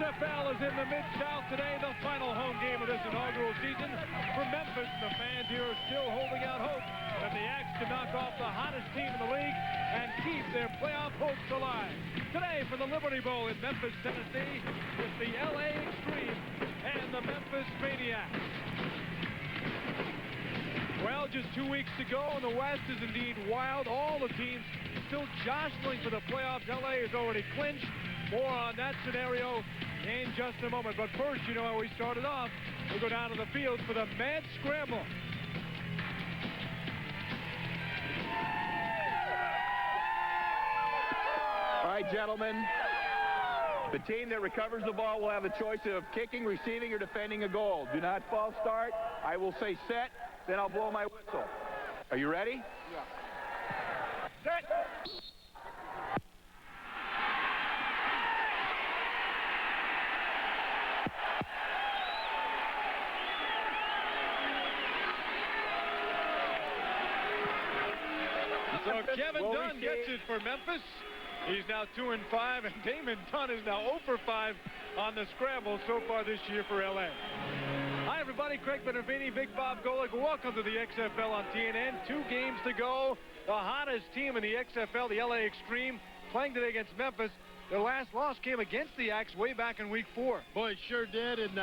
XFL is in the Mid-South today, the final home game of this inaugural season. For Memphis, the fans here are still holding out hope that the Axe can knock off the hottest team in the league and keep their playoff hopes alive. Today for the Liberty Bowl in Memphis, Tennessee, with the LA Extreme and the Memphis Maniacs. Well, just 2 weeks to go, and the West is indeed wild. All the teams still jostling for the playoffs. LA is already clinched. More on that scenario in just a moment. But first, you know how we started off. We'll go down to the field for the Mad Scramble. All right, gentlemen. The team that recovers the ball will have the choice of kicking, receiving, or defending a goal. Do not false start. I will say set, then I'll blow my whistle. Are you ready? Yeah. Set. So Kevin Dunn gets it for Memphis. He's now 2-5, and Damon Dunn is now 0-for-5 on the scramble so far this year for LA. Hi, everybody. Craig Benervini, Big Bob Golick. Welcome to the XFL on TNN. 2 games to go. The hottest team in the XFL, the LA Extreme, playing today against Memphis. Their last loss came against the Axe way back in week 4. Boy, it sure did. And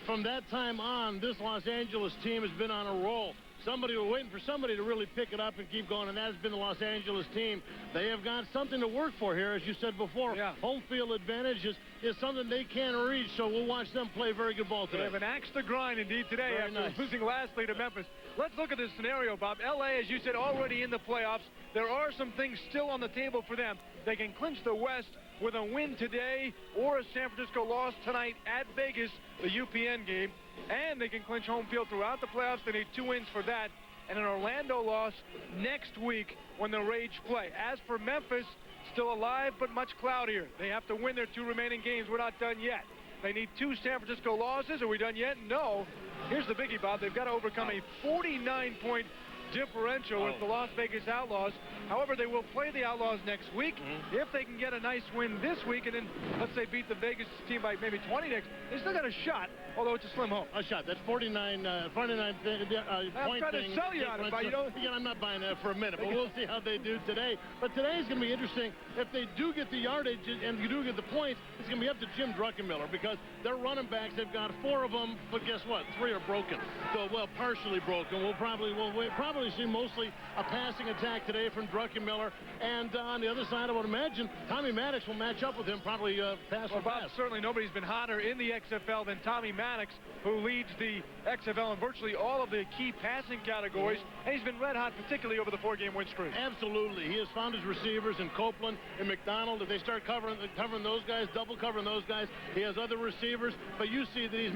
from that time on, this Los Angeles team has been on a roll. Somebody was waiting for somebody to really pick it up and keep going, and that has been the Los Angeles team. They have got something to work for here, as you said before. Yeah. Home field advantage is something they can't reach, so we'll watch them play very good ball today. They have an axe to grind indeed today after losing lastly to Memphis. Let's look at this scenario, Bob. LA, as you said, already in the playoffs. There are some things still on the table for them. They can clinch the West with a win today or a San Francisco loss tonight at Vegas, the UPN game. And they can clinch home field throughout the playoffs. They need 2 wins for that. And an Orlando loss next week when the Rage play. As for Memphis, still alive but much cloudier. They have to win their 2 remaining games. We're not done yet. They need 2 San Francisco losses. Are we done yet? No. Here's the biggie, Bob. They've got to overcome a 49-point differential with the Las Vegas Outlaws. However, they will play the Outlaws next week. If they can get a nice win this week and then, let's say, beat the Vegas team by maybe 20 next, they still got a shot, although it's a slim hope. A shot. That's 49 point I'm trying to sell you on it, but you don't... Again, I'm not buying that for a minute, but we'll see how they do today. But today's going to be interesting. If they do get the yardage and you do get the points, it's going to be up to Jim Druckenmiller because their running backs, they've got 4 of them, but guess what? 3 are broken. So, well, partially broken. We'll probably see mostly a passing attack today from Druckenmiller. And on the other side, I would imagine Tommy Maddox will match up with him, probably pass for pass. Certainly nobody's been hotter in the XFL than Tommy Maddox, who leads the XFL in virtually all of the key passing categories. And he's been red hot, particularly over the 4-game win streak. Absolutely. He has found his receivers in Copeland and McDonald. If they start covering those guys, double covering those guys, he has other receivers. But you see that he's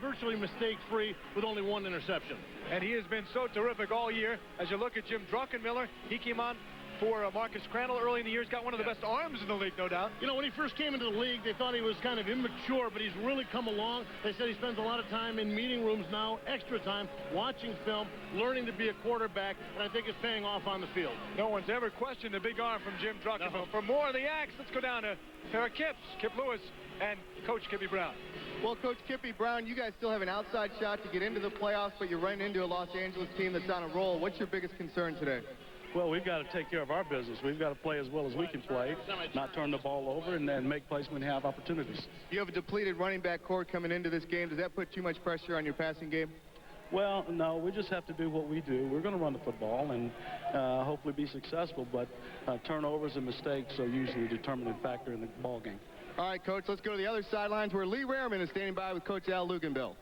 virtually mistake-free with only 1 interception. And he has been so terrific all year. As you look at Jim Druckenmiller, he came on for Marcus Crandall early in the year. He's got one of the best arms in the league, no doubt. You know, when he first came into the league, they thought he was kind of immature, but he's really come along. They said he spends a lot of time in meeting rooms now, extra time, watching film, learning to be a quarterback, and I think it's paying off on the field. No one's ever questioned the big arm from Jim Druckenmiller. No. For more of the Axe, let's go down to a pair of Kips, Kip Lewis and Coach Kippy Brown. Well, Coach Kippy Brown, you guys still have an outside shot to get into the playoffs, but you're running into a Los Angeles team that's on a roll. What's your biggest concern today? Well, we've got to take care of our business. We've got to play as well as we can play, not turn the ball over, and then make plays when we have opportunities. You have a depleted running back core coming into this game. Does that put too much pressure on your passing game? Well, no, we just have to do what we do. We're going to run the football and hopefully be successful, but turnovers and mistakes are usually a determining factor in the ball game. All right, Coach, let's go to the other sidelines where Lee Rareman is standing by with Coach Al Luganbill.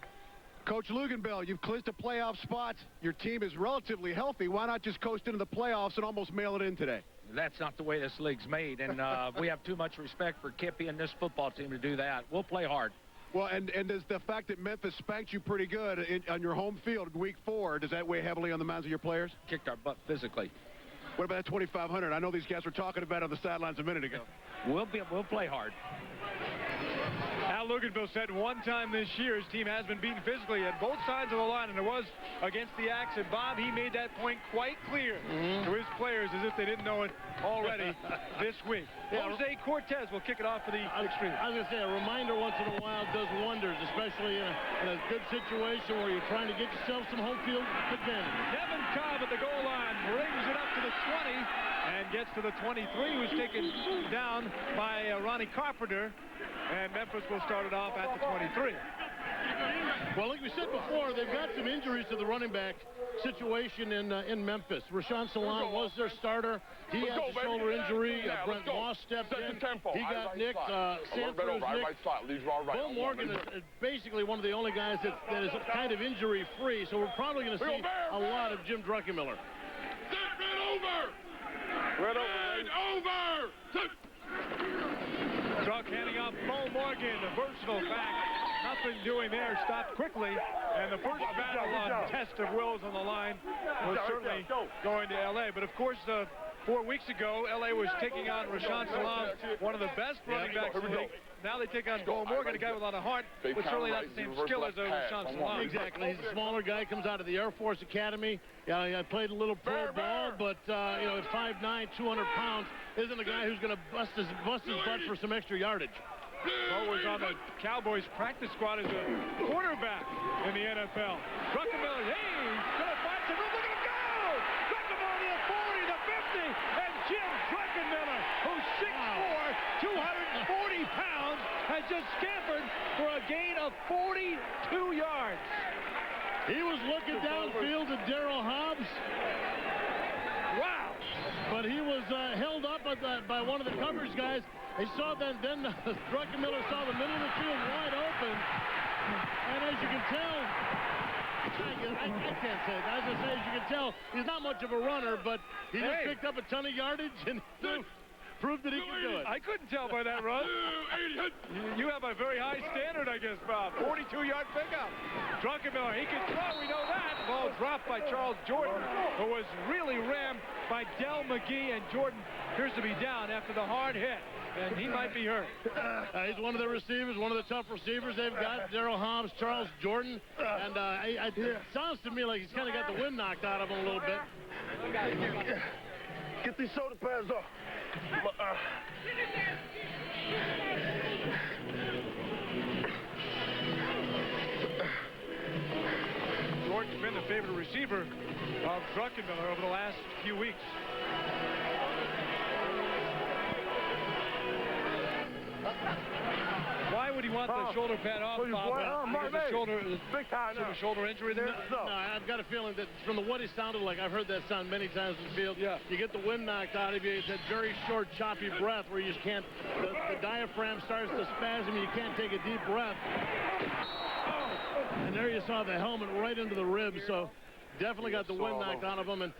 Coach Luganbill, you've clinched a playoff spot. Your team is relatively healthy. Why not just coast into the playoffs and almost mail it in today? That's not the way this league's made, and we have too much respect for Kippy and this football team to do that. We'll play hard. Well, and does the fact that Memphis spanked you pretty good on your home field in week 4, does that weigh heavily on the minds of your players? Kicked our butt physically. What about that 2,500? I know these guys were talking about it on the sidelines a minute ago. We'll play hard. Al Luganbill said one time this year his team has been beaten physically at both sides of the line, and it was against the Axe. And Bob, he made that point quite clear to his players. Is it they didn't know it already this week. Yeah. Jose Cortez will kick it off for the Extreme. I was going to say, a reminder once in a while does wonders, especially in a good situation where you're trying to get yourself some home field advantage. Devin Cobb at the goal line brings it up to the 20 and gets to the 23, who's taken down by Ronnie Carpenter, and Memphis will start it off at the 23. Well, like we said before, they've got some injuries to the running back situation in Memphis. Rashawn Salam was their starter. He had a shoulder injury. Brent Moss stepped in. He got nicked. Sanford nicked. Bill Morgan is basically one of the only guys that is kind of injury-free, so we're probably going to see a lot of Jim Druckenmiller. Druck handing off Bo Morgan, the versatile back. Nothing doing there, stopped quickly. And the first battle on test of wills on the line was certainly going to L.A. But, of course, 4 weeks ago, L.A. was taking on Rashawn Salam, one of the best running backs in the league. Now they take on Bo Morgan, a guy with a lot of heart, but certainly not the same skill as Rashawn Salam. Exactly. He's a smaller guy, comes out of the Air Force Academy. I played a little pro ball, but, at 5'9", 200 pounds, isn't a guy who's going to bust his butt for some extra yardage. Bo was on the Cowboys practice squad as a quarterback in the NFL. Druckenmiller, hey, he's going to find some room. Look at him go! Druckenmiller to the 40, the 50, and Jim Druckenmiller, who's 6'4", 240 pounds, has just scampered for a gain of 42 yards. He was looking downfield at Darryl Hobbs. Wow. But he was held up by one of the coverage guys. He saw that, then Druckenmiller saw the middle of the field wide open. And as you can tell, I can't say that. As you can tell, he's not much of a runner, but he just picked up a ton of yardage and proved that he could do it. I couldn't tell by that run. You have a very high standard, I guess, Bob. 42-yard pickup. Druckenmiller, he can throw, we know that. Ball dropped by Charles Jordan, who was really rammed by Del McGee, and Jordan appears to be down after the hard hit. And he might be hurt. He's one of the receivers, one of the tough receivers they've got. Darryl Hobbs, Charles Jordan. And it sounds to me like he's kind of got the wind knocked out of him a little bit. Get these shoulder pads off. Jordan's been the favorite receiver of Druckenmiller over the last few weeks. Why would he want the shoulder pad off, Bob? Because the shoulder injury there? No, I've got a feeling that from what he sounded like, I've heard that sound many times in the field. Yeah. You get the wind knocked out of you. It's that very short, choppy breath where you just can't, the diaphragm starts to spasm, you can't take a deep breath. And there you saw the helmet right into the ribs, so definitely got the wind knocked out of him. And,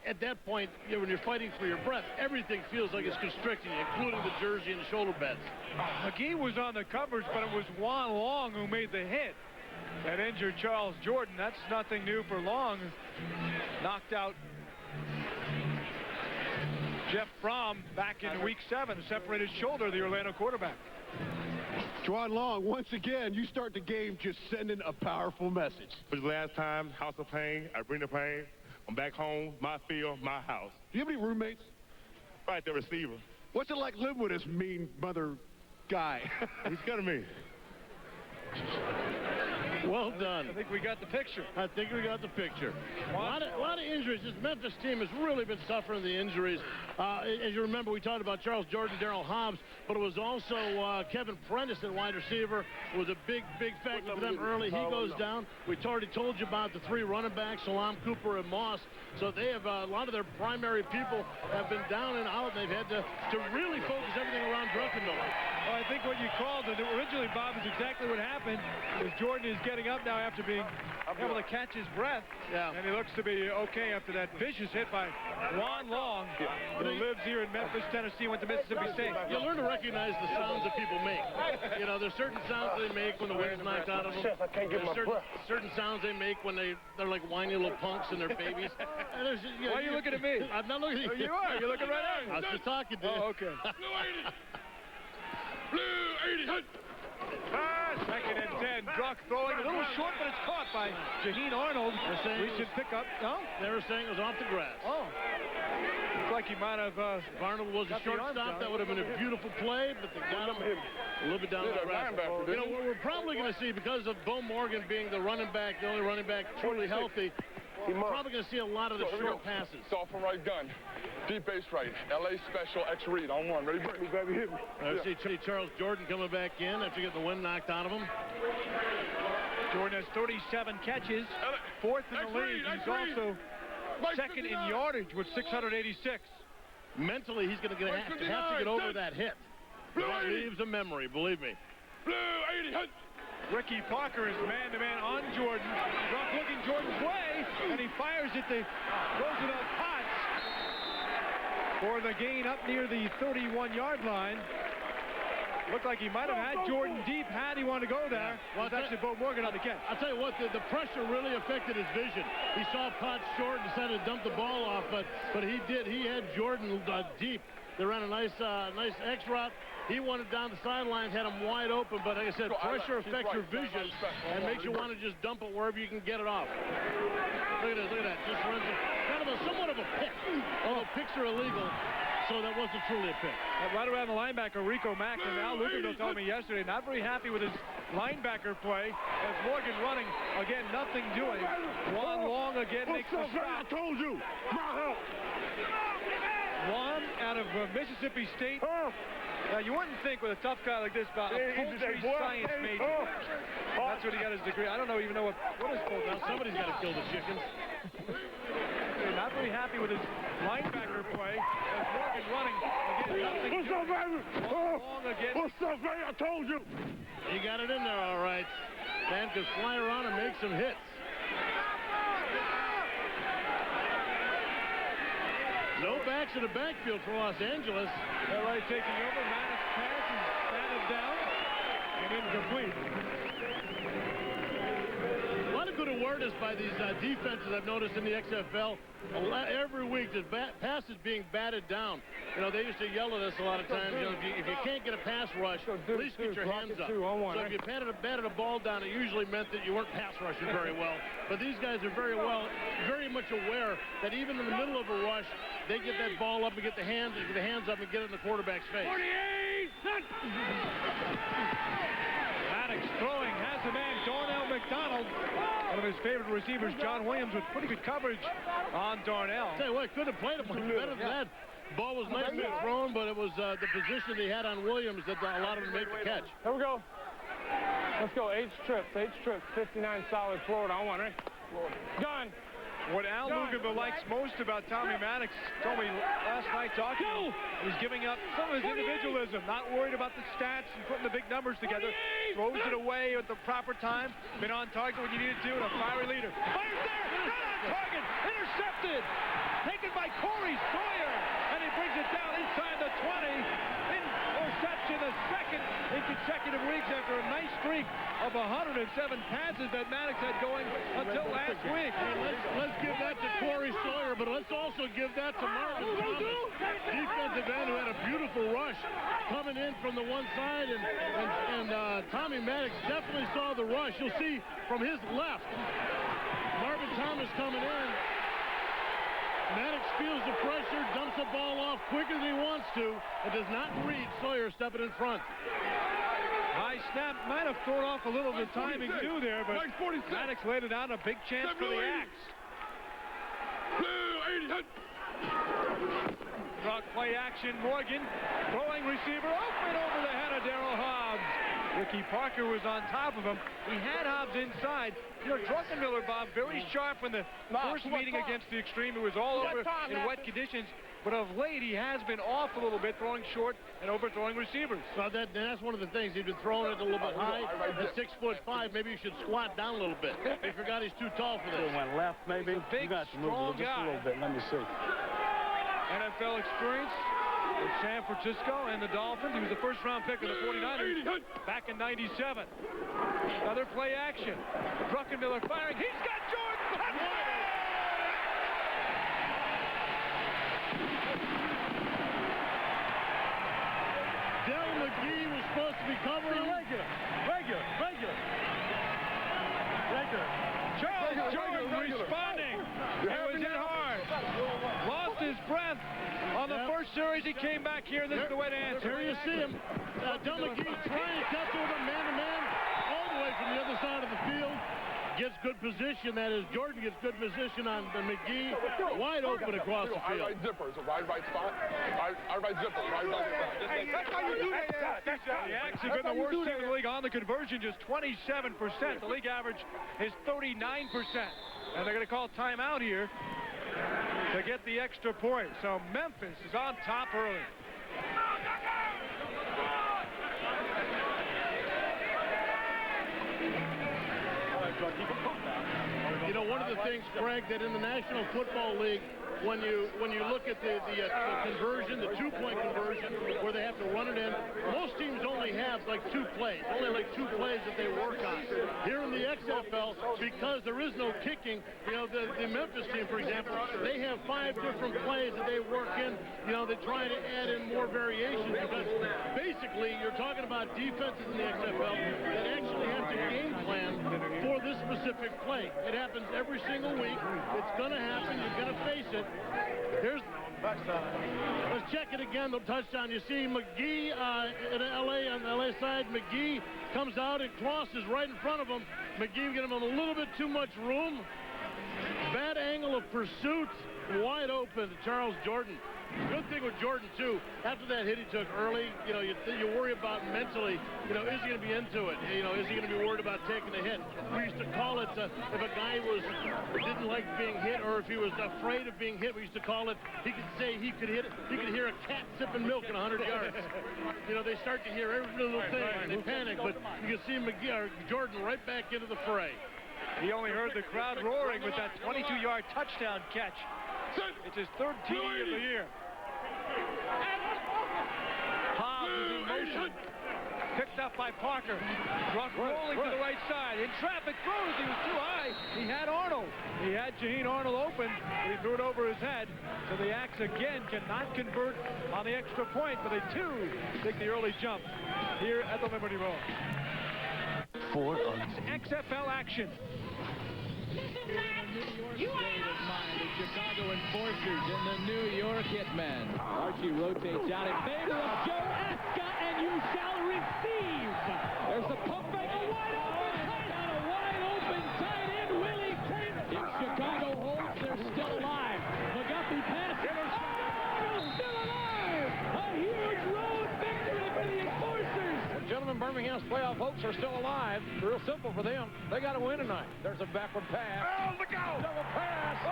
at that point, when you're fighting for your breath, everything feels like it's constricting you, including the jersey and the shoulder pads. McGee was on the coverage, but it was Juan Long who made the hit that injured Charles Jordan. That's nothing new for Long. Knocked out Jeff Fromm back in week 7, separated shoulder, the Orlando quarterback. Juan Long, once again, you start the game just sending a powerful message. For the last time, House of Pain, I bring the pain. I'm back home, my field, my house. Do you have any roommates? Right, the receiver. What's it like living with this mean mother guy? He's scared of me. Well done. I think we got the picture. A lot of injuries. This Memphis team has really been suffering the injuries. As you remember, we talked about Charles Jordan, Darryl Hobbs, but it was also Kevin Prentice at wide receiver. It was a big factor for them early. He goes down. We already told you about the 3 running backs, Salam, Cooper, and Moss. So they have a lot of their primary people have been down and out. They've had to really focus everything around Druckenmiller. Well, I think what you called it originally, Bob, is exactly what happened. Is Jordan is getting up now after being able to catch his breath. Yeah. And he looks to be okay after that vicious hit by Juan Long, who lives here in Memphis, Tennessee, went to Mississippi State. You learn to recognize the sounds that people make. There's certain sounds they make when the wind's knocked out of them. There's certain sounds they make when they're like whiny little punks and they're babies. And Why are you looking at me? I'm not looking at you. You are. You're looking right at me. I was just talking to you. Oh, okay. Blue 80. Second and 10. Druck throwing a little short, but it's caught by Jaheen Arnold. We should pick up. No? They were saying it was off the grass. Oh. So like he might have... Varnell was a shortstop. That would have been a beautiful play, but they got him a little bit down the track. You know, we're probably going to see, because of Bo Morgan being the running back, the only running back truly healthy, we're probably going to see a lot of the short passes. Soft and right gun. Deep base right. LA special X read on one. Ready, break me, baby. Hit me. I see Charles Jordan coming back in after getting the wind knocked out of him. Jordan has 37 catches, fourth in the league. He's also second in yardage with 686. Mentally, he's going to have to get over that hit. That leaves a memory, believe me. Blue 80, hit. Ricky Parker is man-to-man on Jordan. Rock looking Jordan's way, and he fires it to Roosevelt Potts for the gain up near the 31-yard line. Looked like he might have had Jordan deep had he wanted to go there. Well, it's actually Bo Morgan on the catch. I'll tell you what, the pressure really affected his vision. He saw Potts short and decided to dump the ball off, but he did. He had Jordan deep. They ran a nice X route. He wanted down the sidelines, had him wide open, but like I said, pressure affects your vision and makes you want to just dump it wherever you can get it off. Look at this, look at that. Just runs it. Kind of somewhat of a pick. Although picks are illegal, so that wasn't truly a pick. Right around the linebacker, Rico Mack, and Al Lucanville told me yesterday, not very happy with his linebacker play. As Morgan running, again, nothing doing. Juan Long again makes the stop. I told you. My help. Juan out of Mississippi State. Now, you wouldn't think with a tough guy like this about a poultry science major. That's what he got his degree. I don't even know what is poultry. Now, somebody's got to kill the chickens. Not very happy with his linebacker play. As Morgan running, again, nothing. What's up, baby? Long again. What's up, baby? I told you. He got it in there all right. Man could fly around and make some hits. No backs in the backfield for Los Angeles. LA taking over. Maddox pass is batted down and incomplete. A lot of good awareness by these defenses I've noticed in the XFL. Every week, the pass is being batted down. You know, they used to yell at us a lot of times. You know, if you can't get a pass rush, at least get your hands up. So if you batted a ball down, it usually meant that you weren't pass rushing very well. But these guys are very much aware that even in the middle of a rush, they get that ball up and get the hands up and get it in the quarterback's face. 48! Maddox throwing, has the man, Darnell McDonald. One of his favorite receivers, John Williams, with pretty good coverage on Darnell. Tell you what, could have played him much better than that. Ball was nicely thrown, but it was the position he had on Williams that allowed him to make the catch. Here we go. Let's go. H trips, 59 solid forward on one, right? Gun. What Al Luganville likes most about Tommy Maddox, told me last night talking to him, he's giving up some of his individualism, not worried about the stats and putting the big numbers together. Throws it away at the proper time, been on target when you need it to, and a fiery leader. Fires there, not on target, intercepted, taken by Corey Sawyer, and he brings it down inside the 20. Interception, the second in consecutive weeks after a nice streak of 107 passes that Maddox had going until last week. Let's give that to Corey Sawyer, but let's also give that to Marvin Thomas, defensive end, who had a beautiful rush coming in from the one side, and Tommy Maddox definitely saw the rush. You'll see from his left, Marvin Thomas coming in. Maddox feels the pressure, dumps the ball off quicker than he wants to, and does not read Sawyer stepping in front. High snap, might have thrown off a little of the timing too there, but Maddox laid it out, a big chance for the Axe. Rock play action, Morgan, throwing receiver, open over the head of Darryl Hobbs. Ricky Parker was on top of him. He had Hobbs inside. You know, Druckenmiller, Bob, very sharp in the first meeting against the Extreme. It was all over in wet conditions. But of late, he has been off a little bit, throwing short and overthrowing receivers. Well, that's one of the things. He's been throwing it a little bit high. At 6'5", maybe you should squat down a little bit. He forgot he's too tall for this. Went left, maybe. Big, strong just a little bit. Let me see. NFL experience with San Francisco and the Dolphins. He was the first-round pick of the 49ers back in '97. Another play action. Druckenmiller firing. He's got Jordan. Del McGee was supposed to be covering. Regular. Charles Jordan responding. He was hit hard. Lost his breath. On the first series, he came back here. This is the way to answer. Here you see him. Del McGee trying to catch over man-to-man all the way from the other side of the field. Gets good position. That is, Jordan gets good position on the McGee. Wide open across the field. Right zippers, right spot. Right zipper, right spot. That's how you do that. The Axe have been the worst team in the league on the conversion, just 27%. The league average is 39%. And they're going to call timeout here to get the extra point. So Memphis is on top early. You know, one of the things, Greg, that in the National Football League, when you look at the conversion, the two-point conversion, where they have to run it in, most teams only have like two plays that they work on. Here in the XFL, because there is no kicking, you know, the Memphis team, for example, they have 5 different plays that they work in. You know, they try to add in more variations because basically you're talking about defenses in the XFL that actually have to game plan for this specific play. It happens every single week. It's going to happen. You're going to face it. Here's let's check it again. The touchdown. You see McGee in LA on the LA side. McGee comes out and crosses right in front of him. McGee giving him a little bit too much room. Bad angle of pursuit. Wide open to Charles Jordan. Good thing with Jordan, too, after that hit he took early, you know, you worry about mentally, you know, is he going to be into it? You know, is he going to be worried about taking the hit? We used to call it, if a guy didn't like being hit or if he was afraid of being hit, we used to call it, he could say he could hit it, he could hear a cat sipping milk in 100 yards. You know, they start to hear every little thing and they panic, but you can see Jordan right back into the fray. He only heard the crowd roaring with that 22-yard touchdown catch. It's his third TD of the year. Hobbs is in motion. Picked up by Parker. Ruck rolling to the right side. In traffic, throws. He was too high. He had Arnold. He had Jaheen Arnold open, but he threw it over his head. So the Axe again cannot convert on the extra point, but they too take the early jump here at the Liberty Bowl. XFL action. Chicago Enforcers and the New York Hitmen. Archie rotates out in favor of Joe Escott, and you shall receive. There's the pump fake, a wide open tight end, Willie Taylor. If Chicago holds, they're still alive. McGuffey passes. Oh, still alive! A huge road victory for the Enforcers. Well, gentlemen, Birmingham's playoff hopes are still alive. Real simple for them. They got to win tonight. There's a backward pass. Oh, look out! Double pass. Oh!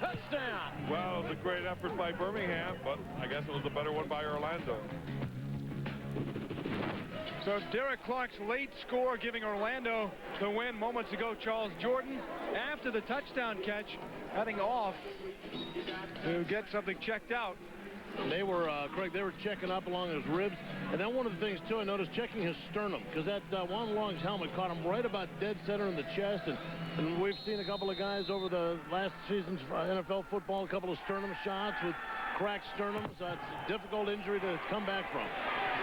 Touchdown. Well, it was a great effort by Birmingham, but I guess it was a better one by Orlando. So Derek Clark's late score giving Orlando the win moments ago. Charles Jordan, after the touchdown catch, heading off to get something checked out. They were, Craig, they were checking up along his ribs. And then one of the things, too, I noticed checking his sternum, because that Juan Long's helmet caught him right about dead center in the chest. And we've seen a couple of guys over the last season's NFL football, a couple of sternum shots with cracked sternums. It's a difficult injury to come back from.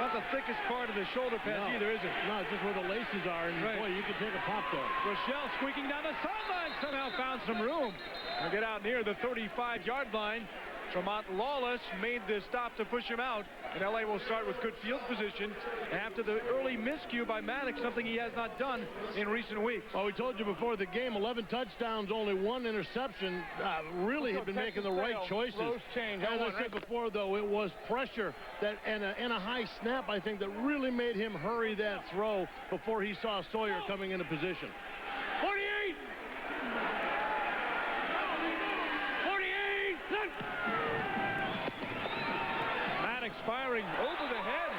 Not the thickest part of the shoulder pad either, is it? No, it's just where the laces are, and boy, you can take a pop there. Rochelle squeaking down the sideline, somehow found some room. They'll get out near the 35-yard line. Tremont Lawless made the stop to push him out, and LA will start with good field position after the early miscue by Maddox, something he has not done in recent weeks. Well, we told you before the game, 11 touchdowns, only 1 interception. Really had been making the right choices. As I said before, though, it was pressure that and a high snap, I think, that really made him hurry that throw before he saw Sawyer coming into position. 48! Maddox firing over the head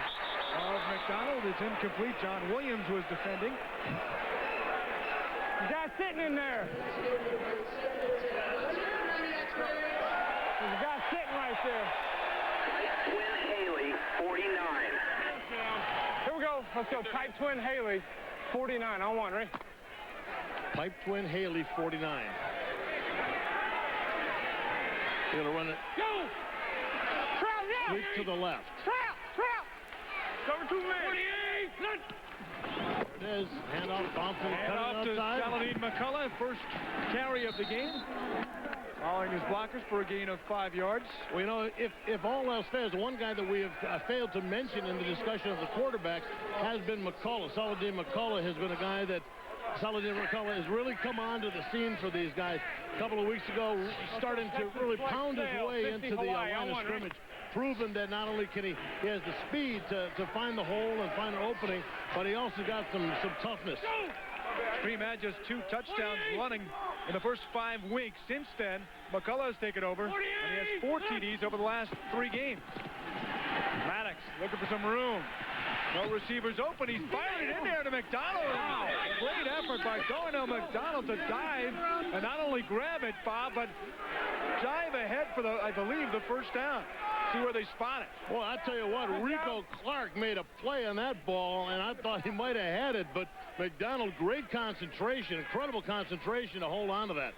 of McDonald. It's incomplete. John Williams was defending. The guy sitting in there. There's a guy sitting right there. Twin Haley, 49. Here we go. Let's go. Type Twin Haley, 49. On one, right? Pipe Twin Haley, 49. They're going to run it. Go! Sweep to the left. Trout! Cover 2 man. 48! It is. Handoff, Thompson Handoff cutting to outside. Saladin McCullough, first carry of the game. Following his blockers for a gain of 5 yards. Well, you know, if all else fails, the one guy that we have failed to mention in the discussion of the quarterbacks has been McCullough. Saladin McCullough has been a guy that has really come onto the scene for these guys. A couple of weeks ago, starting to really pound his way into the line of scrimmage, proven that not only can he has the speed to find the hole and find an opening, but he also got some toughness. Extreme had just 2 touchdowns running in the first 5 weeks. Since then, McCullough has taken over, and he has 4 TDs over the last 3 games. Maddox looking for some room. No receivers open. He's fired it in there to McDonald. Wow. Great effort by Darnell McDonald to dive and not only grab it, Bob, but dive ahead for I believe, the first down. See where they spot it. Well, I tell you what, Rico Clark made a play on that ball, and I thought he might have had it, but McDonald, great concentration, incredible concentration to hold on to that.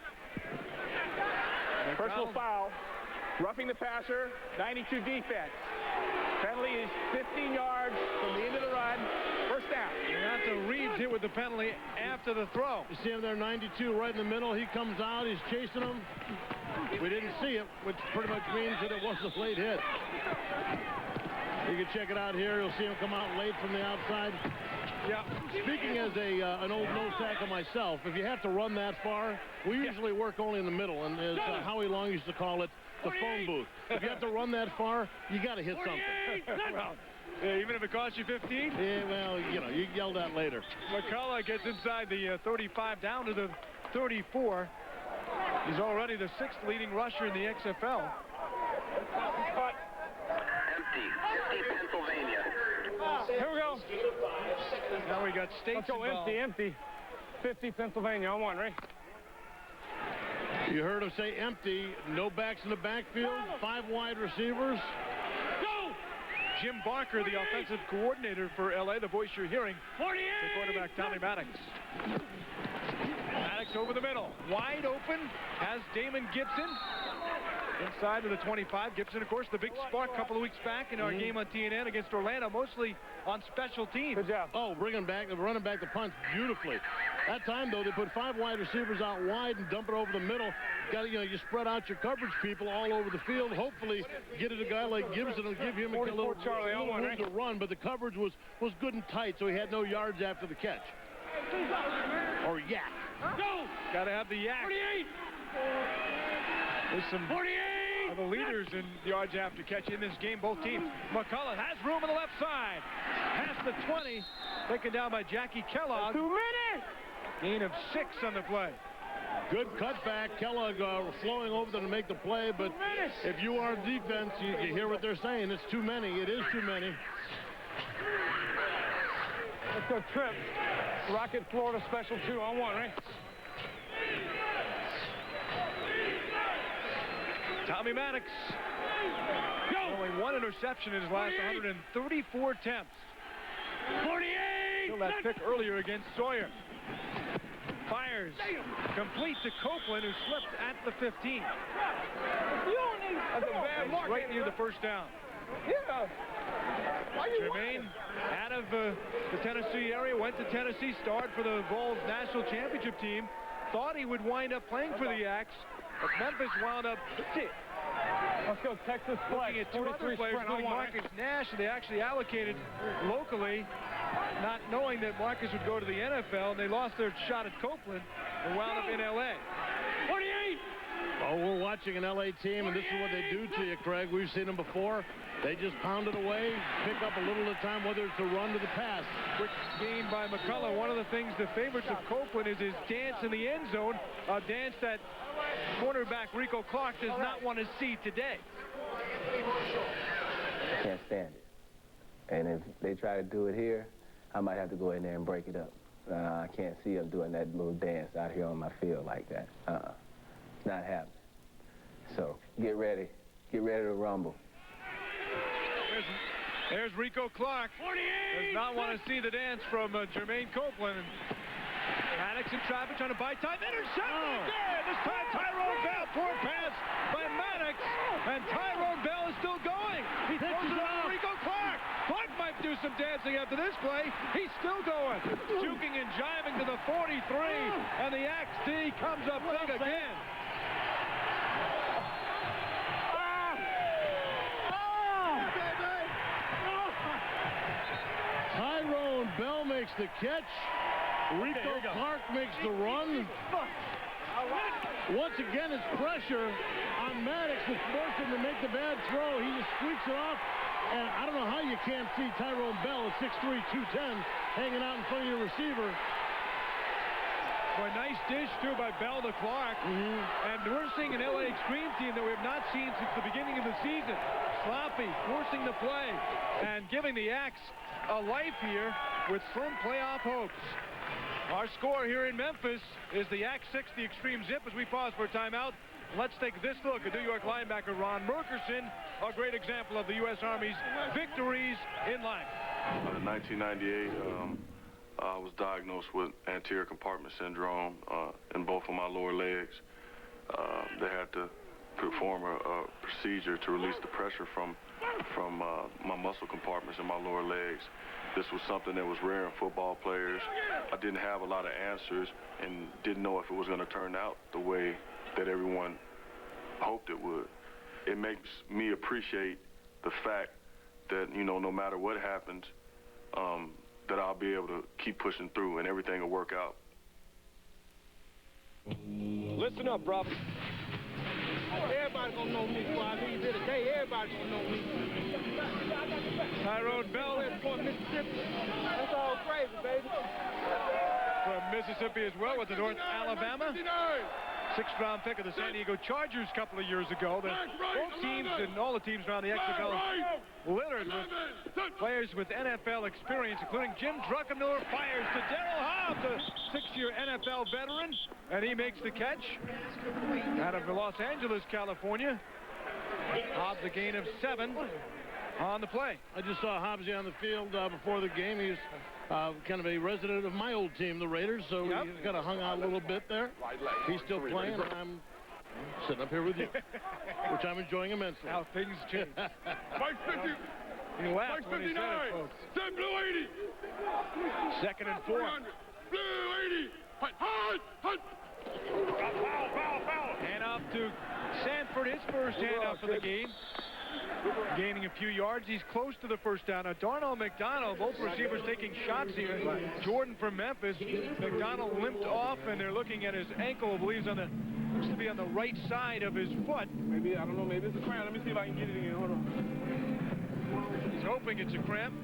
Personal foul, roughing the passer, 92 defense. Penalty is 15 yards from the end of the run. First down. After Reeves hit with the penalty after the throw. You see him there, 92 right in the middle. He comes out. He's chasing him. We didn't see it, which pretty much means that it was a late hit. You can check it out here. You'll see him come out late from the outside. Yeah. Speaking as an old nose tackle myself, if you have to run that far, we usually work only in the middle, and as Howie Long used to call it, the phone booth. If you have to run that far, you got to hit something. Well, yeah, even if it costs you 15? Yeah, well, you know, you yell that later. McCullough gets inside the 35 down to the 34. He's already the 6th leading rusher in the XFL. Empty. 50 Pennsylvania. Here we go. Now we got States Let's go involved. empty. 50 Pennsylvania on 1, right? You heard him say empty. No backs in the backfield. 5 wide receivers. Go! Jim Barker, the offensive coordinator for LA, the voice you're hearing. 48! The quarterback, Tommy Maddox. Maddox over the middle. Wide open has Damon Gibson. Inside to the 25. Gibson, of course, the big spark a couple of weeks back in our game on TNN against Orlando, mostly on special teams. Good job. Oh, running back the punt beautifully. That time, though, they put 5 wide receivers out wide and dump it over the middle. You spread out your coverage people all over the field. Hopefully, get it a guy like Gibson and give him a little room to run. But the coverage was good and tight, so he had no yards after the catch. Or yak. Go! Got to have the yak. 48! There's some 48! of the leaders in yards after catch in this game, both teams. McCullough has room on the left side. Past the 20. Taken down by Jackie Kellogg. 2 minutes! Gain of 6 on the play. Good cutback. Kellogg flowing over there to make the play, but if you are defense, you hear what they're saying. It's too many. It is too many. Let's go trip. Rocket, Florida, special 2 on 1, right? Tommy Maddox. Go! Only 1 interception in his last 134 attempts. 48! Still that pick earlier against Sawyer. Fires. Complete to Copeland, who slipped at the 15. That's a bad mark. Right near the first down. Yeah. Jermaine out of the Tennessee area, went to Tennessee, starred for the Vols national championship team. Thought he would wind up playing for the Yaks, but Memphis wound up Let's go Texas flex. looking at 2 other players, including Marcus Nash, and they actually allocated locally, not knowing that Marcus would go to the NFL, and they lost their shot at Copeland and wound up in L.A. 48! Oh, we're watching an LA team, and this is what they do to you, Craig. We've seen them before. They just pound it away, pick up a little at a time, whether it's a run to the pass. Quick gain by McCullough. One of the things the favorites of Copeland is his dance in the end zone, a dance that cornerback Rico Clark does not want to see today. I can't stand it. And if they try to do it here, I might have to go in there and break it up. I can't see them doing that little dance out here on my field like that. It's not happening. So get ready to rumble. There's Rico Clark. 48! Does not want to see the dance from Jermaine Copeland. Maddox in traffic trying to buy time. Intercepted again. This time Tyrone Bell. Poor pass by Maddox. And Tyrone Bell is still going. He throws it on Rico Clark. Clark might might do some dancing after this play. He's still going. Juking and jiving to the 43. And the XD comes up big again. Tyrone Bell makes the catch. Rico Clark makes the run. Once again, it's pressure on Maddox to force him to make the bad throw. He just squeaks it off. And I don't know how you can't see Tyrone Bell at 6'3", 210, hanging out in front of your receiver. Well, a nice dish, too, by Bell to Clark. And we're seeing an LA Extreme team that we have not seen since the beginning of the season. Sloppy, forcing the play, and giving the Axe a life here with slim playoff hopes. Our score here in Memphis is the Axe 6, the Extreme Zip, as we pause for a timeout. Let's take this look at New York linebacker Ron Merkerson, a great example of the U.S. Army's victories in life. In 1998, I was diagnosed with anterior compartment syndrome in both of my lower legs. They had to perform a procedure to release the pressure from my muscle compartments in my lower legs. This was something that was rare in football players. I didn't have a lot of answers and didn't know if it was going to turn out the way that everyone hoped it would. It makes me appreciate the fact that, you know, no matter what happens, that I'll be able to keep pushing through and everything will work out. Listen up, brother. Everybody's gonna know me before I leave here today. Everybody's gonna know me. Tyrone Bell from Mississippi. That's all crazy, baby. From Mississippi as well with the North Alabama. Sixth-round pick of the San Diego Chargers a couple of years ago. Both teams and all the teams around the XFL littered with players with NFL experience, including Jim Druckenmiller. Fires to Darryl Hobbs, a six-year NFL veteran, and he makes the catch out of Los Angeles, California. Hobbs a gain of 7 on the play. I just saw Hobbsy on the field before the game. He's kind of a resident of my old team, the Raiders, so he kind of hung out a little bit there. He's still playing, and I'm sitting up here with you, which I'm enjoying immensely. How things change. Mike 50. He laughed when he said it, folks. Send blue 80. 2nd and 4. Blue 80. Hut. Hand off to Sanford, his first handoff for the game. Gaining a few yards. He's close to the first down. Now, Darnell McDonald, both receivers taking shots here. Jordan from Memphis. McDonald limped off, and they're looking at his ankle. I believe looks to be on the right side of his foot. Maybe, I don't know, maybe it's a cramp. Let me see if I can get it in. Hold on. He's hoping it's a cramp.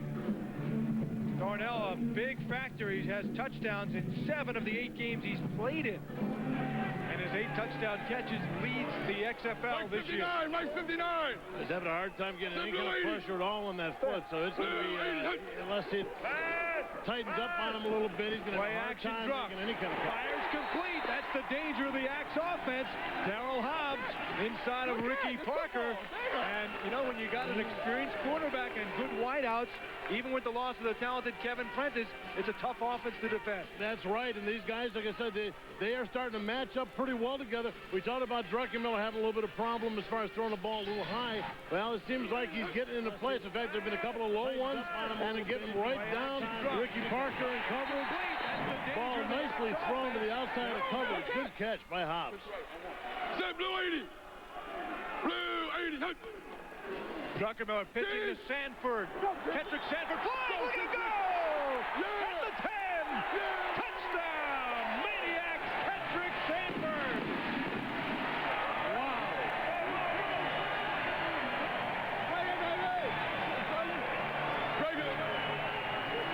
Darnell, a big factor. He has touchdowns in 7 of the 8 games he's played in. And his 8 touchdown catches leads the XFL this year. Mike 59. He's having a hard time getting any kind of pressure at all on that foot, so it's going to be, unless it tightens up on him a little bit, he's going to have a hard time making any kind of catch. Fires complete. That's the danger of the Axe offense. Darryl Hobbs inside of Ricky Parker. And, you know, when you got an experienced quarterback and good wideouts, even with the loss of the talented Kevin Prentice, it's a tough offense to defend. That's right, and these guys, like I said, they are starting to match up pretty well together. We talked about Druckenmiller having a little bit of problem as far as throwing the ball a little high. Well, it seems like he's getting into place. In fact, there have been a couple of low ones, and getting right down. Ricky Parker in coverage. Ball nicely thrown to the outside of coverage. Good catch by Hobbs. Send blue 80. Blue 80. Druckenmiller pitching to Sanford. Kendrick Sanford. Fly! Look at go! At the 10! Touchdown! Maniacs Kendrick Sanford! Wow!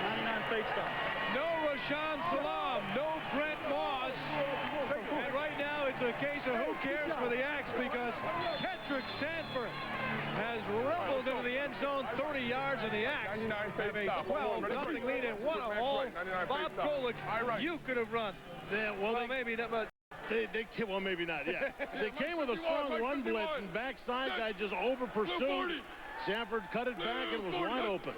99 fake stop. No Rashaan Salaam. No Brent Moss. And right now it's a case of who cares for the Axe, because Kendrick Sanford has rumbled into the end zone 30 yards, and the Axe have a 12-0 lead and one of all. Bob Golick, you could have run. Yeah, well, maybe not, but well, maybe not, yeah. They came with a strong run blitz, and backside guy just over-pursued. Sanford cut it back and was wide open.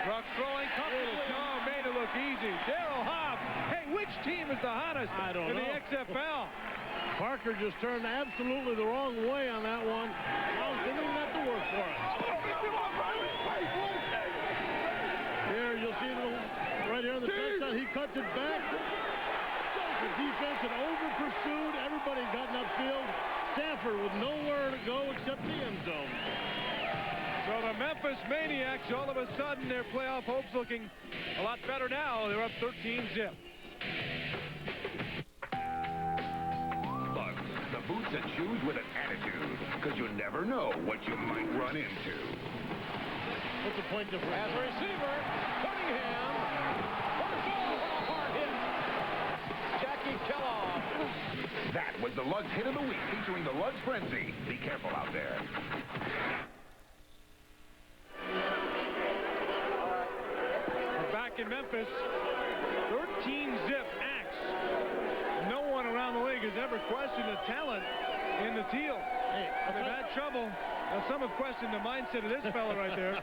Ruck throwing comfortably. Oh, made it look easy. Darryl Hobbs. Hey, which team is the hottest in the XFL? Parker just turned absolutely the wrong way on that one. Now didn't even have to work for it. Here, you'll see right here on the touchdown, he cuts it back. The defense had over-pursued. Everybody gotten upfield. Stafford with nowhere to go except the end zone. So the Memphis Maniacs, all of a sudden, their playoff hopes looking a lot better now. They're up 13-zip. Bugs, the boots and shoes with an attitude, because you never know what you might run into. What's the point difference? As a receiver, Cunningham. First ball, a hard hit. Jackie Kellogg. That was the Lugz hit of the week, featuring the Lugz Frenzy. Be careful out there. We're back in Memphis. 13-zip axe. No one around the league has ever questioned the talent in the teal. Hey, they've had trouble. Now, some have questioned the mindset of this fella right there,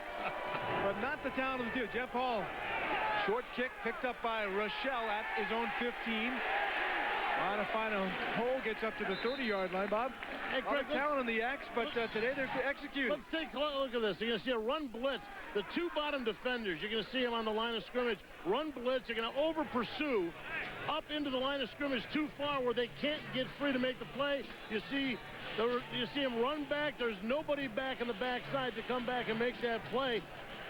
but not the talent of the teal. Jeff Hall, short kick picked up by Rochelle at his own 15. Trying to find a hole, gets up to the 30-yard line, Bob. Hey, Craig, talent on the X, but today they're executing. Let's take a look at this. You're going to see a run blitz. The two bottom defenders, you're going to see them on the line of scrimmage. Run blitz, you're going to over-pursue up into the line of scrimmage too far where they can't get free to make the play. You see him run back. There's nobody back on the backside to come back and make that play.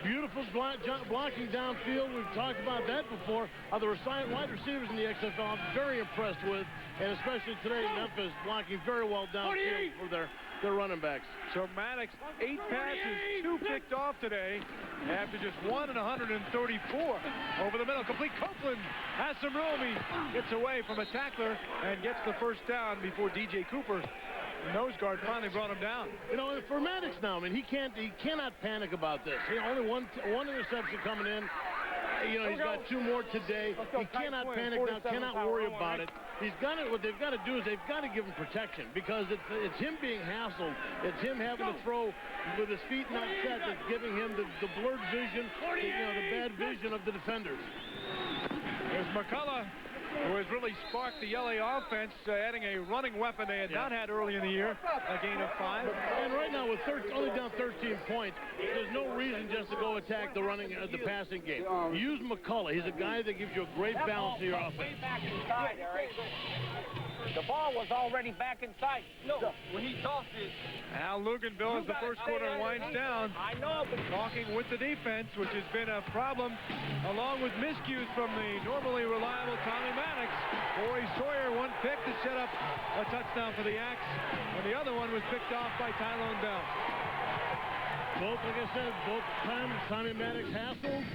Beautiful blocking downfield. We've talked about that before. The wide receivers in the XFL I'm very impressed with, and especially today Memphis blocking very well downfield for their running backs. So Maddox, 8 passes, 2 picked off today after just 1 and 134. Over the middle, complete. Copeland has some room. He gets away from a tackler and gets the first down before DJ Cooper. Nose guard finally brought him down. You know, for Maddox now, I mean, he cannot panic about this. Only one interception coming in. You know, he's got 2 more today. He cannot panic now, cannot worry about it. He's got it. What they've got to do is they've got to give him protection, because it's him being hassled. It's him having to throw with his feet not set that's giving him the blurred vision, the bad vision of the defenders. There's McCullough, who has really sparked the LA offense, adding a running weapon they had not had early in the year, a gain of 5. And right now, with only down 13 points, there's no reason just to go attack the passing game. Use McCullough. He's a guy that gives you a great balance to your offense. Way back inside, Eric. The ball was already back inside. Look, when he tossed it. Al Luganville, as the first quarter winds down, I know, but talking with the defense, which has been a problem, along with miscues from the normally reliable Tommy Maddox. Corey Sawyer, 1 pick to set up a touchdown for the Axe, and the other one was picked off by Tyrone Bell. Both, like I said, both times Tommy Maddox hassled.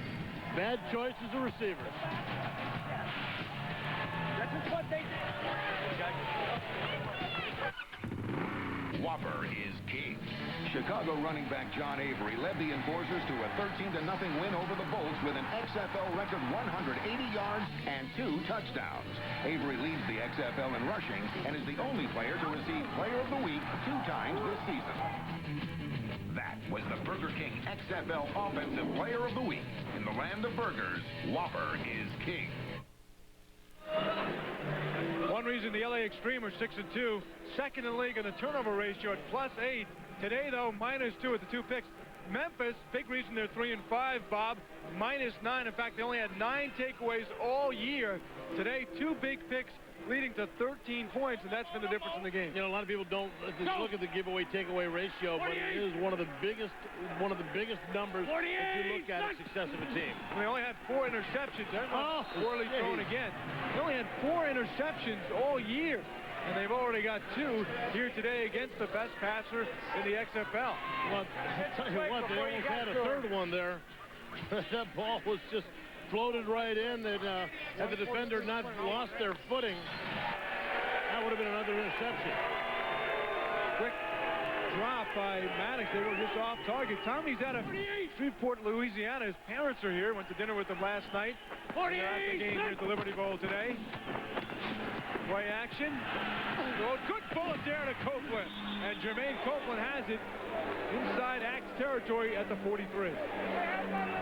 Bad choices of receivers. This is what they did. Whopper is king. Chicago running back John Avery led the Enforcers to a 13-0 win over the Bolts with an XFL record 180 yards and 2 touchdowns. Avery leads the XFL in rushing and is the only player to receive Player of the Week 2 times this season. That was the Burger King XFL Offensive Player of the Week. In the land of burgers, Whopper is king. One reason the LA Extreme are 6-2, second in the league in the turnover ratio at +8. Today, though, -2 at the 2 picks. Memphis, big reason they're 3-5, Bob, -9. In fact, they only had 9 takeaways all year. Today, 2 big picks leading to 13 points, and that's been the difference in the game. You know, a lot of people don't look at the giveaway takeaway ratio, but it is one of the biggest numbers if you look at the success of a team. And they only had 4 interceptions. That was poorly thrown again. They only had 4 interceptions all year, and they've already got 2 here today against the best passer in the XFL. Well, I'll tell you what, they almost had a third one there. That ball was just floated right in, and had the defender not lost their footing, that would have been another interception. Quick drop by Maddox. They were just off target. Tommy's out of Shreveport, Louisiana. His parents are here. Went to dinner with them last night. They're at the game here at the Liberty Bowl today. Play action. Oh, good bullet there to Copeland. And Jermaine Copeland has it inside Axe territory at the 43.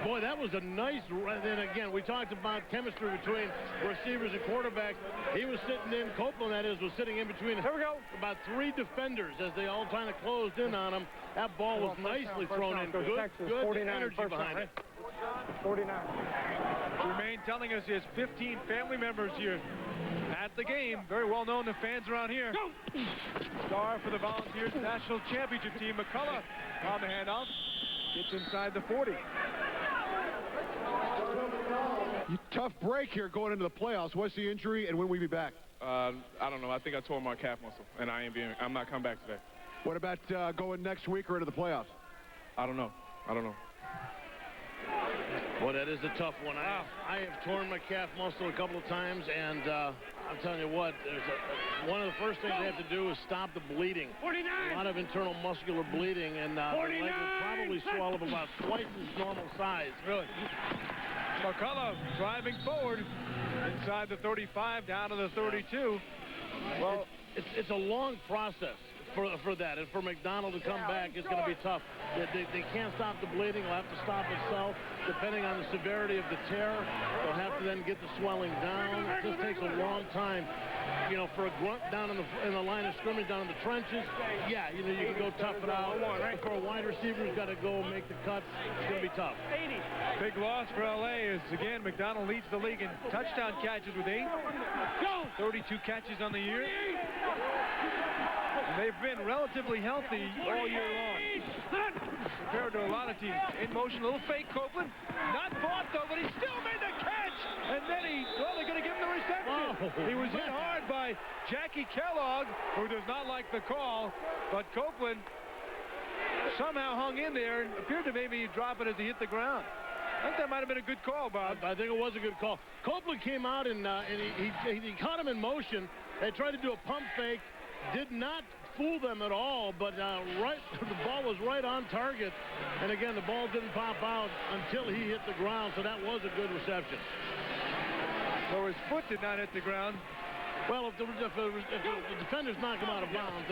Boy, that was a nice run. Then again, we talked about chemistry between receivers and quarterbacks. He was sitting in, Copeland that is, was sitting in between about 3 defenders as they all kind of closed in on him. That ball was nicely thrown in. Good energy behind it. 49. Jermaine telling us he has 15 family members here at the game. Very well known to fans around here. Star for the Volunteers National Championship team. McCullough on the handoff. Gets inside the 40. Tough break here going into the playoffs. What's the injury, and when will we be back? I don't know. I think I tore my calf muscle, and I'm not coming back today. What about going next week or into the playoffs? I don't know. Well, that is a tough one. I have torn my calf muscle a couple of times, and I'm telling you what, one of the first things they have to do is stop the bleeding. 49. A lot of internal muscular bleeding, and the leg will probably swell up about twice its normal size. Really? McCullough driving forward inside the 35 down to the 32. Well, it's a long process for that, and for McDonald to come back is going to be tough. They can't stop the bleeding. They'll have to stop itself. Depending on the severity of the tear, they'll have to then get the swelling down. It just takes a long time. You know, for a grunt down in the line of scrimmage, down in the trenches, yeah, you can go tough it out. But for a wide receiver who's got to go make the cuts, it's going to be tough. 80. Big loss for LA is, again, McDonald leads the league in touchdown catches with 8. 32 catches on the year. And they've been relatively healthy all year long, compared to a lot of teams. In motion, a little fake Copeland. Not bought, though, but he still made the catch. And then they're going to give him the reception. He was hit hard by Jackie Kellogg, who does not like the call. But Copeland somehow hung in there and appeared to maybe drop it as he hit the ground. I think that might have been a good call, Bob. I think it was a good call. Copeland came out and he caught him in motion. They tried to do a pump fake. Did not fool them at all, but the ball was right on target. And again, the ball didn't pop out until he hit the ground, so that was a good reception. So his foot did not hit the ground. Well, if the defenders knock him out of bounds,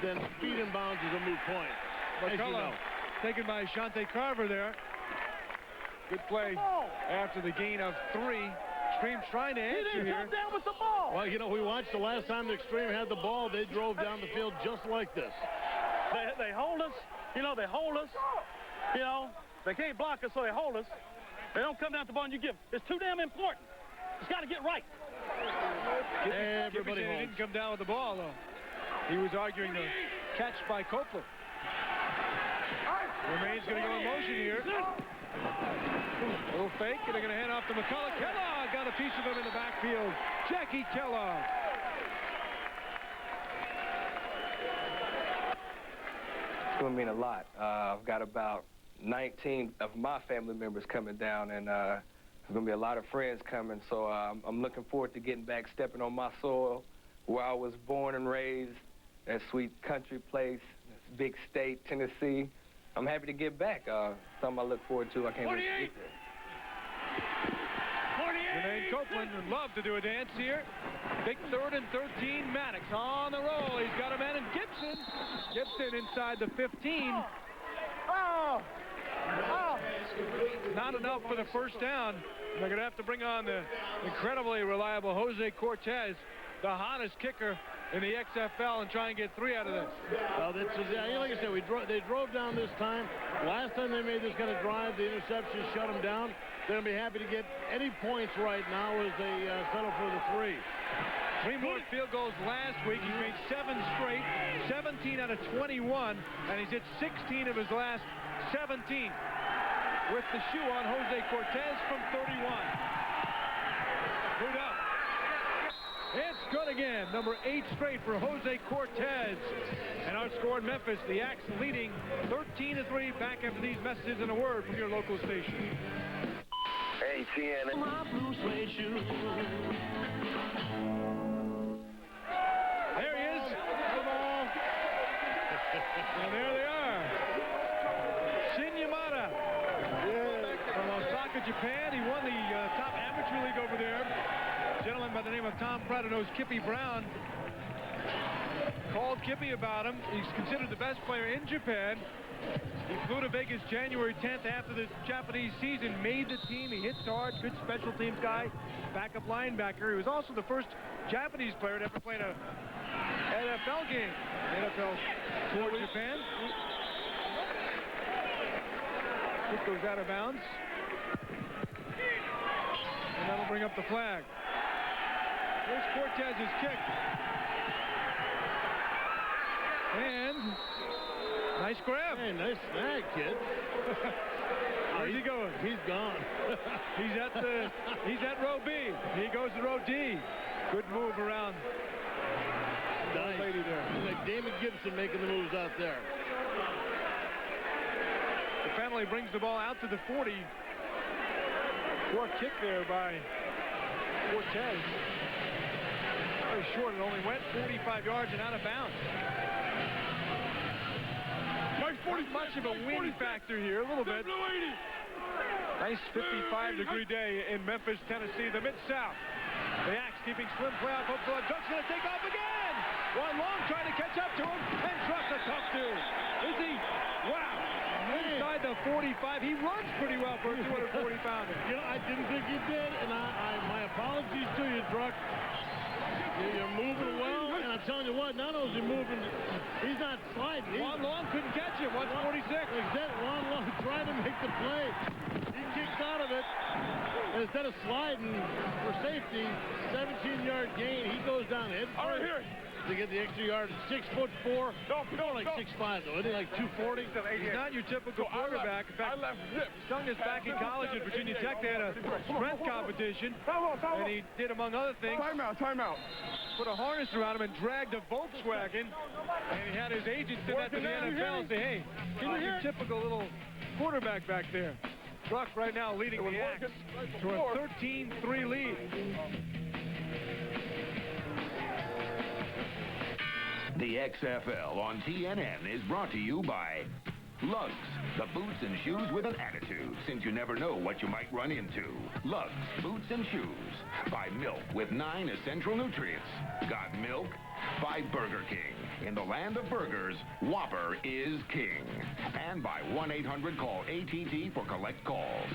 then feet in bounds is a moot point. McCullough taken by Shante Carver there. Good play after the gain of 3. Extreme's trying to answer here. He didn't come down with the ball. Well, we watched the last time the Extreme had the ball, they drove down the field just like this. They hold us. They hold us. They can't block us, so they hold us. They don't come down with the ball and you give. It's too damn important. It's got to get right. Everybody holds. Didn't come down with the ball, though. He was arguing the catch by Copeland. Remain's going to go in motion here. A little fake, and they're going to hand off to McCullough. Kellogg got a piece of him in the backfield. Jackie Kellogg. It's going to mean a lot. I've got about 19 of my family members coming down, and there's going to be a lot of friends coming, so I'm looking forward to getting back, stepping on my soil, where I was born and raised, that sweet country place, this big state, Tennessee. I'm happy to get back. Something I look forward to. I can't wait to get there. Jermaine Copeland would love to do a dance here. Big 3rd and 13. Maddox on the roll. He's got a man in Gibson. Gibson inside the 15. Not enough for the first down. They're going to have to bring on the incredibly reliable Jose Cortez, the hottest kicker in the XFL, and try and get 3 out of this. Well, like I said, they drove down this time. Last time they made this kind of drive, the interception shut them down. They're going to be happy to get any points right now as they settle for the 3. 3 more field goals last week. He's made 7 straight, 17 out of 21, and he's hit 16 of his last 17 with the shoe on Jose Cortez from 31. Boot up. It's good again. Number 8 straight for Jose Cortez. And our score in Memphis, the Axe leading 13-3. Back after these messages and a word from your local station. ATN. My blue suede shoes. There he is. The ball. And there they are. Shin Yamada from Osaka, Japan. He won the top amateur league over there. A gentleman by the name of Tom Pratt, who knows Kippy Brown, called Kippy about him. He's considered the best player in Japan. He flew to Vegas January 10th after the Japanese season, made the team. He hits hard, good special teams guy, backup linebacker. He was also the first Japanese player to ever play in a NFL game. NFL for Japan. Kick goes out of bounds. And that'll bring up the flag. Here's Cortez's kick. And nice grab. Hey, nice snag, kid. Where's he going? He's gone. He's at row B. He goes to row D. Good move around. Nice. Lady there. Like Damon Gibson making the moves out there. The penalty brings the ball out to the 40. Poor kick there by Cortez. Very short. It only went 45 yards and out of bounds. Not much of a wind factor here, a little bit. Nice 55-degree day in Memphis, Tennessee, the Mid-South. The Axe keeping slim playoff hopes on. Druck's going to take off again. One long trying to catch up to him, and Druck's a tough dude. Is he? Wow. Inside the 45. He runs pretty well for a 240-pounder. You know, I didn't think he did, and my apologies to you, Druck. You're moving well, and I'm telling you what, not only is he moving, he's not sliding. Juan Long couldn't catch him, 146. Exactly, Juan Long tried to make the play. He kicked out of it. And instead of sliding for safety, 17-yard gain, he goes down head first to get the extra yard. 6'4". No, like 6'5", though. Isn't he like 240? He's not your typical quarterback. In fact, he stung his back in college at Virginia Tech. They had a strength competition, and he did, among other things, Timeout. put a harness around him and dragged a Volkswagen, and he had his agent send that to the NFL and say, hey, not your typical little quarterback back there. Druck right now leading the Axe to a 13-3 lead. The XFL on TNN is brought to you by Lugs, the boots and shoes with an attitude, since you never know what you might run into. Lugs, boots and shoes. By Milk with 9 essential nutrients. Got milk? By Burger King. In the land of burgers, Whopper is king. And by 1-800-CALL-ATT for collect calls.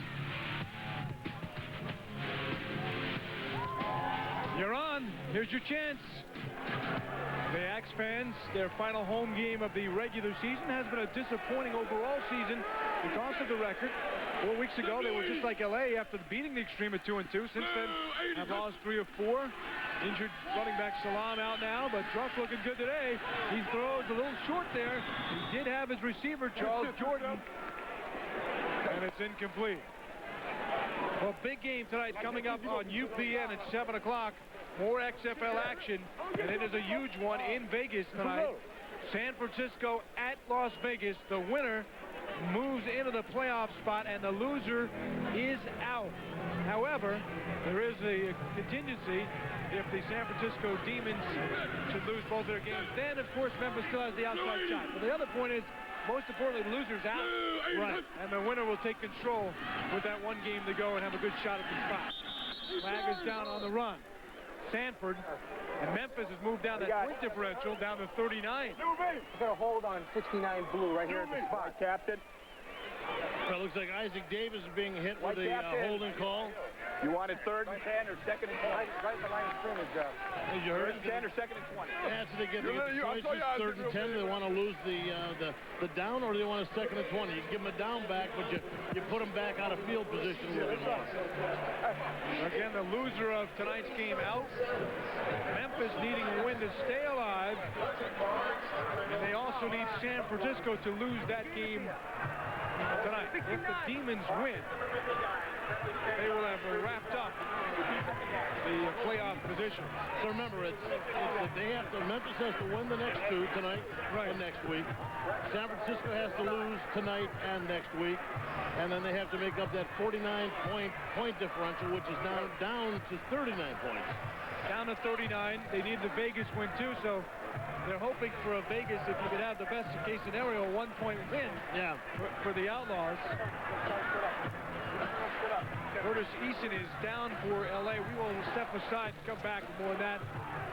You're on. Here's your chance. The Axe fans, their final home game of the regular season has been a disappointing overall season because of the record. 4 weeks ago, they were just like LA after beating the Extreme at 2-2. Since then, have lost 3 of 4. Injured running back Salam out now, but Druck looking good today. He throws a little short there. He did have his receiver, Charles Jordan, and it's incomplete. Well, big game tonight coming up on UPN at 7 o'clock. More XFL action, and it is a huge one in Vegas tonight. San Francisco at Las Vegas. The winner moves into the playoff spot, and the loser is out. However, there is a contingency if the San Francisco Demons should lose both their games. Then, of course, Memphis still has the outside shot. But the other point is, most importantly, the loser's out. Right. And the winner will take control with that one game to go and have a good shot at the spot. Flag is down on the run. Sanford and Memphis has moved down that point differential down to 39. Got a hold on 69 blue right here at the spot, Captain. Well, it looks like Isaac Davis is being hit with a holding call. You wanted 3rd and 10 or 2nd and 20? Right at the line of scrimmage. Did you heard 3rd and 10 or 2nd and 20? Yeah, so they get the choices, 3rd and 10. They want to lose the down, or they want a 2nd and 20. You give them a down back, but you put them back out of field position a little bit more. Again, the loser of tonight's game out. Memphis needing a win to stay alive. And they also need San Francisco to lose that game tonight. If the Demons win, they will have wrapped up the playoff position. So remember, Memphis has to win the next 2 tonight and next week. San Francisco has to lose tonight and next week. And then they have to make up that 49-point differential, which is now down to 39 points. Down to 39. They need the Vegas win, too, so they're hoping for a Vegas, if you could have the best-case scenario, a 1-point win for the Outlaws. Curtis Eason is down for L.A. We will step aside and come back with more of that,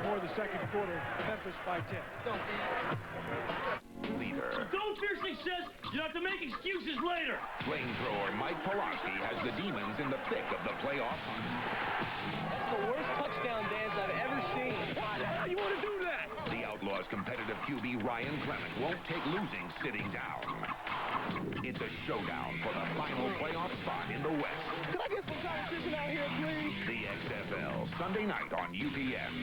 more of the second quarter. Memphis by 10. Leader. Don't fear success. You have to make excuses later. Flamethrower Mike Pulaski has the Demons in the thick of the playoff hunt. That's the worst touchdown dance I've ever seen. Why the hell you want to do that? The Outlaws' competitive QB Ryan Clement won't take losing sitting down. It's a showdown for the final playoff spot in the West. Can I get some competition out here, please? The XFL, Sunday night on UPN.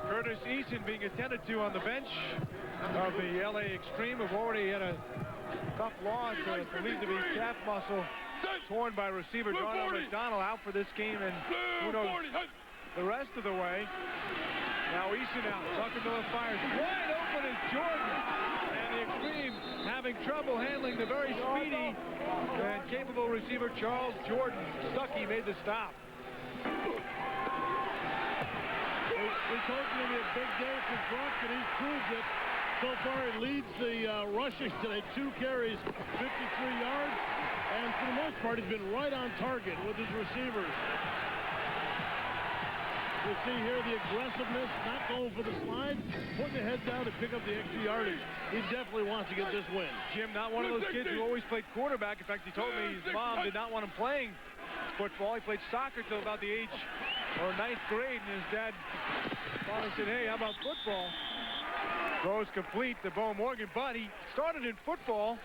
Curtis Eason being attended to on the bench of the L.A. Extreme, have already had a tough loss, believed to be calf muscle torn by receiver Donald McDonald, out for this game, and who knows the rest of the way. Now Eason out. Zuckermiller fires. Wide open is Jordan. And the Extreme having trouble handling the very speedy and capable receiver Charles Jordan. Stuckey made the stop. We told you it'd be a big day for Brock, and he's proved it. So far, he leads the rushing today. 2 carries, 53 yards. And for the most part, he's been right on target with his receivers. You see here the aggressiveness, not going for the slide, putting the head down to pick up the extra yardage. He definitely wants to get this win. Jim, not one of those kids who always played quarterback. In fact, he told me his mom did not want him playing football. He played soccer till about the age or 9th grade, and his dad finally said, hey, how about football? Throws complete to Bo Morgan, but he started in football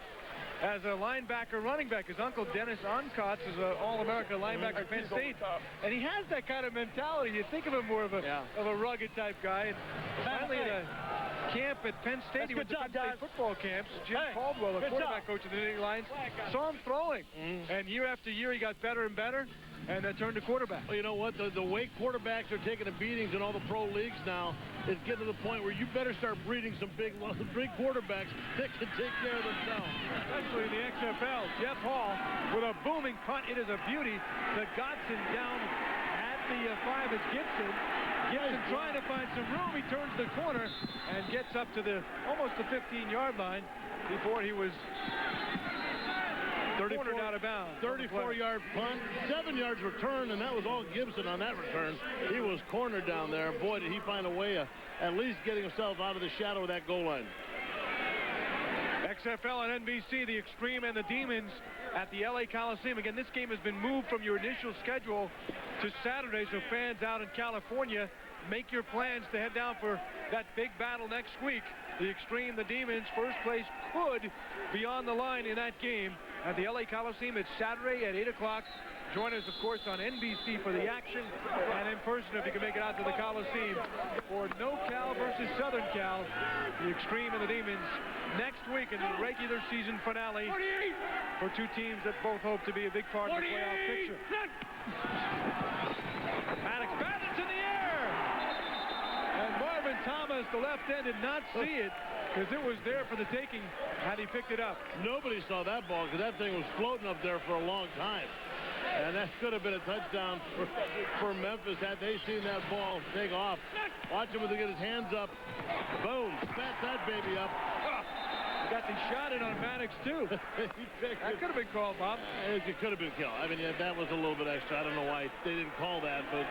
as a linebacker, running back. His uncle, Dennis Onkotz, is an All-America linebacker at Penn State. And he has that kind of mentality. You think of him more of a rugged type guy. And finally at a camp at Penn State, he went to Penn State football camps. Jim Caldwell, the quarterback coach of the Nittany Lions, saw him throwing. And year after year, he got better and better. And turned to quarterback. Well, you know what? The way quarterbacks are taking the beatings in all the pro leagues now is getting to the point where you better start breeding some big quarterbacks that can take care of themselves. Especially in the XFL. Jeff Hall with a booming punt. It is a beauty. The Godson down at the 5 is Gibson. Gibson trying to find some room. He turns the corner and gets up to almost the 15-yard line before he was 34 out of bounds. 34-yard punt, 7 yards return, and that was all Gibson on that return. He was cornered down there. Boy, did he find a way of at least getting himself out of the shadow of that goal line. XFL on NBC, the Extreme and the Demons at the LA Coliseum. Again, this game has been moved from your initial schedule to Saturday, so fans out in California, make your plans to head down for that big battle next week. The Extreme, the Demons, first place could be on the line in that game at the LA Coliseum. It's Saturday at 8 o'clock. Join us, of course, on NBC for the action, and in person if you can make it out to the Coliseum for NoCal versus Southern Cal, the Extreme and the Demons, next week in the regular season finale for two teams that both hope to be a big part of the playoff picture. Maddox batted in the air, and Marvin Thomas, the left end, did not see it because it was there for the taking had he picked it up. Nobody saw that ball because that thing was floating up there for a long time. And that could have been a touchdown for Memphis had they seen that ball take off. Watch him as he get his hands up. Boom. Spat that baby up. He got the shot in on Maddox, too. That could have been called, Bob. It could have been killed. I mean, yeah, that was a little bit extra. I don't know why they didn't call that, but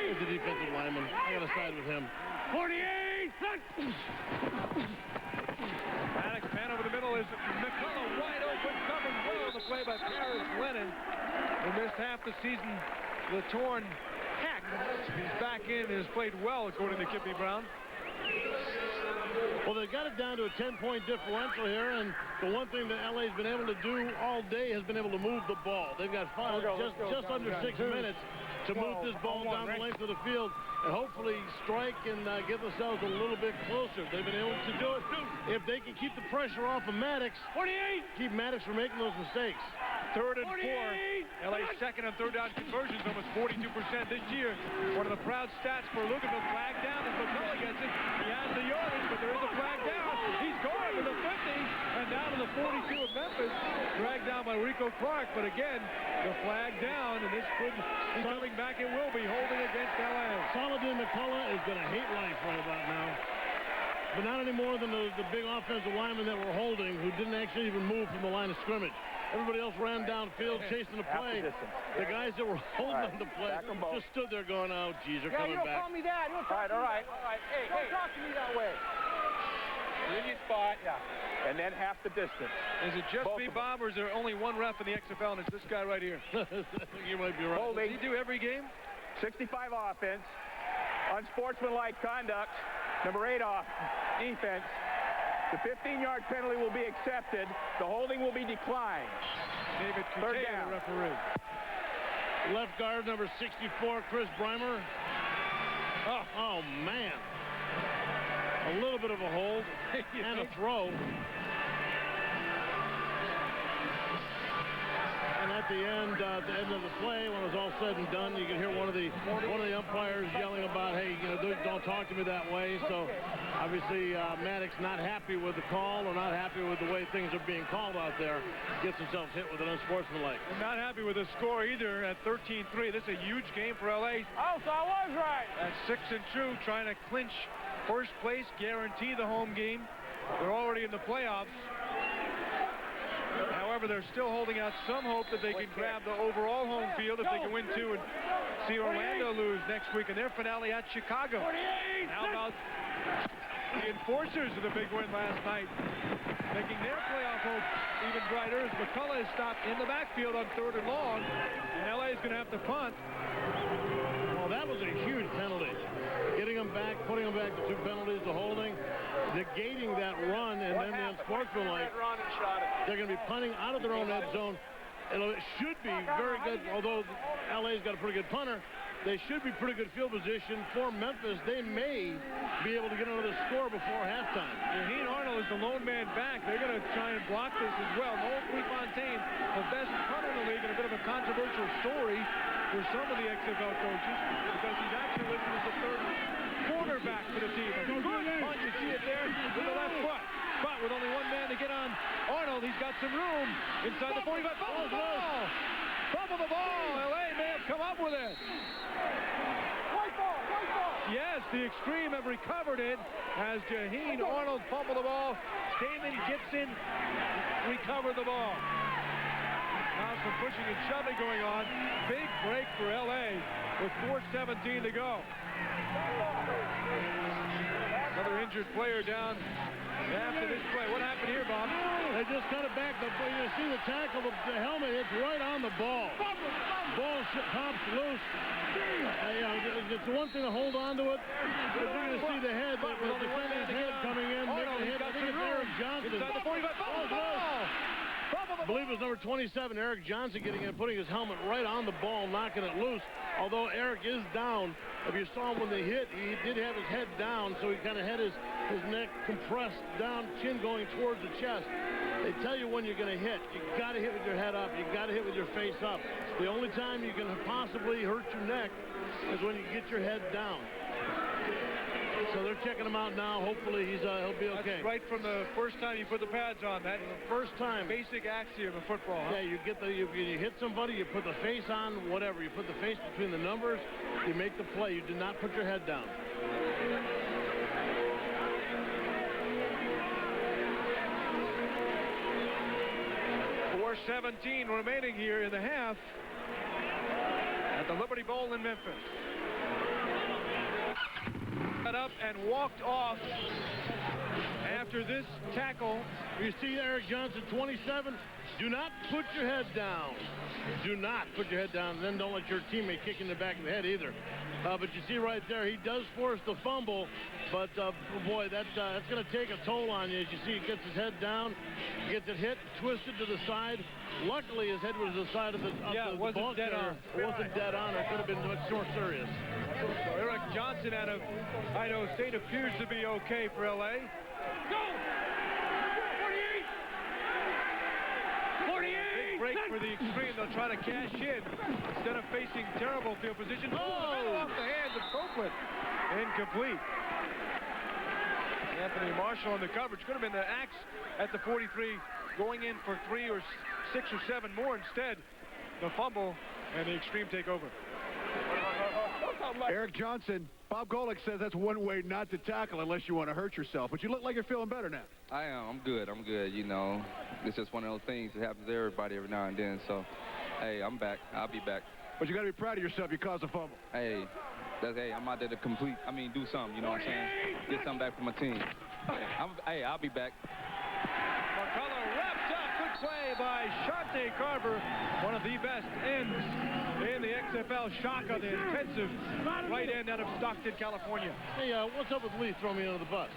he's the defensive lineman. I got to side with him. 48! Maddox, man over the middle is McCullough, wide open, covered well. The play by Paris Lennon. Who missed half the season with a torn hack. He's back in and has played well, according to Kippy Brown. Well, they got it down to a 10-point differential here, and the one thing that LA's been able to do all day has been able to move the ball. They've got just under 6 minutes to move this ball down the length of the field and hopefully strike and get themselves a little bit closer. They've been able to do it. If they can keep the pressure off of Maddox, keep Maddox from making those mistakes. 3rd and 4. LA's second and third down conversions, almost 42% this year. One of the proud stats for Louisville. Flag down as McCullough gets it. He has the yardage, but there is a flag down. He's gone to the 50 and down to the 42 of Memphis. Dragged down by Rico Clark, but again, the flag down, and this could be coming back. It will be holding against LA. Saladin McCullough is going to hate life right about now. but not any more than the big offensive linemen that were holding, who didn't actually even move from the line of scrimmage. Everybody else ran downfield chasing the play. The guys that were holding on the play just stood there going, oh, geez, they're coming back. You don't call me that. You don't talk to me. All right. Hey, don't talk to me that way. In your spot, and then half the distance. Is it just me, Bob, or is there only one ref in the XFL, and it's this guy right here? You might be right. Does he do every game? 65 offense, unsportsmanlike conduct, number 8 off defense. The 15-yard penalty will be accepted. The holding will be declined. David Third Coutet, down. the referee. Left guard, number 64, Chris Breimer. Oh, man. A little bit of a hold and a throw. And at the end of the play, when it was all said and done, you could hear one of the umpires yelling about, hey, don't talk to me that way. So obviously Maddox not happy with the call or not happy with the way things are being called out there. Gets himself hit with an unsportsmanlike. And not happy with the score either at 13-3. This is a huge game for LA. Oh, so I was right. At 6-2, trying to clinch first place, guarantee the home game. They're already in the playoffs. However, they're still holding out some hope that they can grab the overall home field if they can win 2 and see Orlando lose next week in their finale at Chicago. How about the Enforcers of the big win last night, making their playoff hope even brighter as McCullough is stopped in the backfield on 3rd and long, and LA is going to have to punt. Well, that was a huge penalty. Getting them back, putting them back to 2 penalties, the holding, negating that run, and then the unsportsmanlike. They're going to be punting out of their own end zone. It should be very good, although LA's got a pretty good punter. They should be pretty good field position for Memphis. They may be able to get another score before halftime. Jaheen Arnold is the lone man back. They're going to try and block this as well. Noel Prefontaine, the best punter in the league, and a bit of a controversial story for some of the XFL coaches because he's actually listed as the 3rd quarterback for the team. A good punt, you see it there with the left foot. But with only one man to get on Arnold, he's got some room inside the 45. Fumble the ball! Fumble the ball! LA may have come up with it. White ball! Yes, the Extreme have recovered it as Jaheen Arnold fumbled the ball. Damon Gibson recovered the ball. Now some pushing and shoving going on. Big break for LA with 4:17 to go. Another injured player down after this play. What happened here, Bob? They just cut it back. You see the tackle, the helmet hits right on the ball. Ball pops loose. It's one thing to hold on to it, but you're going to see the head, the defender's head coming in. I think it's Eric Johnson. Inside the 45. I believe it was number 27, Eric Johnson, getting in, putting his helmet right on the ball, knocking it loose. Although Eric is down, if you saw him when they hit, he did have his head down, so he kind of had his neck compressed down, chin going towards the chest. They tell you when you're going to hit. You got to hit with your head up. You got to hit with your face up. The only time you can possibly hurt your neck is when you get your head down. So they're checking him out now. Hopefully he'll be okay. That's right from the first time you put the pads on. That is the first time. Basic axiom of football. Huh? Yeah, you hit somebody, you put the face on, whatever. You put the face between the numbers, you make the play. You do not put your head down. .17 remaining here in the half at the Liberty Bowl in Memphis. Got up and walked off after this tackle. You see Eric Johnson, 27. Do not put your head down. Do not put your head down. Then don't let your teammate kick in the back of the head either. But you see right there, he does force the fumble. But, boy, that's going to take a toll on you. As you see, he gets his head down, gets it hit, twisted to the side. Luckily, his head was the side of the ball carrier. It wasn't dead on. It could have been much more serious. So Eric Johnson out of Idaho State appears to be okay for LA. Go! 48! 48! Big break for the Extreme. They'll try to cash in instead of facing terrible field position. Oh! Off the hands of Copeland. Incomplete. Anthony Marshall on the coverage. Could have been the axe at the 43, going in for 3 or 6 or 7 more. Instead, the fumble and the Extreme take over. Eric Johnson Bob Golick says that's one way not to tackle unless you want to hurt yourself. But you look like you're feeling better now. I am. I'm good. You know. It's just one of those things that happens to everybody every now and then. So, hey, I'm back. I'll be back. But you got to be proud of yourself. You caused a fumble. Hey, I'm out there to do something, you know what I'm saying? Get something back for my team. I'll be back. McCullough wrapped up. Good play by Shante Carver, one of the best ends in the XFL. Shaka, the intensive right end out of Stockton, California. Hey, what's up with Lee throwing me under the bus?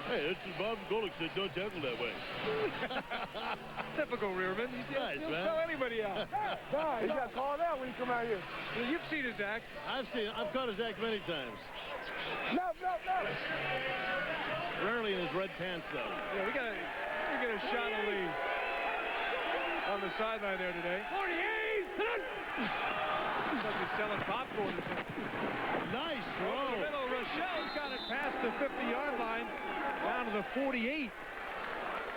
Hey, it's Bob Golick said don't tackle that way. Typical Rearman. He'll tell anybody out. He got called out when he come out here. Well, you've seen his act. I've caught his act many times. No. Rarely in his red pants, though. Yeah, we get a shot of Lee on the sideline there today. 48! Like he's selling popcorn or something. Nice throw. Over the middle, Rochelle's got it past the 50-yard line, down to the 48.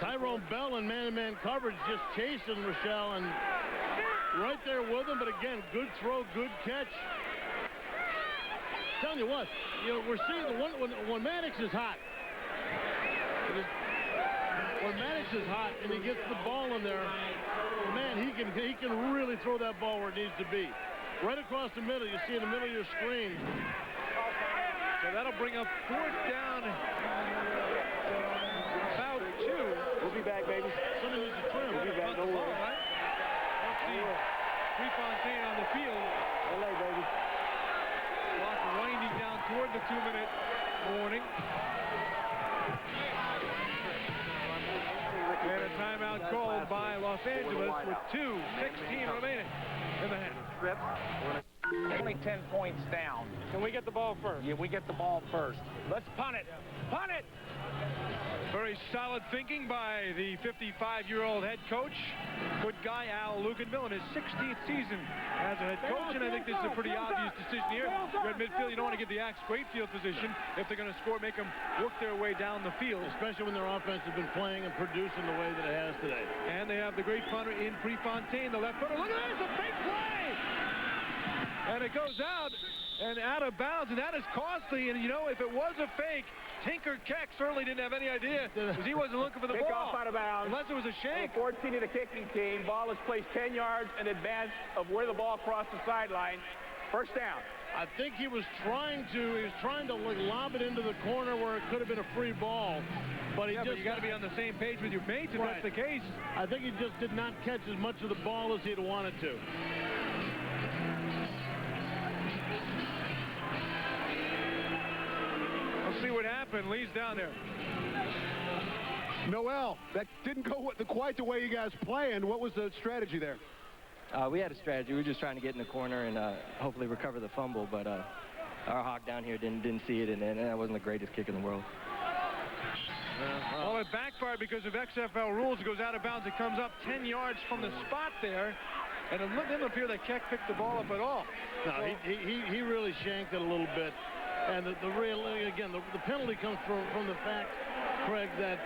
Tyrone Bell in man-to-man coverage just chasing Rochelle and right there with him. But again, good throw, good catch. Telling you what, we're seeing when Mannix is hot. When Mannix is hot and he gets the ball in there, man, he can really throw that ball where it needs to be. Right across the middle, you see in the middle of your screen. So that'll bring up fourth down. About 2. We'll be back, baby. Somebody needs to trim. We'll be back, don't worry. Let's see. Prefontaine on the field. LA, baby. Clock winding down toward the 2-minute warning. And a timeout called by Los Angeles with 2:16 remaining in the half. Only 10 points down. Can we get the ball first? Yeah, we get the ball first. Let's punt it. Punt it! Very solid thinking by the 55-year-old head coach. Good guy, Al Luganville, in his 16th season as a head coach, and I think this is a pretty obvious decision here. You're at midfield, you don't want to give the Axe great field position. If they're going to score, make them work their way down the field. Especially when their offense has been playing and producing the way that it has today. And they have the great punter in Prefontaine, the left footer. Look at this, a big play! And it goes out and out of bounds, and that is costly. And, if it was a fake, Tinker Keck certainly didn't have any idea because he wasn't looking for the Kick ball. off out of bounds. Unless it was a shank. 14 of the kicking team. Ball is placed 10 yards in advance of where the ball crossed the sideline. First down. I think he was trying to lob it into the corner where it could have been a free ball. But you got to be on the same page with your mates if that's the case. I think he just did not catch as much of the ball as he'd wanted to. Let's see what happened. Lee's down there. Noel, that didn't go quite the way you guys planned. What was the strategy there? We had a strategy. We were just trying to get in the corner and hopefully recover the fumble, but our hawk down here didn't see it, and that wasn't the greatest kick in the world. Well, it backfired because of XFL rules. It goes out of bounds. It comes up 10 yards from the spot there, and it didn't appear that Keck picked the ball up at all. No, he really shanked it a little bit. And the penalty comes from the fact, Craig, that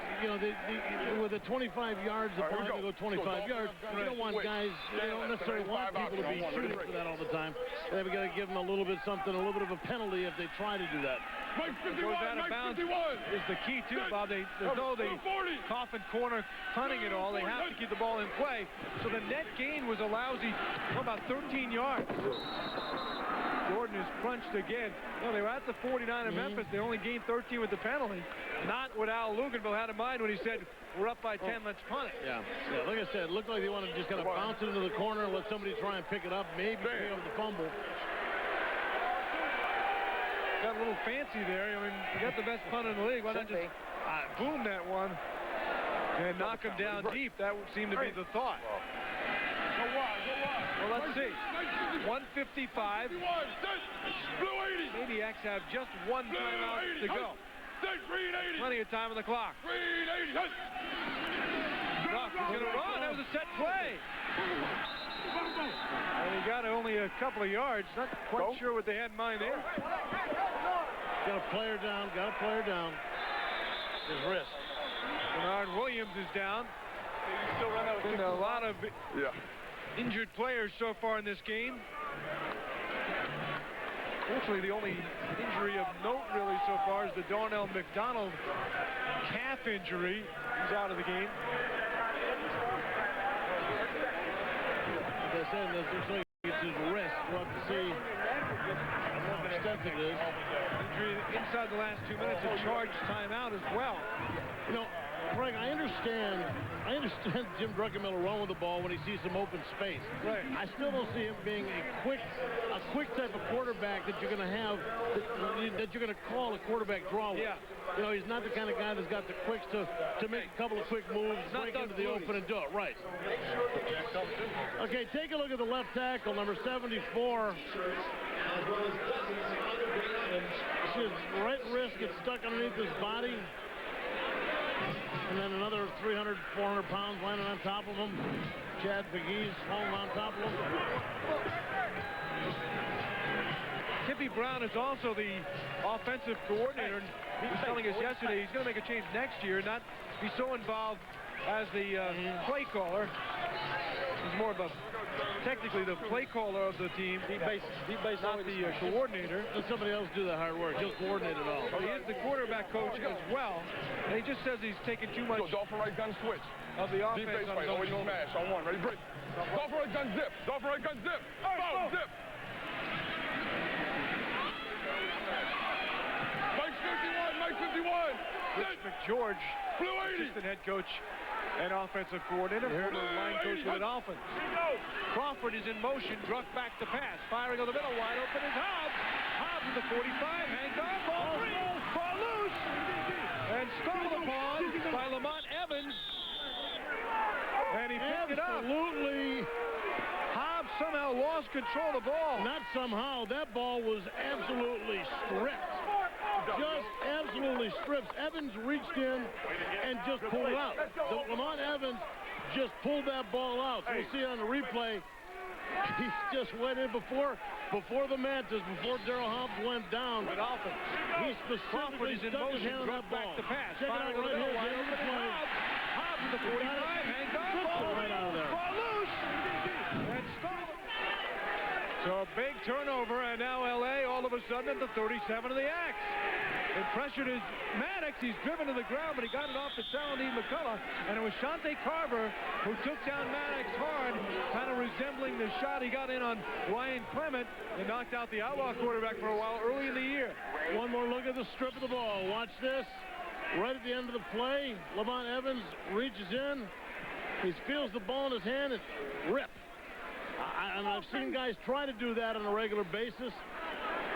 with the 25 yards, the ball to go 25 yards. You don't want guys, you don't necessarily want people to be shooting for that all the time. They've got to give them a little bit something, a little bit of a penalty if they try to do that. It goes out of bounds is the key too, Bob. There's no coffin corner punting it all. They have to keep the ball in play. So the net gain was a lousy, about 13 yards. Jordan is crunched again. No, they were at the 49 in Memphis. They only gained 13 with the penalty. Not what Al Luganville had in mind when he said, we're up by 10, let's punt it. Yeah, like I said, it looked like they wanted to just kind of bounce it into the corner and let somebody try and pick it up, maybe pick up the fumble. Got a little fancy there. I mean, you got the best punt in the league. Why not just boom that one and knock him down deep? That would seem to be the thought. Well, let's see. 1:55. Maniacs have just one timeout to go. Plenty of time on the clock. Duck is going to run. That was a set play. And he got only a couple of yards. Not quite sure what they had in mind there. Got a player down. His wrist. Bernard Williams is down. Been a lot of injured players so far in this game. Fortunately, the only injury of note really so far is the Darnell McDonald calf injury. He's out of the game. They're saying this looks like it's his wrist. We'll have to see how extensive it is. Injury inside the last 2 minutes, a charged timeout as well. You know, Frank, I understand Jim Druckenmiller run with the ball when he sees some open space. Right. I still don't see him being a quick type of quarterback that you're going to have, that you're going to call a quarterback draw with. Yeah. You know, he's not the kind of guy that's got the quicks to make a couple of quick moves, break into the open and do it. Right. Okay, take a look at the left tackle, number 74. His right wrist gets stuck underneath his body. And then another 300, 400 pounds landing on top of him. Chad McGee's falling on top of him. Kippy Brown is also the offensive coordinator. He was telling us yesterday he's going to make a change next year, not be so involved as the play caller. He's more of a, technically the play caller of the team. He based not the coordinator. Let somebody else do the hard work. He'll coordinate it all. Well, he is the quarterback coach as well. And he just says he's taking too much Dolphin right gun switch. of the offense Deep base on right. his own Always shoulders. smash on one. Ready? Break. Dolphin right gun zip. Dolphin right gun zip. Boom, zip. Mike 51. Mike 51. Rich McGeorge, Blue 80. assistant head coach and offensive coordinator, former line coach with the Dolphins. Crawford is in motion, Druck back to pass, firing on the middle, wide open is Hobbs. Hobbs with the 45, hangs on, ball free, ball loose, and stolen upon by Lamont Evans. And he picked it up. Absolutely. Hobbs somehow lost control of the ball. Not somehow. That ball was absolutely stripped. Just absolutely stripped. Evans reached in and just pulled it out. Lamont Evans just pulled that ball out. So we'll see it on the replay. He just went in before the Mantis, before Darrell Hobbs went down. With offense. He specifically stuck his hand on that ball. Back to pass. Check it out right here. Hobbs with the 45, hangs on, ball right out of there. Ball loose, and stolen. So a big turnover, and now L.A. all of a sudden at the 37 of the Axe. It pressured his Maddox. He's driven to the ground, but he got it off to Saladin McCullough, and it was Shante Carver who took down Maddox hard, kind of resembling the shot he got in on Ryan Clement and knocked out the Outlaw quarterback for a while early in the year. One more look at the strip of the ball. Watch this. Right at the end of the play, Lamont Evans reaches in. He feels the ball in his hand and rip. And I've seen guys try to do that on a regular basis.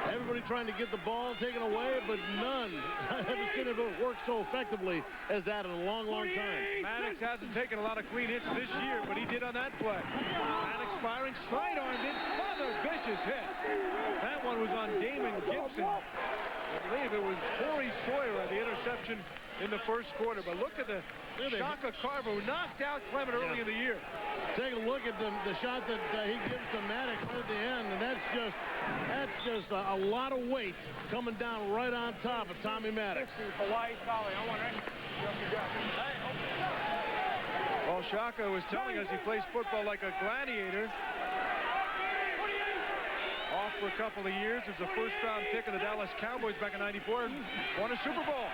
Everybody trying to get the ball taken away, but none. I haven't seen it work so effectively as that in a long, long time. Maddox hasn't taken a lot of clean hits this year, but he did on that play. Maddox firing, side-armed in, another vicious hit. That one was on Damon Gibson. I believe it was Corey Sawyer at the interception in the first quarter. But look at the Shaka Carver who knocked out Clement early in the year. Take a look at the shot that he gives to Maddox right at the end, and that's just a lot of weight coming down right on top of Tommy Maddox. Well, Shaka was telling us he plays football like a gladiator. Off for a couple of years as a first-round pick of the Dallas Cowboys back in '94 and won a Super Bowl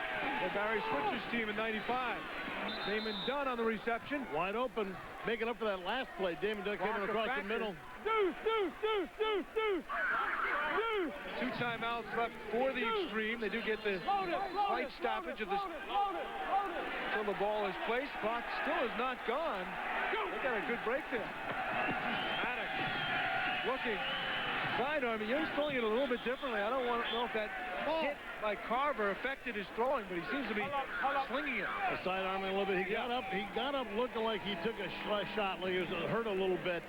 with Barry Switzer's team in '95. Damon Dunn on the reception. Wide open, making up for that last play. Damon Dunn coming across the middle. Two timeouts left for the Extreme. They do get the slight stoppage of this until the ball is placed. Clock still is not gone. They got a good break there. Maddox looking. Sidearm. He is throwing it a little bit differently. I don't know if that hit by Carver affected his throwing, but he seems to be slinging it. Sidearming a little bit. He got up looking like he took a shot, like he was hurt a little bit.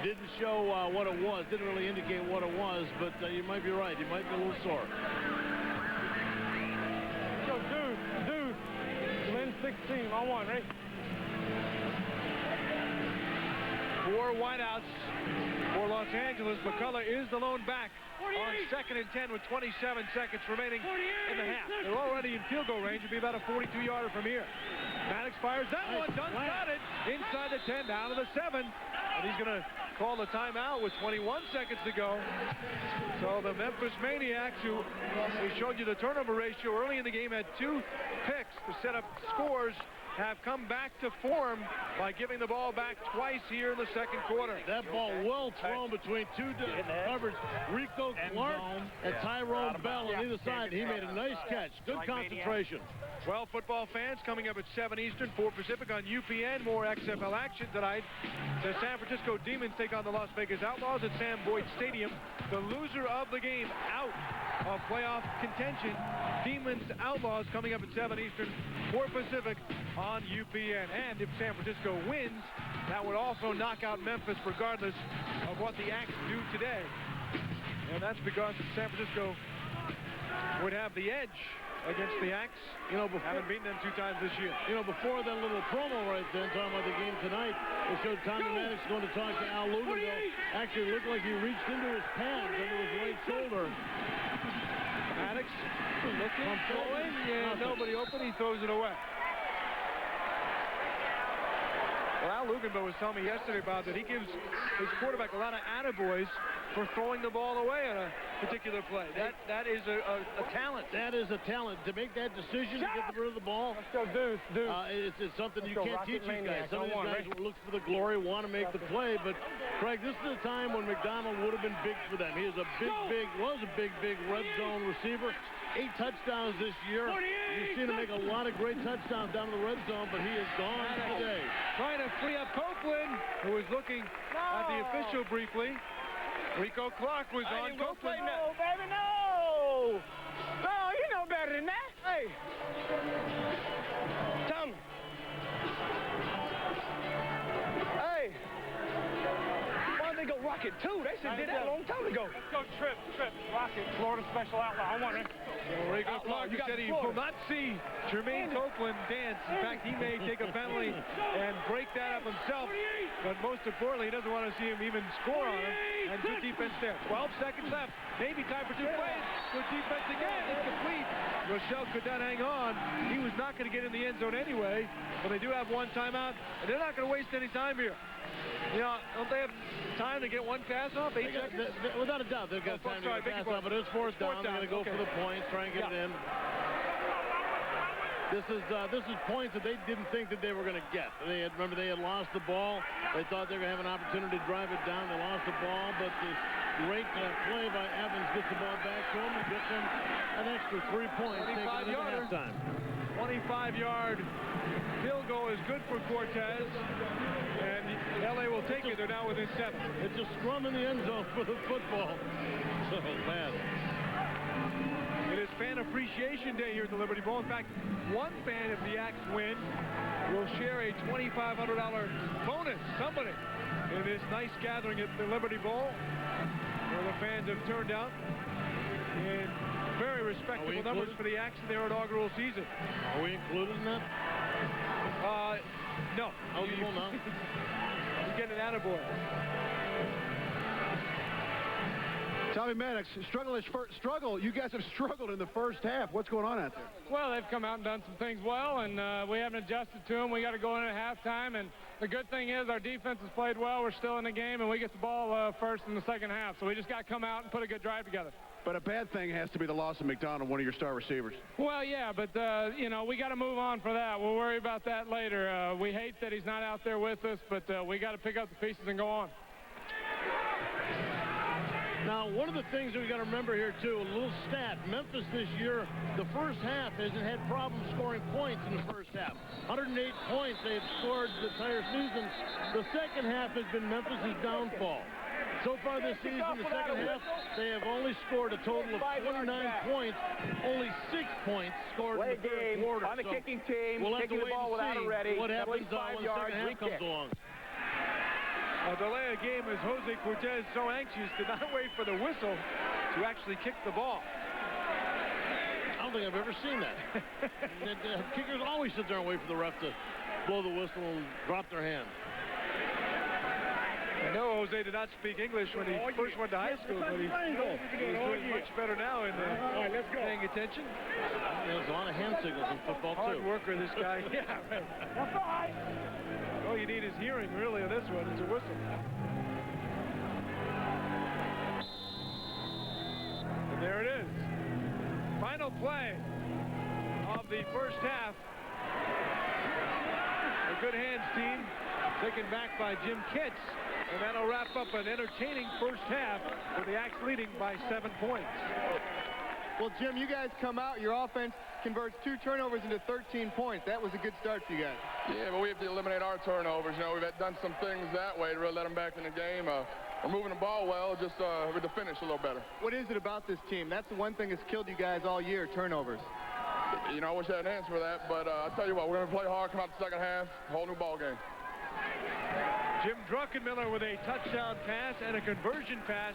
Didn't show what it was. Didn't really indicate what it was, but you might be right. He might be a little sore. Yo, dude. Lynn 16 on one, right? 4 wideouts for Los Angeles. McCullough is the lone back on 2nd and 10 with 27 seconds remaining in the half. They're already in field goal range. It'll be about a 42-yarder from here. Maddox fires that one. Dunn got it inside the 10, down to the 7. And he's going to called a timeout with 21 seconds to go. So the Memphis Maniacs, who we showed you the turnover ratio early in the game, had 2 picks to set up scores, have come back to form by giving the ball back twice here in the second quarter. That ball well thrown between 2 covers. Rico Clark and Tyrone Bell on either side. He made a nice catch. Good concentration. Well, football fans, coming up at 7 Eastern, 4 Pacific on UPN. More XFL action tonight. The San Francisco Demons take on the Las Vegas Outlaws at Sam Boyd Stadium. The loser of the game out of playoff contention. Demons Outlaws coming up at 7 Eastern, 4 Pacific on UPN. And if San Francisco wins, that would also knock out Memphis regardless of what the Axe do today. And that's because San Francisco would have the edge against the Axe. You know, haven't beaten them 2 times this year. You know, before that little promo right then, talking about the game tonight, they showed Tommy Maddox going to talk to Al Luganville. Actually, looked like he reached into his pads under his right shoulder. Maddox looking, throwing, and nobody open. He throws it away. Well, Al Luganville was telling me yesterday about that he gives his quarterback a lot of attaboys for throwing the ball away on a particular play. That is a talent. That is a talent. To make that decision to get rid of the ball, it's something you can't teach these guys. Some of these guys look for the glory, want to make the play, but Craig, this is a time when McDonald would have been big for them. He is was a big red zone receiver. 8 touchdowns this year. You've seen him make a lot of great touchdowns down in the red zone, but he is gone today. Trying to free up Copeland, who was looking at the official briefly. Rico Clark was on Copeland. No, baby, no! No, you know better than that. Hey! Tommy. Hey! Why don't they go Rocket 2? They should have did that a long time ago. Let's go Trip, Rocket, Florida Special Outlaw. I want it. So Rico Clark said he will not see Jermaine Copeland dance. In fact, he may take a penalty and break that up himself. But most importantly, he doesn't want to see him even score on him. And good defense there. 12 seconds left. Maybe time for 2 plays. Good defense again. It's complete. Rochelle could not hang on. He was not going to get in the end zone anyway. But they do have 1 timeout. And they're not going to waste any time here. You know, don't they have time to get 1 pass off? 8 seconds? Without a doubt, they've got time to get a pass off. But it's 4th down. They're going to go for the points, try and get it in. This is points that they didn't think that they were going to get. Remember, they had lost the ball. They thought they were going to have an opportunity to drive it down. They lost the ball, but this great play by Evans gets the ball back to him and gets them an extra 3 points. 25-yarder. 25-yard field goal is good for Cortez, and LA will take it. They're now within 7. It's a scrum in the end zone for the football. So bad. It is Fan Appreciation Day here at the Liberty Bowl. In fact, one fan, if the Axe win, will share a $2,500 bonus, somebody, in this nice gathering at the Liberty Bowl, where the fans have turned out in very respectable numbers for the Axe in their inaugural season. Are we included in that? No. Eligible, no. You get an attaboy. Tommy Maddox, struggle. You guys have struggled in the first half. What's going on out there? Well, they've come out and done some things well, and we haven't adjusted to them. We got to go in at halftime, and the good thing is our defense has played well. We're still in the game, and we get the ball first in the second half. So we just got to come out and put a good drive together. But a bad thing has to be the loss of McDonald, one of your star receivers. Well, yeah, but, you know, we got to move on for that. We'll worry about that later. We hate that he's not out there with us, but we got to pick up the pieces and go on. Now, one of the things that we got to remember here, too, a little stat. Memphis this year, the first half hasn't had problems scoring points in the first half. 108 points they've scored the entire season. The second half has been Memphis' downfall. So far this season, the second half, they have only scored a total of 29 points. Only 6 points scored in the third quarter. On the kicking team, we'll have to kicking wait the ball and see without a ready. what happens when the 5 yards, second half comes along. A delay of game as Jose Cortez so anxious did not wait for the whistle to actually kick the ball. I don't think I've ever seen that. The kickers always sit there and wait for the ref to blow the whistle and drop their hand. I know Jose did not speak English when he first went to high school, but he's doing much better now in paying attention. There's a lot of hand signals in football, too. Hard worker, this guy. Yeah. All you need is hearing, really, on this one. It's a whistle. final play of the first half. The Good Hands team taken back by Jim Kitts, and that'll wrap up an entertaining first half with the Axe leading by 7 points. Well, Jim, you guys come out, your offense converts 2 turnovers into 13 points. That was a good start for you guys. Yeah, but we have to eliminate our turnovers. You know, we've done some things that way to really let them back in the game. We're moving the ball well, just with the finish a little better. What is it about this team? That's the one thing that's killed you guys all year, turnovers. You know, I wish I had an answer for that, but I'll tell you what, we're going to play hard, come out the second half, whole new ball game. Jim Druckenmiller with a touchdown pass and a conversion pass,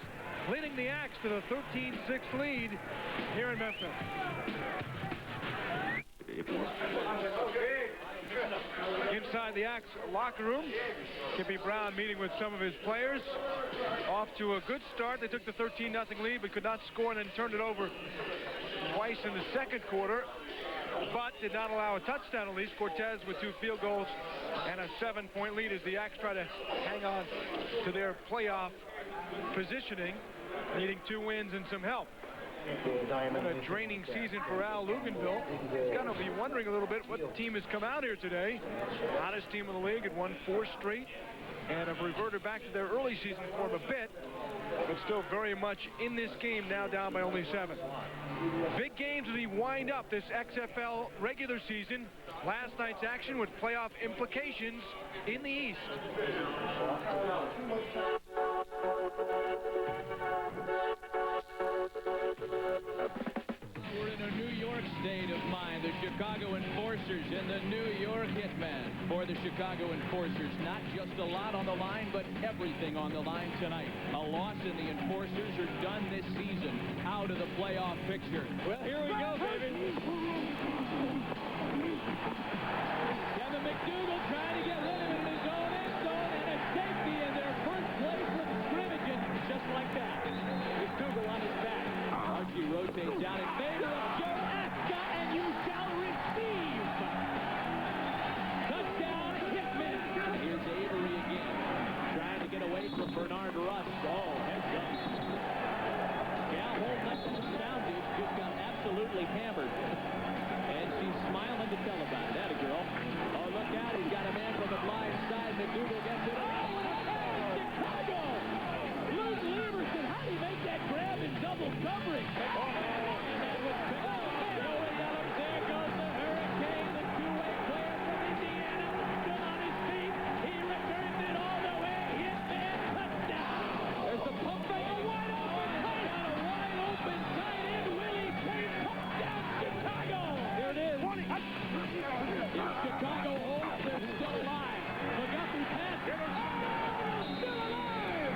leading the Axe to the 13-6 lead here in Memphis. Inside the Axe locker room, Kippy Brown meeting with some of his players. Off to a good start. They took the 13-0 lead, but could not score and then turned it over twice in the second quarter, but did not allow a touchdown at least. Cortez with 2 field goals and a 7-point lead as the Axe try to hang on to their playoff positioning, needing 2 wins and some help. What a draining season for Al Luganville. He's got to be wondering a little bit what team has come out here today. Hottest team in the league, had won 4 straight and have reverted back to their early season form a bit, but still very much in this game, now down by only 7. Big games as we wind up this XFL regular season. Last night's action with playoff implications in the East. We're in a New York state of mind. The Chicago Enforcers and the New York Hitmen. For the Chicago Enforcers, not just a lot on the line, but everything on the line tonight. A loss and the Enforcers are done this season, out of the playoff picture. Well, here we go, baby. Kevin McDougal trying to get rid of him in his own end zone, and a safety in their first play for the scrimmage, and just like that. McDougal on his back. Archie rotates out in favor of Joe Esca, and you shall receive. Touchdown, Hitman. Here's Avery again, trying to get away from Bernard Russ. Oh, heads up. Gal holding up that sound dish, just got absolutely hammered. And she's smiling to tell about it. That a girl. Oh, look out, he's got a man from the blind side. McDougal gets it. Oh, Chicago! Luke Leverson, how do you make that grab in double coverage? Oh, and that was picked up. Going up, there goes the Hurricane, the 2-way player from Indiana, still on his feet. He returns it all the way. Hitman, touchdown. There's the pump fake, a wide open tight end. A wide open tight end. Willie Payne, touchdown, Chicago. Here it is. If Chicago holds, they're still alive. McGuffey pass. Oh, still alive.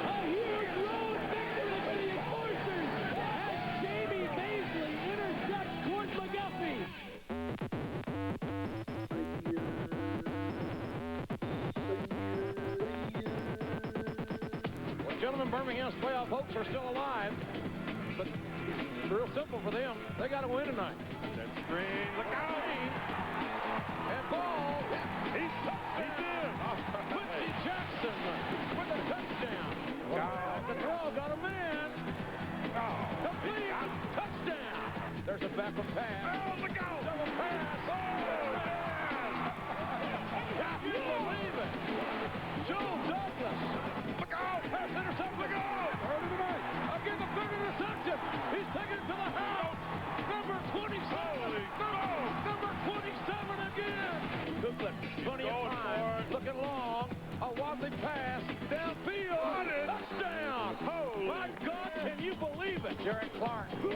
A huge road victory for the Enforcers as Jamie Baisley intercepts Court McGuffey. Well, gentlemen, Birmingham's playoff hopes are still alive, but it's real simple for them. They got to win tonight. That screen, look out! And ball, he did. Quincy Jackson with a touchdown. At the throw, got a man. Complete, touchdown. There's a backup pass. Oh, look out! Double pass. Can you believe it? Joe Douglas. Look out! Pass intercept. Look out! Early tonight. Again, the big interception. He's taking it to the house. Number 27. Number 27 again. Douglas, 25. Looking long. A wobbly pass. Downfield. Touchdown. My God, can you believe it? Jared Clark. He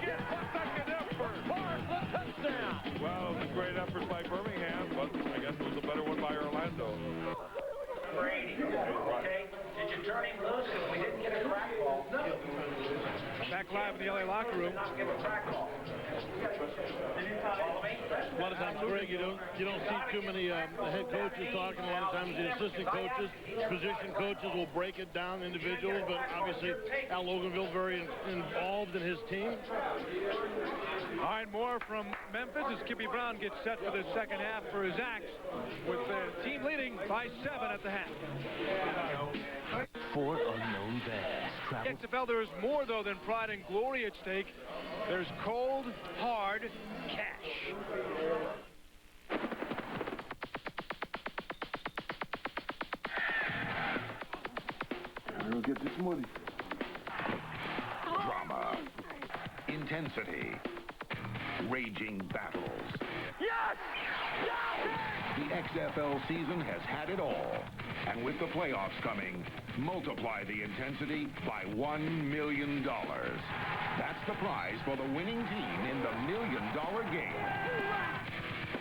gets a second effort. Clark, the touchdown. Well, it was a great effort by Birmingham, but I guess it was a better one by Orlando. Brady, okay? Did you turn him loose if we didn't get a crack ball? No. Back live in the LA locker room. Not give a crack ball. A lot of times, Greg, you don't see too many head coaches talking. A lot of times the assistant coaches, position coaches will break it down individually, but obviously Al Loganville very involved in his team. All right, more from Memphis as Kippy Brown gets set for the second half for his Axe, with the team leading by 7 at the half. 4 unknown bags. XFL, there is more, though, than pride and glory at stake. There's cold, hard cash. We'll get this money. Drama, intensity, raging battles. Yes! The XFL season has had it all. And with the playoffs coming, multiply the intensity by $1 million. That's the prize for the winning team in the $1 million game.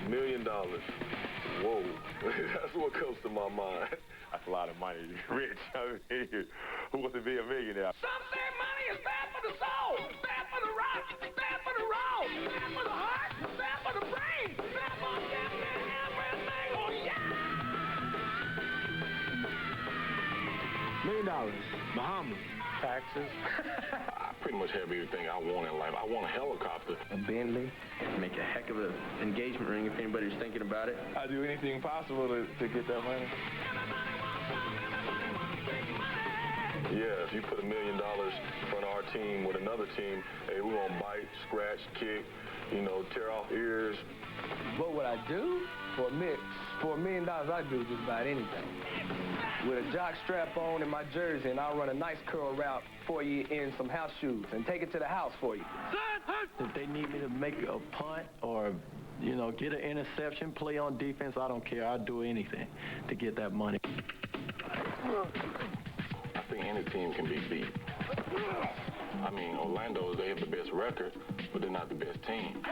$1 million. Whoa. That's what comes to my mind. That's a lot of money. Rich, I mean, who wants to be a millionaire? Some say money is bad for the soul, bad for the rock, bad for the roll, bad for the heart, bad for the brain, bad for everything. Oh, yeah! $1 million. Bahamas. Taxes. I pretty much have everything I want in life. I want a helicopter. A Bentley. Make a heck of an engagement ring if anybody's thinking about it. I do anything possible to get that money. Yeah, if you put $1 million in front of our team with another team, hey, we're going to bite, scratch, kick, you know, tear off ears. What would I do? For $1 million, I'd do just about anything. With a jock strap on in my jersey, and I'll run a nice curl route for you in some house shoes and take it to the house for you. If they need me to make a punt or, you know, get an interception, play on defense, I don't care. I'll do anything to get that money. I think any team can be beat. I mean, Orlando, they have the best record, but they're not the best team.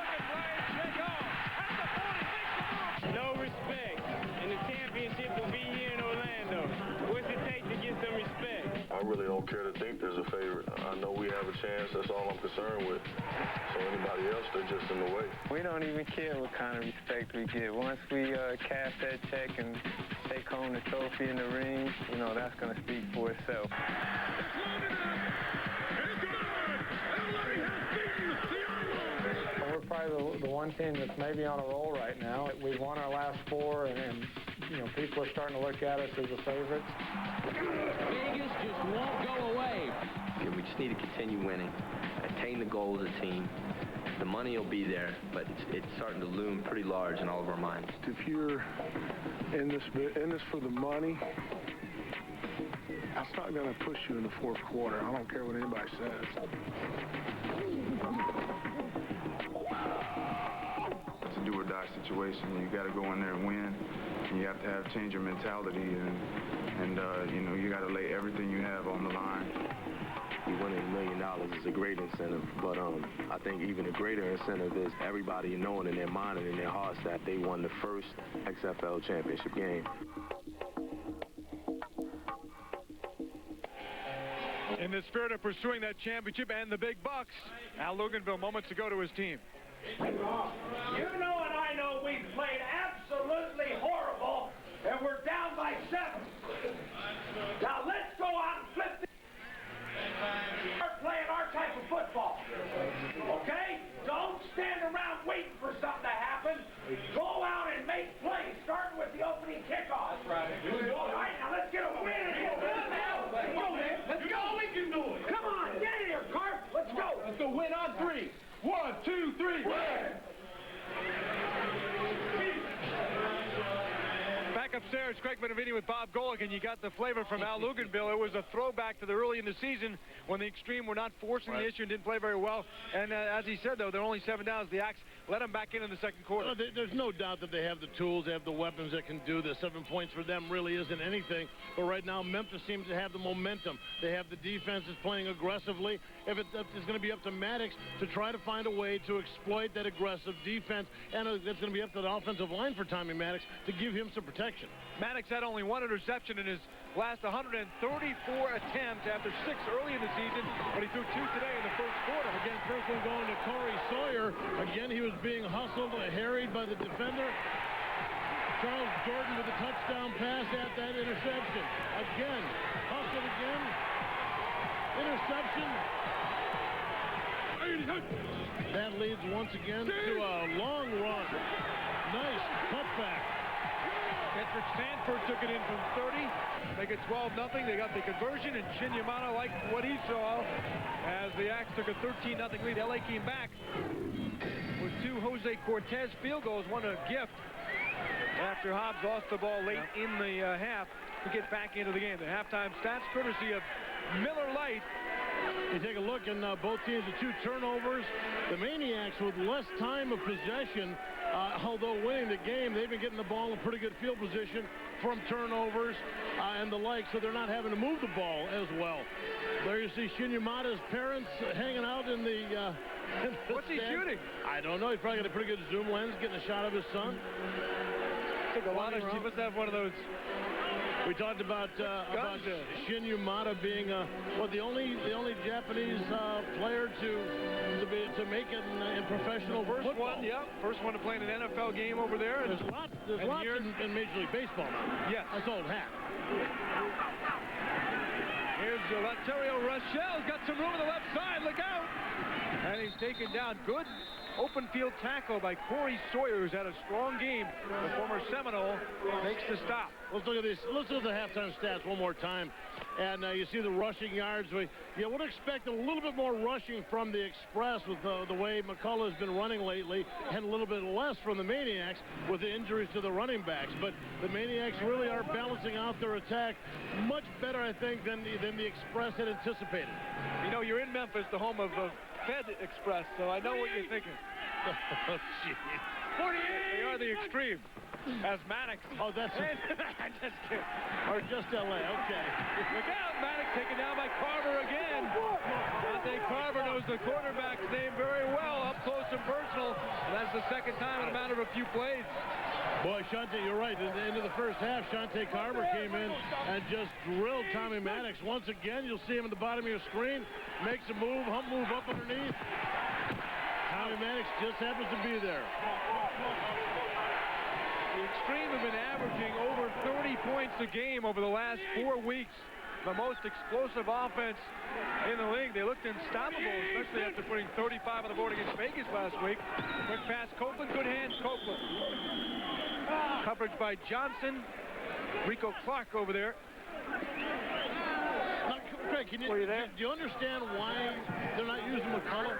No respect, and the championship will be here in Orlando. What's it take to get some respect? I really don't care to think there's a favorite. I know we have a chance. That's all I'm concerned with. So anybody else, they're just in the way. We don't even care what kind of respect we get. Once we cash that check and take home the trophy in the ring, you know, that's going to speak for itself. We're probably the one team that's maybe on a roll right now. We've won our last 4, and you know, people are starting to look at us as the favorites. Vegas just won't go away. We just need to continue winning, attain the goal as a team. The money will be there, but it's starting to loom pretty large in all of our minds. If you're in this for the money, that's not going to push you in the fourth quarter. I don't care what anybody says. It's a do-or-die situation. You got to go in there and win. And you have to change your mentality, and you know, you got to lay everything you have on the line. Winning $1 million is a great incentive, but I think even a greater incentive is everybody knowing in their mind and in their hearts that they won the first XFL championship game. In the spirit of pursuing that championship and the big bucks, Al Luganville moments ago to his team. You know and I know we played absolutely horrible, and we're down by 7. Now let's go out and flip the... Start playing our type of football. Okay? Don't stand around waiting for something to happen. Go out and make plays, starting with the opening kickoff. That's right. All right, now let's get a win in here. Let's go, man. Let's go. We can do it. Come on, get in here, Carp. Let's go. Let's go win on 3. 1, 2, 3. Win. Back upstairs, Craig Benavides with Bob Golick, and you got the flavor from Al Luganville. It was a throwback to the early in the season when the Extreme were not forcing the issue and didn't play very well. And as he said, though, they're only 7 downs. The Axe let them back in the second quarter. There's no doubt that they have the tools, they have the weapons that can do this. 7 points for them really isn't anything. But right now, Memphis seems to have the momentum. They have the defense that's playing aggressively. If it's going to be up to Maddox to try to find a way to exploit that aggressive defense, and it's going to be up to the offensive line for Tommy Maddox to give him some protection. Maddox had only 1 interception in his last 134 attempts after 6 early in the season, but he threw 2 today in the first quarter. Again, first one going to Corey Sawyer. Again, he was being hustled, harried by the defender. Charles Jordan with a touchdown pass at that interception. Again, hustled again. Interception. That leads once again to a long run. Nice cutback. Bedford Stanford took it in from 30. They make it 12-0. They got the conversion, and Shin Yamada liked what he saw as the Axe took a 13-0 lead. LA came back with 2 Jose Cortez field goals, one a gift after Hobbs lost the ball late in the half to get back into the game. The halftime stats courtesy of Miller Lite. You take a look, and both teams with 2 turnovers. The Maniacs with less time of possession, although winning the game, they've been getting the ball in pretty good field position from turnovers and the like, so they're not having to move the ball as well. There you see Shin Yamada's parents hanging out in the What's he shooting? I don't know. He's probably got a pretty good zoom lens, getting a shot of his son. Took a lot of. He must have one of those. We talked about Shin Yamada being the only Japanese player to make it in professional football. First one to play in an NFL game over there. There's lots in Major League Baseball now. Yes, that's old hat. Here's Laterio Rochelle's got some room on the left side. Look out! And he's taken down. Good open field tackle by Corey Sawyer, who's had a strong game. The former Seminole makes the stop. Let's look at this. Let's look at the halftime stats one more time. And you see the rushing yards. We would expect a little bit more rushing from the Express with the way McCullough has been running lately, and a little bit less from the Maniacs with the injuries to the running backs. But the Maniacs really are balancing out their attack much better, I think, than the Express had anticipated. You know, you're in Memphis, the home of Fed Express, so I know what you're thinking. Oh, jeez. 48! They are the extreme. As Maddox. Oh, that's just kidding. Or just LA, okay. Look out, Maddox taken down by Carver again. Dante Carver knows the quarterback's name very well, up close and personal. And that's the second time in a matter of a few plays. Boy, Shante, you're right. At the end of the first half, Shante Carver came in and just drilled Tommy Maddox. Once again, you'll see him at the bottom of your screen. Makes a move, hump move up underneath. Tommy Maddox just happens to be there. The Extreme have been averaging over 30 points a game over the last 4 weeks. The most explosive offense in the league. They looked unstoppable, especially after putting 35 on the board against Vegas last week. Quick pass, Copeland, good hands, Copeland. Coverage by Johnson. Rico Clark over there. Craig, do you understand why they're not using McCullough?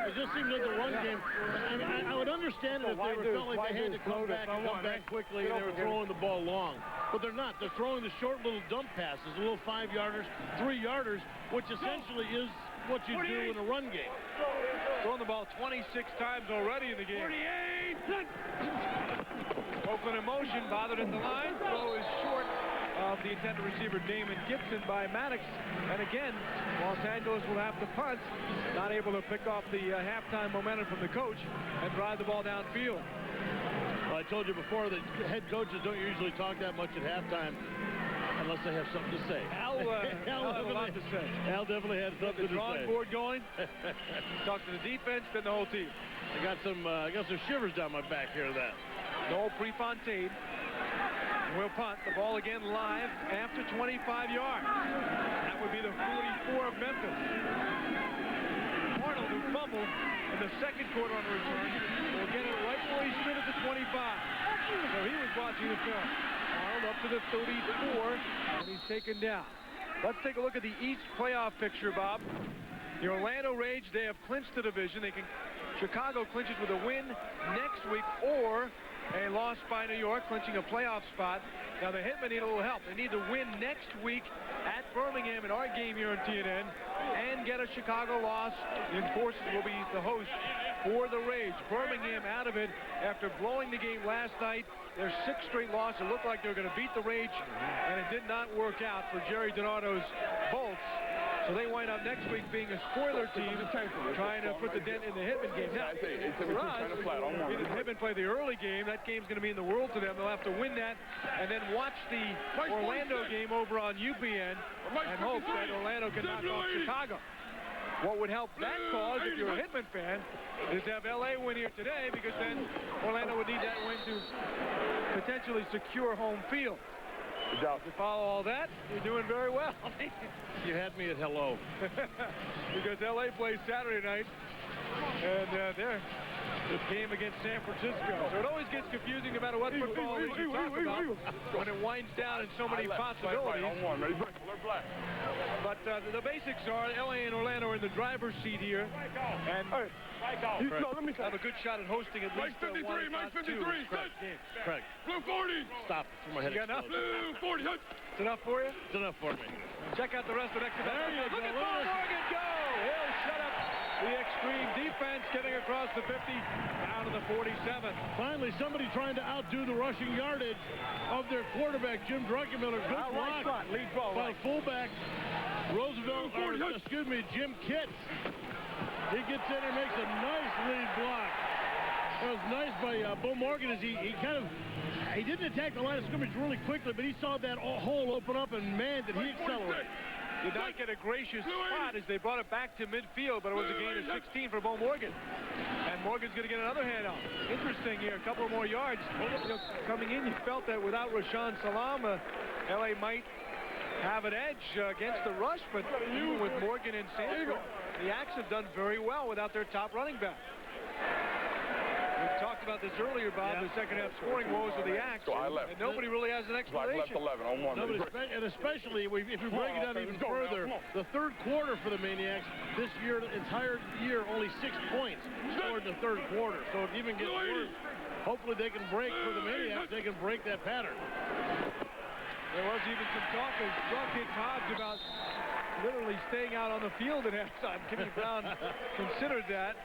It just seems like the run game. I mean, I would understand it if they felt like they had to come back quickly and they were throwing the ball long. But they're not. They're throwing the short little dump passes, the little 5-yarders, 3-yarders, which essentially is what you do in a run game. Throwing the ball 26 times already in the game. 48! Oakland in motion, bothered at the line. Throw is short of the intended receiver, Damon Gibson, by Maddox. And again, Los Angeles will have to punt, not able to pick off the halftime momentum from the coach and drive the ball downfield. Well, I told you before that head coaches don't usually talk that much at halftime unless they have something to say. Al had a lot to say. Al definitely had something to say. The drawing board going. Talk to the defense, then the whole team. I got some shivers down my back here. Noel Prefontaine will punt. The ball again live after 25 yards. That would be the 44 of Memphis. Arnold, who fumbled in the second quarter on the return, will get it right where he stood at the 25. So he was watching the film. Arnold up to the 34, and he's taken down. Let's take a look at the East playoff picture, Bob. The Orlando Rage, they have clinched the division. Chicago clinches with a win next week, or a loss by New York, clinching a playoff spot. Now the Hitmen need a little help. They need to win next week at Birmingham in our game here on TNN and get a Chicago loss. The Enforcers will be the host for the Rage. Birmingham out of it after blowing the game last night. Their 6th straight loss. It looked like they were going to beat the Rage, and it did not work out for Jerry Donato's Bolts. So they wind up next week being a spoiler team, trying to put the dent in the Hitman game. Now, for us, the Hitman play the early game. That game's going to mean the world to them. They'll have to win that and then watch the Orlando game over on UPN and hope that Orlando can knock off Chicago. What would help that cause, if you're a Hitman fan, is to have LA win here today, because then Orlando would need that win to potentially secure home field. To follow all that, you're doing very well. You had me at hello. Because LA plays Saturday night, and they're game against San Francisco. So it always gets confusing no matter what football league you talk about when it winds down in so many possibilities. But the basics are LA and Orlando are in the driver's seat here. And have a good shot at hosting at least one, if not two. Craig. Blue 40. Stop. My head You got enough? Blue 40. It's enough for you? It's enough for me. Check out the rest of XFL. There you Look go. at Paul Morgan go! He'll shut up the extreme defense, getting across the 50, down to the 47. Finally, somebody trying to outdo the rushing yardage of their quarterback, Jim Druckenmiller. Good block by fullback Roosevelt, Jim Kitts. He gets in and makes a nice lead block. That was nice by Bo Morgan as he didn't attack the line of scrimmage really quickly, but he saw that hole open up, and man, did he accelerate. Did not get a gracious spot as they brought it back to midfield, but it was a gain of 16 for Bo Morgan. And Morgan's going to get another handout. Interesting here, a couple more yards. Coming in, you felt that without Rashaan Salam, LA might have an edge against the rush, but even with Morgan and Sanford, the Aks have done very well without their top running back. We talked about this earlier, Bob, the second half scoring woes of the Aks, and nobody really has an explanation. And especially if we break it down even further, the third quarter for the Maniacs this year, the entire year, only 6 points scored in the third quarter. So it even gets worse. Hopefully they can break for the Maniacs. They can break that pattern. There was even some talk of Bucket Hobbs about literally staying out on the field at halftime. Kenny Brown considered that.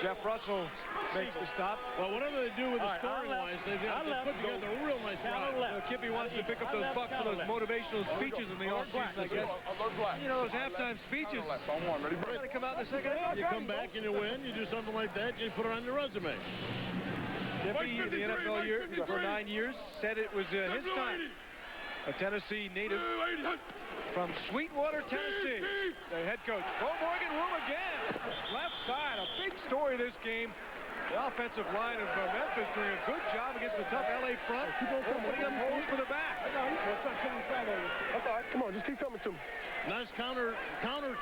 Jeff Russell makes the stop. Well, whatever they do with the scoring-wise, they put together a real nice drive. Kippy wants to pick up those bucks for those motivational speeches in the offseason, I guess. You know, those halftime speeches. You got to come out in the second half. You come back and you win. You do something like that, you put it on your resume. Kippy, in the NFL for 9 years, said it was his time. A Tennessee native from Sweetwater, Tennessee. The head coach, Bo Morgan, room again. Left side, a big story this game. The offensive line of Memphis doing a good job against the tough LA front. Opening up holes for the back. Come on, just keep coming to me. Nice counter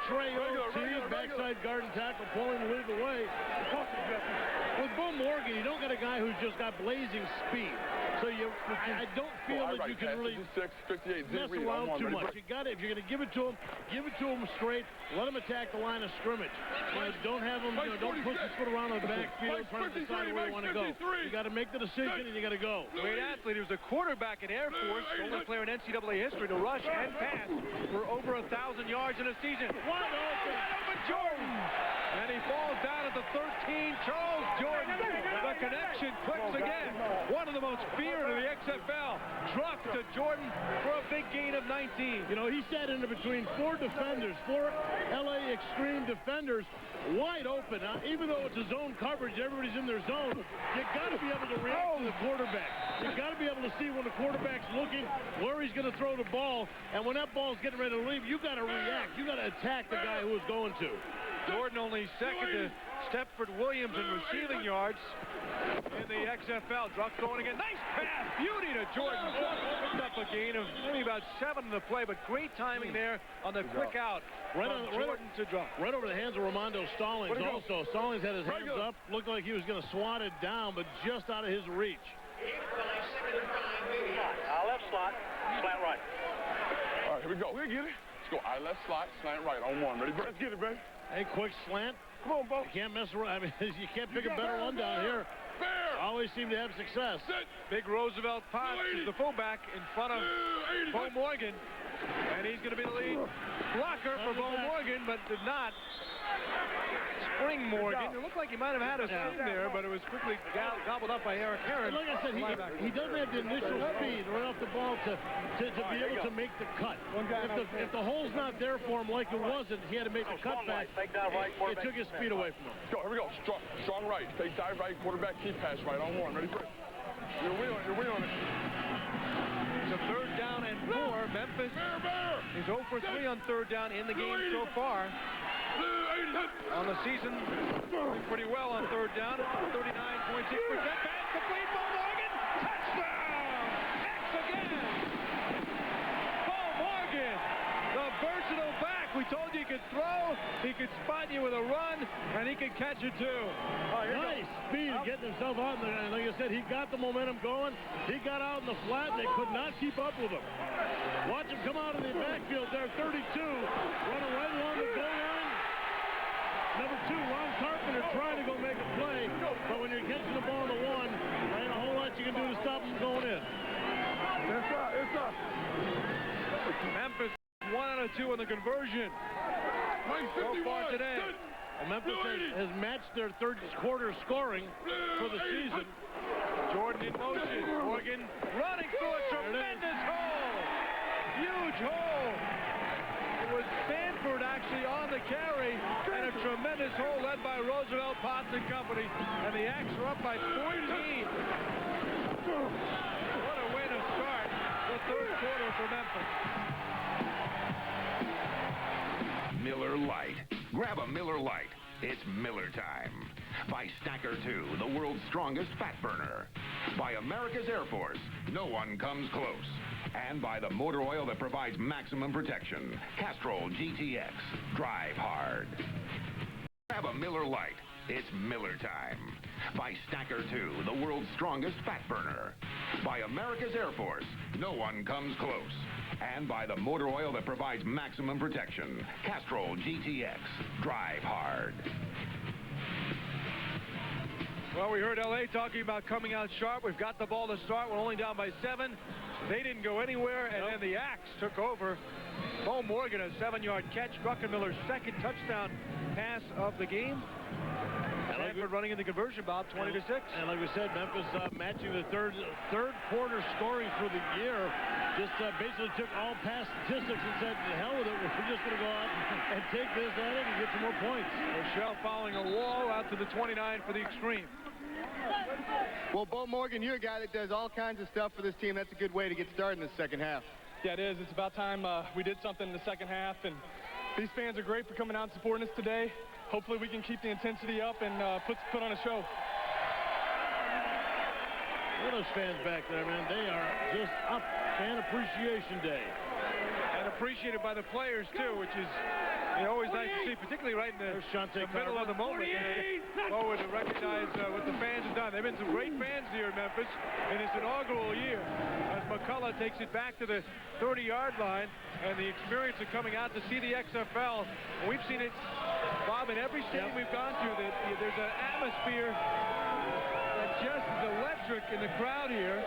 tray OT, backside guard and tackle, pulling the lead away. With Bo Morgan, you don't got a guy who's just got blazing speed. So I don't feel that you can really mess around too much. You got it. If you're going to give it to him straight. Let him attack the line of scrimmage. Don't have him. Don't push his foot around on the backfield trying to decide where you want to go. You got to make the decision and you got to go. Great athlete. He was a quarterback at Air Force, the only player in NCAA history to rush and pass for over 1,000 yards in a season. Wide open Jordan, and he falls down at the 13. Charles Jordan. The connection clicks again. One of the most feared of the XFL. Truck to Jordan for a big gain of 19. You know, he sat in between four LA Extreme defenders, wide open. Now, even though it's a zone coverage, everybody's in their zone, you got to be able to react to the quarterback. You got to be able to see when the quarterback's looking, where he's going to throw the ball, and when that ball's getting ready to leave, you got to react. You got to attack the guy who is going to. Jordan only second to Stepford Williams in receiving yards in the XFL. Druck going again. Nice pass. Beauty to Jordan. Picked up a gain of maybe about 7 in the play, but great timing there on the quick out. Jordan to Druck. Right over the hands of Ramondo Stallings also. Stallings had his hands up. Looked like he was going to swat it down, but just out of his reach. Left slot, slant right. All right, here we go. We'll get it. Let's go. Left slot, slant right on one. Ready, bro? Let's get it, baby. Hey, quick slant. Come on, Bo. You can't mess around. I mean, you can't pick a better one down here. Always seem to have success. Big Roosevelt Potts is the fullback in front of Bo Morgan. And he's going to be the lead blocker for Bo Morgan, but did not spring Morgan. It looked like he might have had a swing there, but it was quickly gobbled up by Eric Heron. Like I said, he doesn't have the initial speed right off the ball to be able to make the cut. If the hole's not there for him like it wasn't, he had to make the cut back. It took his speed away from him. Go, here we go. Strong right. Take dive right, quarterback, keep pass right on one. Ready, bro? You're wheel on it. It's a 3rd down and 4. Memphis is 0 for 3 on 3rd down in the game so far. On the season, doing pretty well on 3rd down. 39.6%. Pass complete. Bo Morgan. Touchdown. X again. Bo Morgan, the versatile back. We told you he could throw, he could spot you with a run, and he could catch it too. Nice speed getting himself out. And like I said, he got the momentum going. He got out in the flat, and they could not keep up with him. Watch him come out in the backfield there, 32, running right along the goal line. Number 2, Ron Carpenter trying to go make a play, but when you're catching the ball on the 1, there ain't a whole lot you can do to stop him going in. It's up. Memphis 1 out of 2 in the conversion. So far today. Well, Memphis has matched their third quarter scoring for the season. Jordan in motion. Morgan running through a tremendous hole. Huge hole. It was Stanford actually on the carry, and a tremendous hole led by Roosevelt, Potts and company. And the Axe are up by 14. What a way to start the third quarter for Memphis. Miller Lite. Grab a Miller Lite. It's Miller time. By Stacker 2, the world's strongest fat burner. By America's Air Force, no one comes close. And by the motor oil that provides maximum protection. Castrol GTX. Drive hard. Grab a Miller Lite. It's Miller time. By Stacker 2, the world's strongest fat burner. By America's Air Force, no one comes close. And by the motor oil that provides maximum protection. Castrol GTX. Drive hard. Well, we heard L.A. talking about coming out sharp. We've got the ball to start. We're only down by 7. They didn't go anywhere, and then the Axe took over. Bo Morgan, a 7-yard catch. Druckenmiller's second touchdown pass of the game. Stanford running in the conversion, Bob, 20-6. And like we said, Memphis matching the third quarter scoring for the year. Just basically took all past statistics and said, to hell with it, we're just going to go out and take this at it and get some more points. Rochelle following a wall out to the 29 for the extreme. Well, Bo Morgan, you're a guy that does all kinds of stuff for this team. That's a good way to get started in the second half. Yeah, it is. It's about time we did something in the second half, and these fans are great for coming out and supporting us today. Hopefully we can keep the intensity up and put on a show. Look at those fans back there, man. They are just up. Fan Appreciation Day. And appreciated by the players, too, which is always nice to see, particularly right in the middle of the moment. Forward to recognize what the fans have done. There have been some great fans here in Memphis in this inaugural year as McCullough takes it back to the 30-yard line, and the experience of coming out to see the XFL. And we've seen it, Bob, in every stadium we've gone to, that there's an atmosphere that just is electric in the crowd here.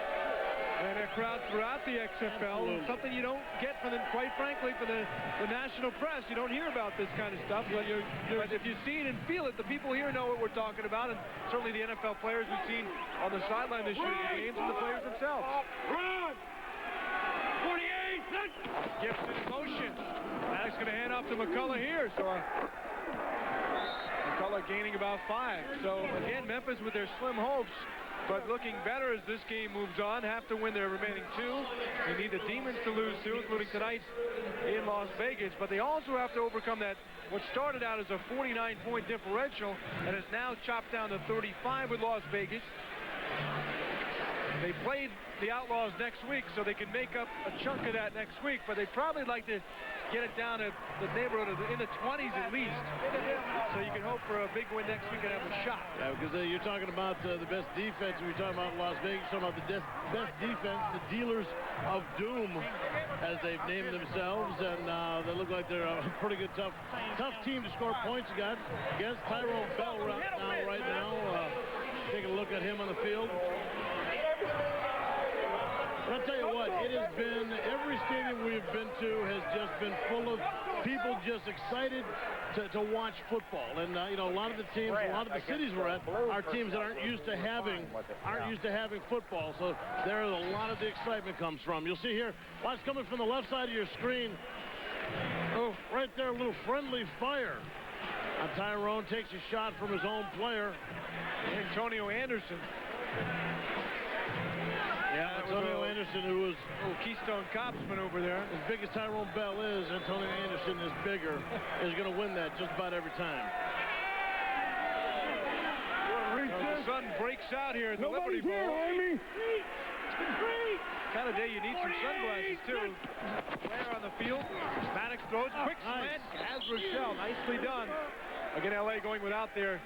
And a crowd throughout the XFL, something you don't get from them, quite frankly, for the national press. You don't hear about this kind of stuff, but if you see it and feel it, the people here know what we're talking about, and certainly the NFL players we've seen on the sideline this year in the games, and the players themselves. Run! 48! Gibson in motion. That's going to hand off to McCullough here, so McCullough gaining about 5. So, again, Memphis with their slim hopes, but looking better as this game moves on. Have to win their remaining 2. They need the Demons to lose 2, including tonight in Las Vegas. But they also have to overcome that, what started out as a 49-point differential and is now chopped down to 35 with Las Vegas. They played the Outlaws next week, so they can make up a chunk of that next week. But they'd probably like to get it down to the neighborhood of in the 20s at least. So you can hope for a big win next week and have a shot. Yeah, because you're talking about the best defense. We're talking about Las Vegas, talking about the best defense, the dealers of doom, as they've named themselves. And they look like they're a pretty good, tough team to score points against. Tyrone Bell right now. Taking a look at him on the field. But I'll tell you what, it has been, every stadium we've been to has just been full of people just excited to watch football. And, a lot of the teams, a lot of the cities we're at are teams that aren't used to having football. So there a lot of the excitement comes from. You'll see here, watch coming from the left side of your screen. Oh, right there, a little friendly fire. Tyrone takes a shot from his own player. Antonio Anderson. Yeah, Antonio Anderson, who was Keystone Copsman over there. As big as Tyrone Bell is, Antonio Anderson is bigger, is going to win that just about every time. The sun breaks out here at the Liberty Bowl. Kind of day you need some sunglasses too. Player on the field. Maddox throws, quick slant Has Rochelle. Nicely done. Again, L.A. going without their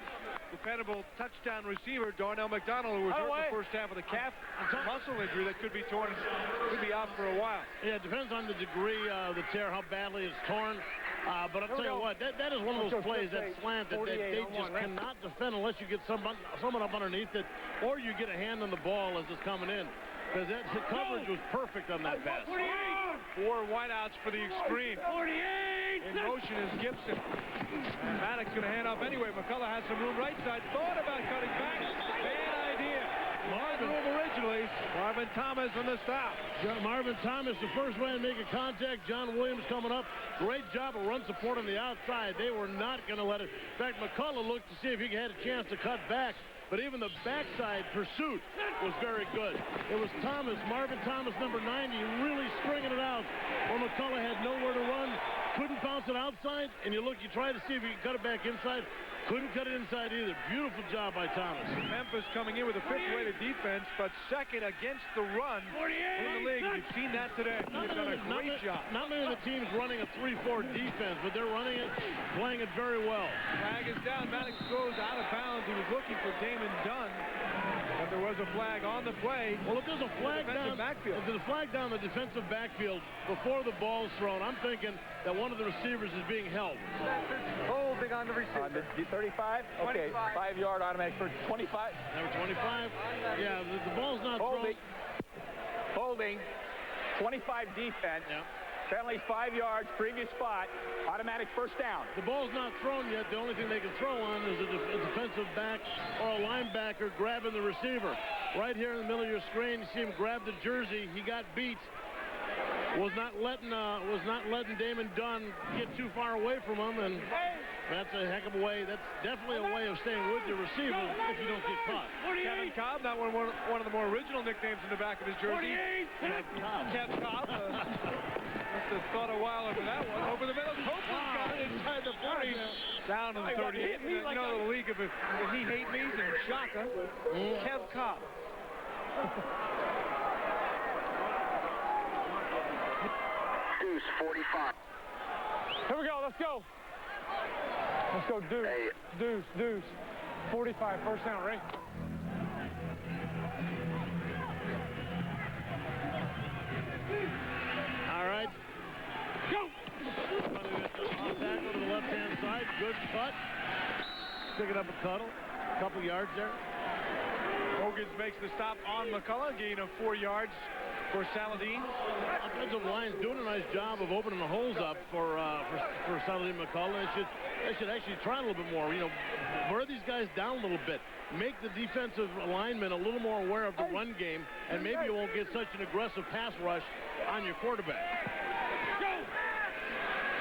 dependable touchdown receiver, Darnell McDonald, who was hurt in the first half of the calf muscle injury that could be torn, could be out for a while. Yeah, it depends on the degree of the tear, how badly it's torn. But I'll tell you what, that is one of those plays, that slant, that they just cannot defend unless you get someone up underneath it, or you get a hand on the ball as it's coming in. Because the coverage was perfect on that pass. 4 wideouts for the extreme. 48. In motion is Gibson. And Maddox going to hand off anyway. McCullough has some room right side. Thought about cutting back. Bad idea. Originally, Marvin Thomas on the stop. Marvin Thomas, the first man to make a contact. John Williams coming up. Great job of run support on the outside. They were not going to let it. In fact, McCullough looked to see if he had a chance to cut back. But even the backside pursuit was very good. It was Thomas, Marvin Thomas, number 90, really stringing it out. Where McCullough had nowhere to run, couldn't bounce it outside, and you try to see if you can cut it back inside. Couldn't cut it inside either. Beautiful job by Thomas. Memphis coming in with a 5th-rated defense, but second against the run in the league. You've seen that today. They've done a great job. Not many of the teams running a 3-4 defense, but they're running it, playing it very well. Flag is down. Maddox goes out of bounds. He was looking for Damon Dunn, but there was a flag on the play. Well, if there's a flag down, if there's a flag down the defensive backfield before the ball's thrown, I'm thinking that one of the receivers is being held. Holding on the receiver. 35? Okay, 5-yard automatic for 25. Number 25. Yeah, the ball's not thrown. Holding. 25 defense. Yeah. Penalty 5 yards, previous spot, automatic first down. The ball's not thrown yet. The only thing they can throw on is a defensive back or a linebacker grabbing the receiver. Right here in the middle of your screen, you see him grab the jersey. He got beat. Was not letting Damon Dunn get too far away from him, and that's a heck of a way. That's definitely a way of staying with your receiver if you don't get caught. Kevin Cobb, not one of the more original nicknames in the back of his jersey. Kev Cobb. Must have thought a while over that one. Over the middle, Copeland got it inside the 40. Down to the 38. You know the league of if he hate me and Shaka. Kev Cobb. Deuce 45. Here we go, let's go. Let's go, Deuce. 45, first down, right? All right. Go! Tackle to the left-hand side. Good cut. Picking up a couple yards there. Hogan's makes the stop on McCullough. Gain of 4 yards for Saladin. Offensive line's doing a nice job of opening the holes up for Saladin McCullough. They should actually try a little bit more. Wear these guys down a little bit. Make the defensive linemen a little more aware of the run game, and maybe you won't get such an aggressive pass rush on your quarterback. Go!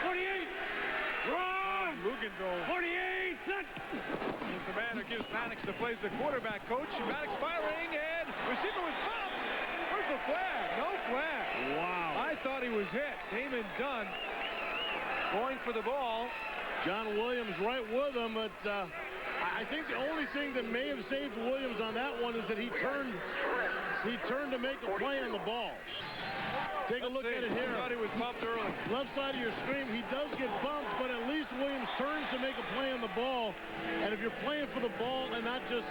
48! Run! Luganville. 48! Set! The man who gives Maddox the plays the quarterback coach. Maddox firing, and receiver was bumped. Where's the flag? No flag. Wow. I thought he was hit. Damon Dunn going for the ball. John Williams right with him, but I think the only thing that may have saved Williams on that one is that he turned to make a play on the ball. Take a look at it here. I thought he was bumped early. Left side of your screen, he does get bumped, but at least Williams turns to make a play on the ball. And if you're playing for the ball and not just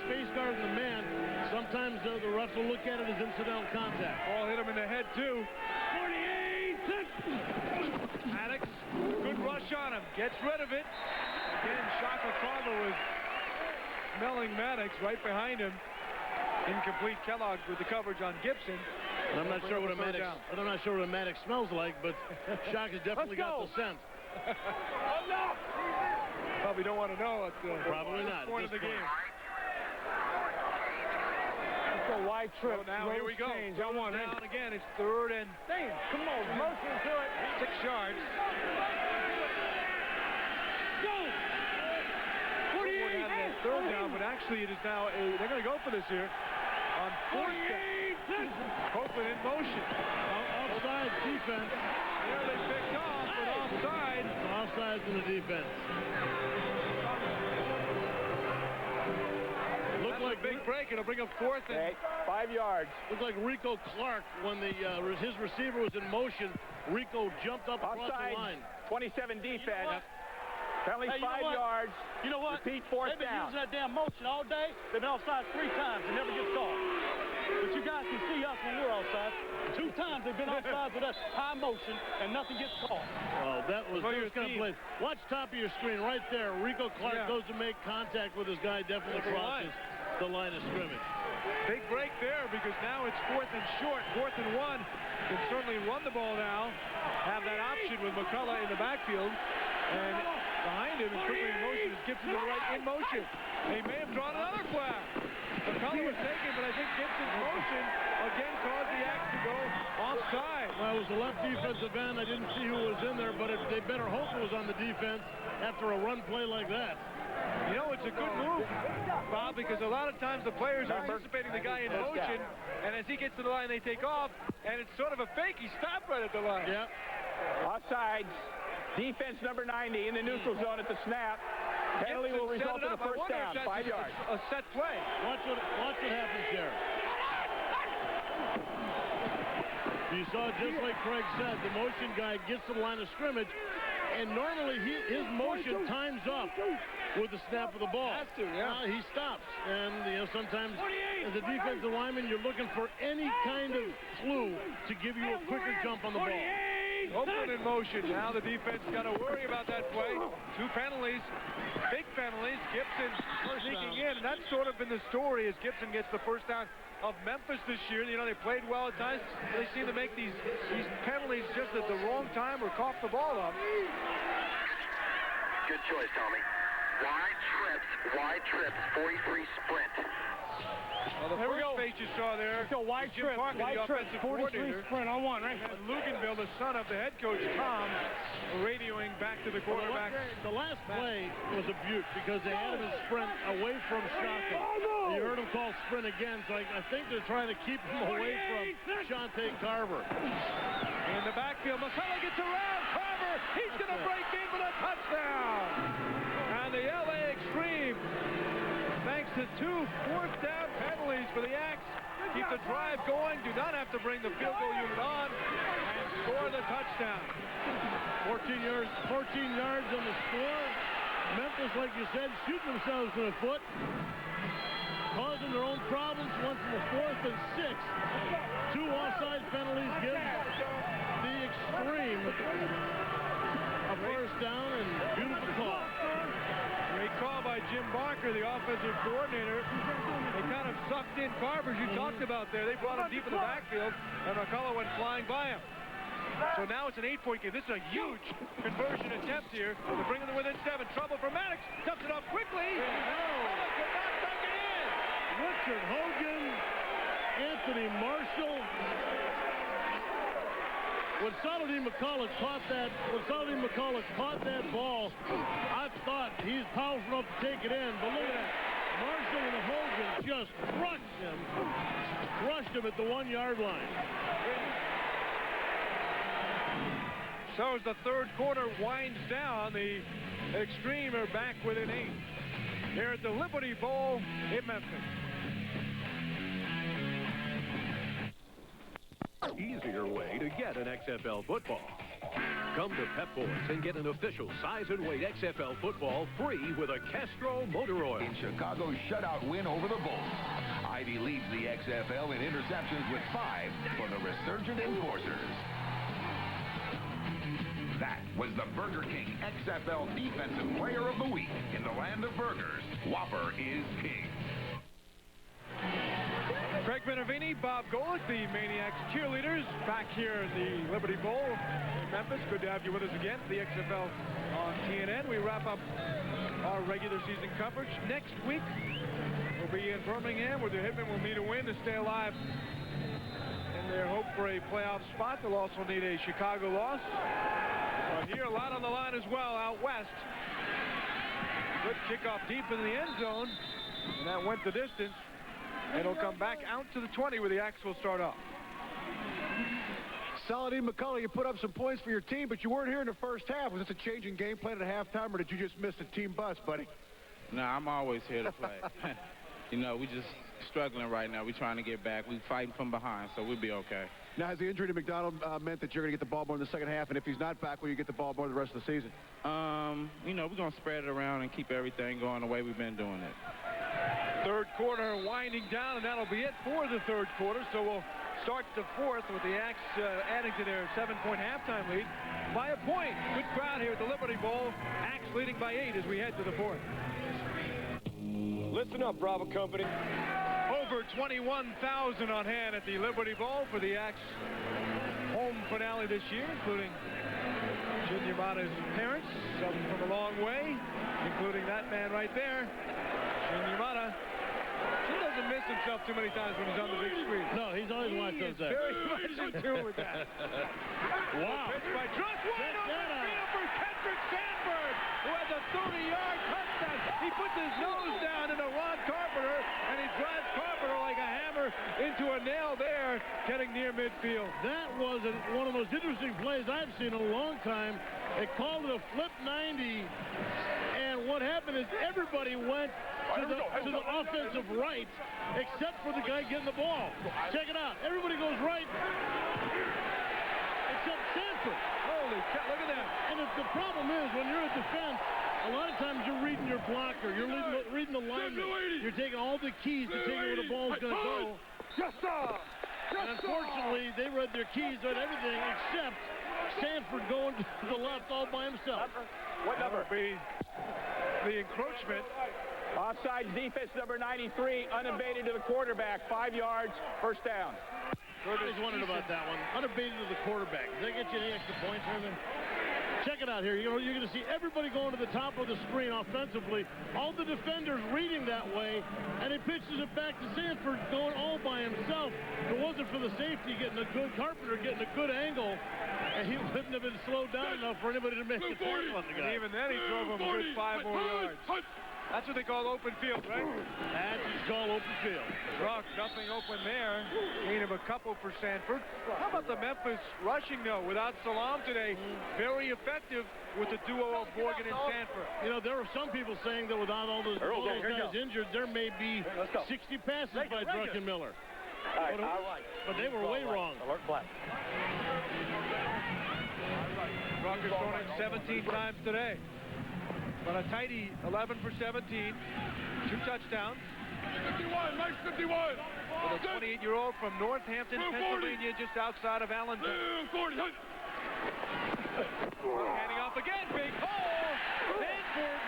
face guarding the man, sometimes the refs will look at it as incidental contact. Ball hit him in the head, too. 48! Maddox, good rush on him. Gets rid of it. Again, Shaka Farmer was smelling Maddox right behind him. Incomplete. Kellogg with the coverage on Gibson. And I'm not sure what a Maddox smells like, but Shaka's definitely got the scent. Oh, no! Probably don't want to know at probably not point of the game. It's a wide trip. So now here we go. Change. Down again. It's 3rd and come on, motion to it. 6 yards. Go! 48! Had 3rd down, but actually it is now they're going to go for this here on 4th down. Copeland in motion. Offside defense. There they picked off, but offside. Offsides in the defense. Looked like a big break. It'll bring up 4th and 5 yards. Looked like Rico Clark when his receiver was in motion. Rico jumped up across the line. 27 defense. Penalty Hey, 5 yards. You know what? Repeat fourth They've been down. using that damn motion all day. They've been offside 3 times and never gets called. But you guys can see us when we're offside. 2 times they've been offside with us high motion and nothing gets called. Well, that was those kind of plays. Watch top of your screen right there. Rico Clark goes to make contact with his guy, definitely crosses the line of scrimmage. Big break there because now it's 4th and short. 4th and 1. Can certainly run the ball now. Have that option with McCullough in the backfield. And behind him and quickly in motion is Gibson to the right in motion. He may have drawn another flag. McCullough was taken, but I think Gibson's motion again caused the act to go offside. Well, it was the left defensive end. I didn't see who was in there, but they better hope it was on the defense after a run play like that. You know, it's a good move, Bob, because a lot of times the players are anticipating the guy in motion, and as he gets to the line, they take off, and it's sort of a fake. He stopped right at the line. Yep. Offsides. Defense number 90 in the neutral zone at the snap. Penalty will result in a first down, 5 yards. A set play. Watch what happens here. You saw, just like Craig said, the motion guy gets to the line of scrimmage, and normally his motion times up with the snap of the ball. Has to, yeah. He stops, and sometimes as a defensive lineman, you're looking for any kind of clue to give you a quicker jump on the ball. Oakland in motion. Now the defense got to worry about that play. 2 penalties, big penalties. Gibson sneaking in, and that's sort of been the story as Gibson gets the first down of Memphis this year. You know, they played well at times. They seem to make these penalties just at the wrong time or cough the ball up. Good choice, Tommy. Wide trips, 43 sprint. Well, the first face you saw there, wide Jim trip, Parker, the offensive 43 coordinator. sprint on 1, right? And Luganville, the son of the head coach, Tom, radioing back to the quarterback. The last play was a beaut because they had him in sprint away from Shaka. You heard him call sprint again, so I think they're trying to keep him away from Shante Carver. In the backfield, McCullough gets around. Carver, he's going to break in for a touchdown. And the LA Extreme, thanks to 2 fourth-down penalties for the Axe, keep the drive going, do not have to bring the field goal unit on, and score the touchdown. 14 yards on the score. Memphis, like you said, shooting themselves in the foot, causing their own problems. One from the 4th and 6th. 2 offside penalties give the Extreme a first down, and beautiful call. Great call by Jim Barker, the offensive coordinator. They kind of sucked in Carver, as you talked about there. They brought him deep in the backfield, and McCullough went flying by him. So now it's an 8-point game. This is a huge conversion attempt here to bring them within 7. Trouble for Maddox. Dumps it off quickly. No, could not dunk it in. Richard Hogan, Anthony Marshall. When Saladin McCullough caught that ball, I thought he's powerful enough to take it in. But look at that. Marshall and Hogan just crushed him at the 1-yard line. So as the third quarter winds down, the Extreme are back within 8. Here at the Liberty Bowl in Memphis. Easier way to get an XFL football. Come to Pep Boys and get an official size and weight XFL football free with a Castro motor oil. In Chicago's shutout win over the Bolts, Ivy leads the XFL in interceptions with 5 for the resurgent Enforcers. That was the Burger King XFL Defensive Player of the Week. In the land of burgers, Whopper is king. Craig Benervini, Bob Golick, the Maniacs cheerleaders, back here in the Liberty Bowl in Memphis. Good to have you with us again. The XFL on TNN. We wrap up our regular season coverage. Next week, we'll be in Birmingham where the Hitmen will need a win to stay alive in their hope for a playoff spot. They'll also need a Chicago loss. But here, a lot on the line as well out west. Good kickoff deep in the end zone, and that went the distance. It'll come back out to the 20 where the Axe will start off. Saladin McCullough, you put up some points for your team, but you weren't here in the first half. Was this a change in game plan at halftime, or did you just miss the team bus, buddy? No, I'm always here to play. You know, we just struggling right now. We're trying to get back. We're fighting from behind, so we'll be okay. Now, has the injury to McDonald meant that you're going to get the ball more in the second half? And if he's not back, will you get the ball more the rest of the season? You know, we're going to spread it around and keep everything going the way we've been doing it. Third quarter winding down, and that'll be it for the third quarter. So we'll start the fourth with the Axe adding to their 7-point halftime lead by a point. Good crowd here at the Liberty Bowl. Axe leading by 8 as we head to the fourth. Listen up, Bravo Company. Over 21,000 on hand at the Liberty Bowl for the Axe home finale this year, including Jim Yamada's parents, some from a long way, including that man right there, Jim Yamada. He doesn't miss himself too many times when he's on the big screen. No, he's always watched those days. Very much in tune with that. Wow. Pitch by Truss, wide open field for Kendrick Sandberg, who has a 30-yard touchdown. He puts his nose down into Ron Carpenter, and he drives Carpenter like a hammer into a nail there, getting near midfield. That was one of the most interesting plays I've seen in a long time. They called it a flip 90, and what happened is everybody went to the offensive right, except for the guy getting the ball. Check it out. Everybody goes right, except Sanford. Holy cow, look at that. And the problem is, when you're at defense, a lot of times you're reading your blocker, you're reading the lineman, you're taking all the keys to take where the ball's going to go. And unfortunately, they read their keys on everything except Sanford going to the left all by himself. What number? Be the encroachment. Offside defense number 93, unabated to the quarterback, 5 yards, first down. I always wondered about that one. Unabated to the quarterback. Does that get you any extra points, Herman? Check it out here. You're going to see everybody going to the top of the screen offensively. All the defenders reading that way, and he pitches it back to Sanford going all by himself. If it wasn't for the safety getting a good Carpenter getting a good angle, and he wouldn't have been slowed down enough for anybody to make a tackle on the guy. And even then, he drove him a good 5 more yards. That's what they call open field, right? That's what you call open field. Rock, nothing open there. Gain of a couple for Sanford. How about the Memphis rushing, though? Without Salam today, very effective with the duo of Morgan and Sanford. You know, there were some people saying that without all those guys injured, there may be 60 passes by Druckenmiller. But they were way wrong. Alert black. Rock has thrown it 17 times today. But a tidy 11 for 17, 2 touchdowns. 51, Mike 51. With a 28-year-old from Northampton, Pennsylvania, just outside of Allendale. 40. Handing off again, big hole. Sanford.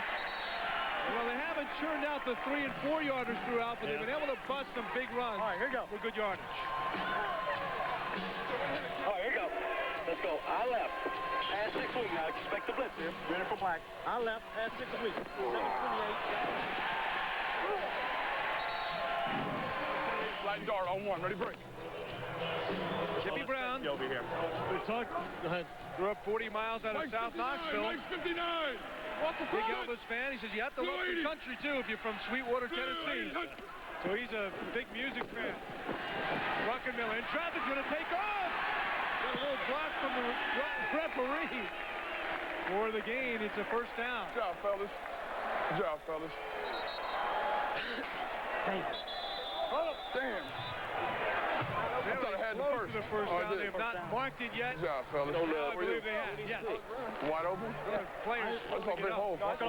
Well, they haven't churned out the 3- and 4-yarders throughout, but they've been able to bust some big runs. All right, here we go. For good yardage. All right, here we go. Let's go. I left. Pass 6 weeks. Now expect the blitz here. Ready for black. I left. Pass 6 weeks. 7:28. Sliding dart on 1. Ready, break. Jimmy Brown. Over here. Go ahead. Grew up 40 miles out of South Knoxville. Mike 59. Big Elvis fan. He says you have to love the country, too, if you're from Sweetwater, Tennessee. So he's a big music fan. Druckenmiller in traffic, going to take off. Got a little block from the referee. For the gain, it's a first down. Good job, fellas. Good job, fellas. Damn. I thought I had the first. The first down. They have not marked it yet. Good job, fellas. No, I believe they have. Yes. Wide open? Players. I saw a big hole. Okay,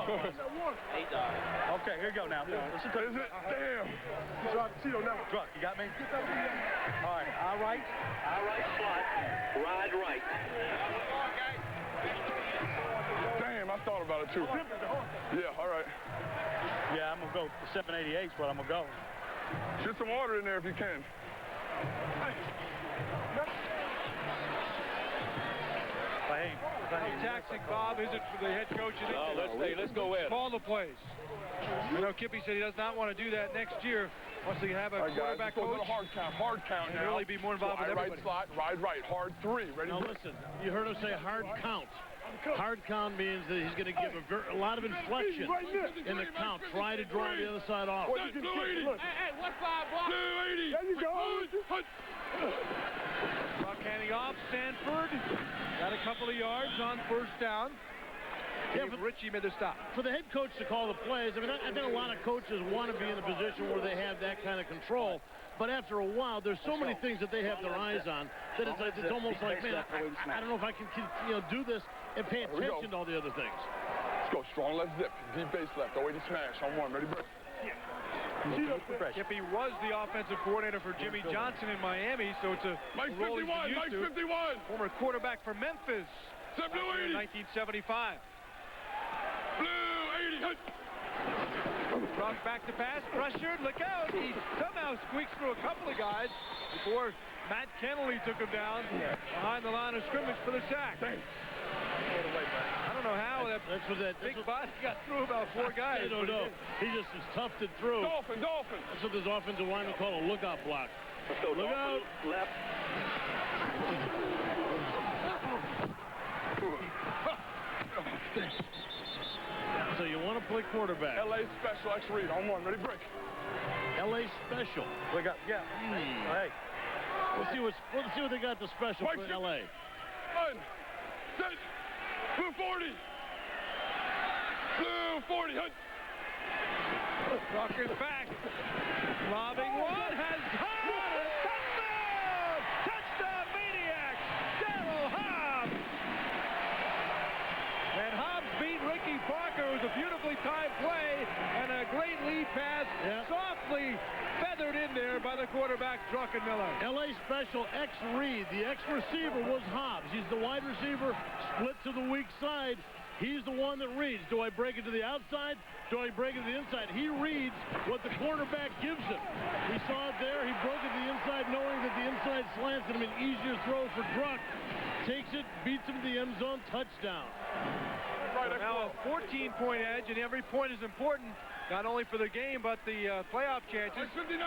here we go now. Listen to Is it? Damn. Druck, you got me? All right, all right slot, ride right. Damn, I thought about it too. Yeah, all right. Yeah, I'm going to go 788 is what I'm going to go. Shoot some water in there if you can. Taxing Bob isn't for the head coach. Let's go in. Call the plays. I know Kippy said he does not want to do that next year. Wants to have a quarterback coach. Hard count and now. really be more involved with everybody. Right slot, right, hard 3. Ready? Now listen, you heard him say hard count. Hard count means that he's going to give a lot of inflection in the count. Try to draw the other side off. Hey, what's 5 blocks? 280. There you go. Buck handing off. Sanford got a couple of yards on first down. Richie made the stop. For the head coach to call the plays, I mean, I think a lot of coaches want to be in a position where they have that kind of control. But after a while, there's so many things that they have their eyes on that it's almost like, man, I don't know if I can do this and pay attention to all the other things. Let's go. Strong left zip. Deep base left. Away to smash. On one. Ready, break. Kippy was the offensive coordinator for Jimmy Johnson in Miami, so it's a role he's been used to. 51. Former quarterback for Memphis in 1975. Blue 80. Brought back to pass, pressured, look out. He somehow squeaks through a couple of guys before Matt Kennelly took him down behind the line of scrimmage for the sack. I don't know how that big body got through about 4 guys. I don't know. He just was toughed it through. Dolphin. That's what this offensive lineman call a lookout block. So look out. Left. So you want to play quarterback. LA special, X read. On one. Ready, break. LA special. Look up. Yeah. Hey. Let's see what they got the special for LA. 1, set. Blue 40. Blue 40. Walker's back. Lobbing one. Has caught a touchdown! Touchdown maniac! Daryl Hobbs! And Hobbs beat Ricky Parker. It was a beautifully timed play and a great lead pass. Softly feathered in there by the quarterback, Druckenmiller. LA special X read. The X receiver was Hobbs. He's the wide receiver, split to the weak side. He's the one that reads. Do I break it to the outside? Do I break it to the inside? He reads what the cornerback gives him. We saw it there. He broke it to the inside, knowing that the inside slant's going to be an easier throw for Druck. Takes it, beats him to the end zone, touchdown. Now a 14-point edge, and every point is important, not only for the game, but the playoff chances. 59.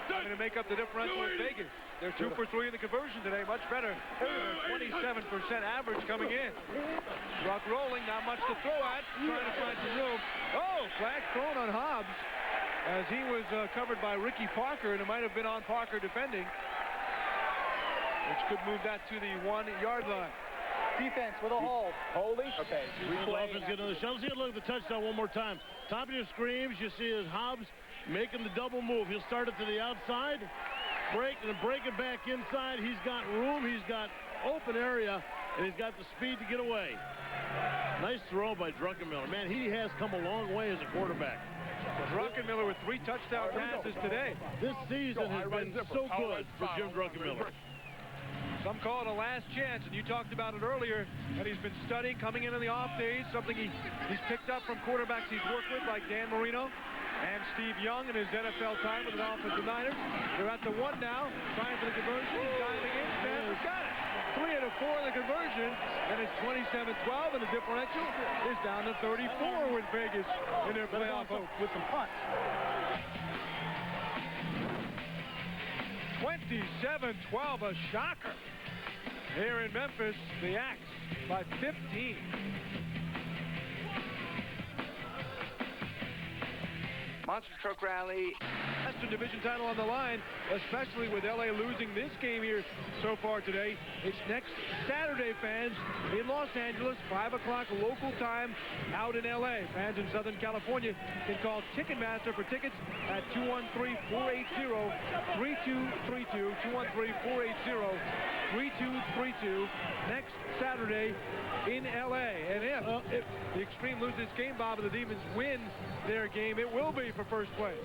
Going to make up the differential with Vegas. They're 2 for 3 in the conversion today, much better. 27% average coming in. Druck rolling, not much to throw at, trying to find some room. Oh, flag thrown on Hobbs as he was covered by Ricky Parker, and it might have been on Parker defending, which could move that to the 1-yard line. Defense with a hold. Holding. Okay. Dolphins get another shot. Let's take a look at the touchdown one more time. Top of your screens, you see is Hobbs making the double move. He'll start it to the outside, break it back inside. He's got room. He's got open area, and he's got the speed to get away. Nice throw by Druckenmiller. Man, he has come a long way as a quarterback. Druckenmiller with 3 touchdown passes today. This season has been so good for Jim Druckenmiller. Some call it a last chance, and you talked about it earlier, and he's been studying coming in on the off days, something he's picked up from quarterbacks he's worked with, like Dan Marino and Steve Young in his NFL time with the offensive Niners. They're at the 1 now, trying for the conversion. He's diving in. Stanford got it. 3 out of 4 in the conversion, and it's 27-12, and the differential is down to 34 with Vegas in their playoff hope with some punts. 27-12, a shocker. Here in Memphis, the Axe by 15. Monster Truck Rally. Western Division title on the line, especially with LA losing this game here so far today. It's next Saturday, fans, in Los Angeles, 5 o'clock local time out in LA. Fans in Southern California can call Ticketmaster for tickets at 213-480-3232, 213-480-3232, next Saturday in LA. And if the Extreme lose this game, Bob, and the Demons win their game, it will be for first place.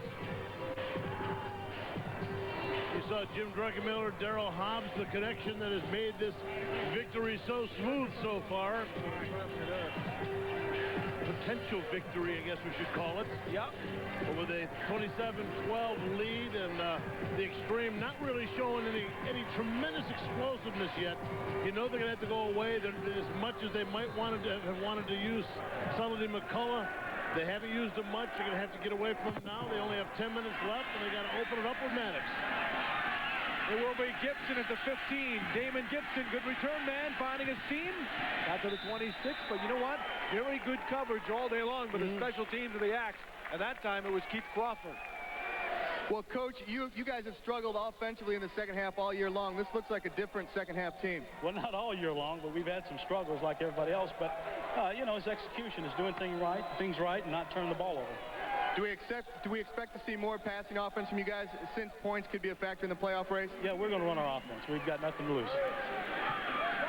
You saw Jim Druckenmiller, Daryl Hobbs, the connection that has made this victory so smooth so far. Potential victory, I guess we should call it. Yep. With a 27-12 lead, and the Extreme not really showing any tremendous explosiveness yet. You know they're going to have to go away. As much as they might have wanted to use Sullivan McCullough, they haven't used them much. They're going to have to get away from them now. They only have 10 minutes left, and they got to open it up with Maddox. It will be Gibson at the 15. Damon Gibson, good return man, finding his team. Got to the 26, but you know what? Very good coverage all day long by the special teams of the Axe. And that time it was Keith Crawford. Well, Coach, you guys have struggled offensively in the second half all year long. This looks like a different second half team. Well, not all year long, but we've had some struggles like everybody else. But, you know, it's execution. It's doing things right, and not turning the ball over. Do we expect to see more passing offense from you guys since points could be a factor in the playoff race? Yeah, we're going to run our offense. We've got nothing to lose.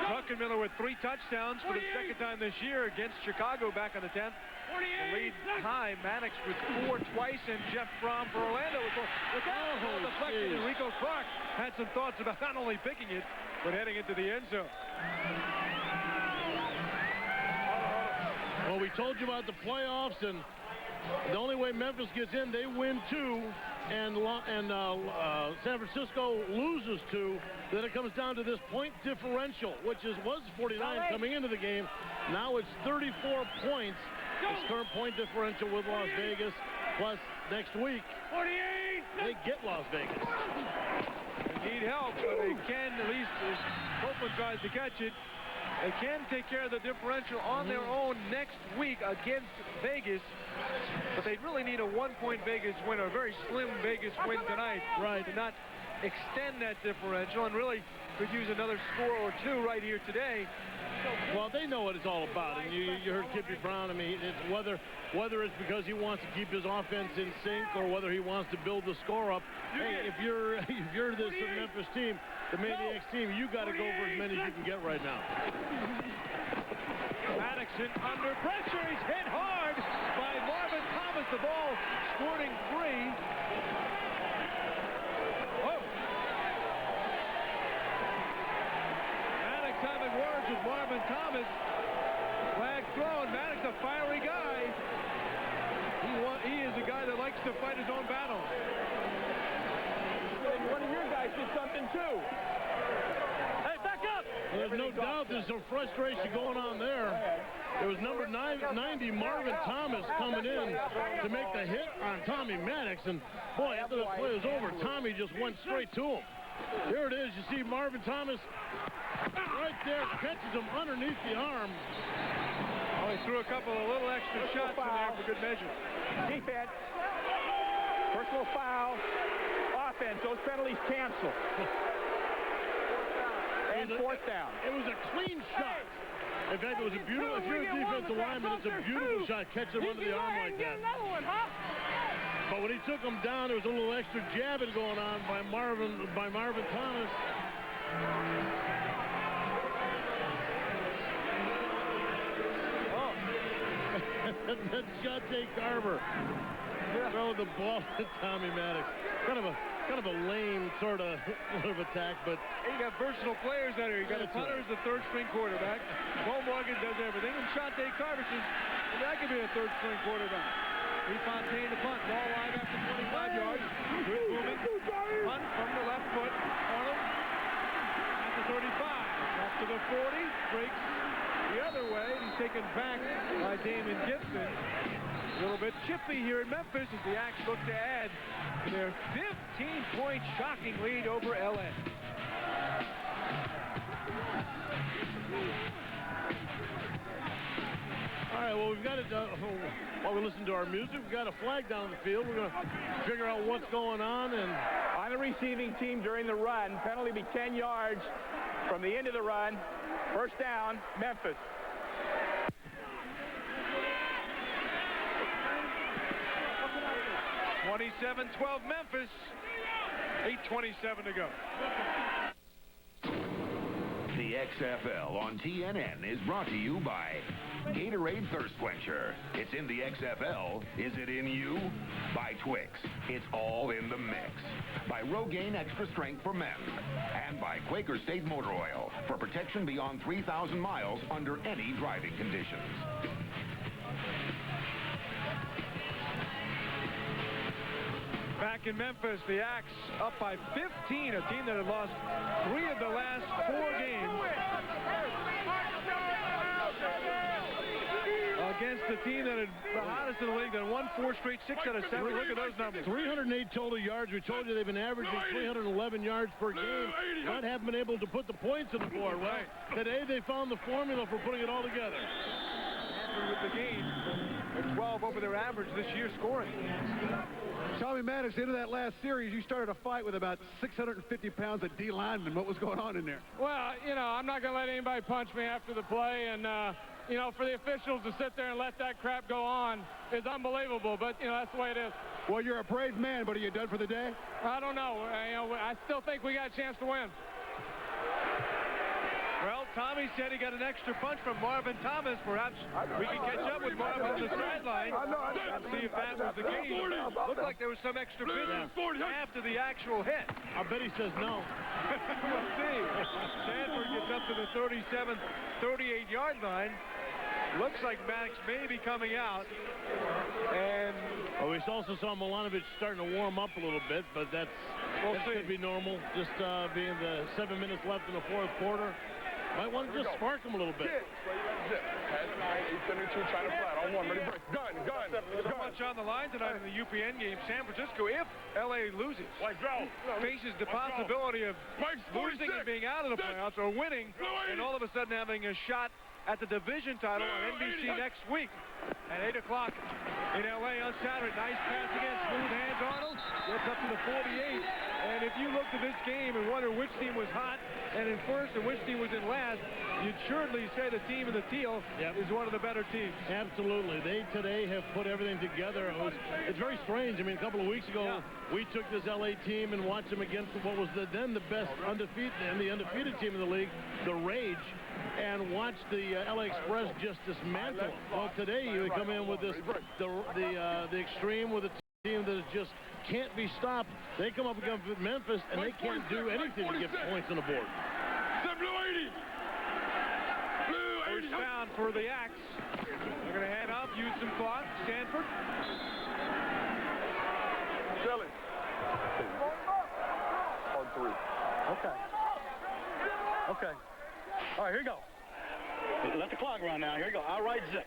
Druckenmiller with 3 touchdowns for the second time this year against Chicago back on the 10th. The lead high. Maddox with 4 twice, and Jeff Fromm for Orlando with 4. Look out! Deflection, and Rico Clark had some thoughts about not only picking it, but heading into the end zone. Well, we told you about the playoffs, and the only way Memphis gets in, they win 2, and San Francisco loses 2. Then it comes down to this point differential, which was 49 coming into the game. Now it's 34 points. This current point differential with Las Vegas, plus next week, they get Las Vegas. They need help, but they can, at least if Copeland tries to catch it, they can take care of the differential on their own next week against Vegas. But they really need a 1-point Vegas win, or a very slim Vegas win tonight, to not extend that differential, and really could use another score or 2 right here today. Well, they know what it's all about, and you heard Kippy Brown. I mean, it's whether it's because he wants to keep his offense in sync or whether he wants to build the score up. Hey, if you're this Memphis team, the Maniacs team, you got to go for as many as you can get right now. Maddox under pressure. He's hit hard by Marvin Thomas. The ball squirting free. Having words with Marvin Thomas. Flag thrown. Maddox, a fiery guy. He is a guy that likes to fight his own battles. One of your guys did something too. Hey, back up! There's no doubt there's some frustration going on there. It was number 90, Marvin Thomas, coming in to make the hit on Tommy Maddox. And, boy, after the play was over, Tommy just went straight to him. Here it is. You see Marvin Thomas right there, catches him underneath the arm. Oh, he threw a couple of little extra shots in there for good measure. Defense. Personal foul. Offense. Those penalties cancel. And 4th down. It was a clean shot. In fact, it was a beautiful, if you're a defensive lineman, it's a beautiful shot, catching him under the arm like that. But when he took him down, there was a little extra jabbing going on by Marvin Thomas. That's Shante Carver. Throw the ball to Tommy Maddox. Kind of a lame sort of attack, but you got versatile players out here. You got a punter as the 3rd-string quarterback. Bo Morgan does everything, and Shante Carver says, well, that could be a 3rd-string quarterback. Fontaine to punt. Ball live after 25 yards. Good moving. Punt from the left foot. Arnold at the 35. Back to the 40. Breaks the other way. He's taken back by Damon Gibson. A little bit chippy here in Memphis as the Axe look to add to their 15-point shocking lead over LA. All right, well, we've got it. While we listen to our music, we've got a flag down the field. We're going to figure out what's going on. And on the receiving team during the run, penalty be 10 yards from the end of the run. 1st down, Memphis. (27-12) Memphis. 8:27 to go. The XFL on TNN is brought to you by Gatorade Thirst Quencher. It's in the XFL. Is it in you? By Twix. It's all in the mix. By Rogaine Extra Strength for Men. And by Quaker State Motor Oil for protection beyond 3,000 miles under any driving conditions. Back in Memphis, the Axe up by 15, a team that had lost 3 of the last 4 games against the team that had the hottest in the league, that won 4 straight, 6 out of 7. Look at those numbers. 308 total yards. We told you they've been averaging 311 yards per game. Not haven't been able to put the points on the board. Well, today they found the formula for putting it all together. With the a game. They're 12 over their average this year scoring. Tommy Maddox, into that last series, you started a fight with about 650 pounds of D linemen. What was going on in there? Well, you know, I'm not going to let anybody punch me after the play, and you know, for the officials to sit there and let that crap go on is unbelievable, but, you know, that's the way it is. Well, you're a brave man, but are you done for the day? I don't know. I still think we got a chance to win. Well, Tommy said he got an extra punch from Marvin Thomas. Perhaps we can catch up with Marvin on the sideline and see if that was the case. Looked like there was some extra business after the actual hit. I bet he says no. We'll see. Sanford gets up to the 37, 38-yard line. Looks like Maddox may be coming out. And we also saw Milanovic starting to warm up a little bit, but that could be normal, just being the 7 minutes left in the fourth quarter. Might want to just spark him a little bit. Pass 9, 872, trying to flat. On one, ready, break. Gun. So much on the line tonight in the UPN game. San Francisco, if LA loses, faces the possibility of losing and being out of the playoffs, or winning and all of a sudden having a shot at the division title on NBC next week at 8 o'clock in LA on Saturday. Nice pass again, smooth hands. Arnold gets up to the 48. And if you looked at this game and wonder which team was hot and in first and which team was in last, you'd surely say the team in the teal is one of the better teams. Absolutely. They today have put everything together. It's very strange. I mean, a couple of weeks ago, we took this LA team and watched them against what was then the best undefeated team in the league, the Rage, and watched the LA Express just dismantle them. Well, today you come in with this the Extreme with a team that just can't be stopped. They come up against Memphis, and they can't do anything to get points on the board. First down for the Axe. They're going to head up, use some clock. Stanford. Shelly. On 3. Okay. All right, here we go. Let the clock run now. Here we go. All right, zip.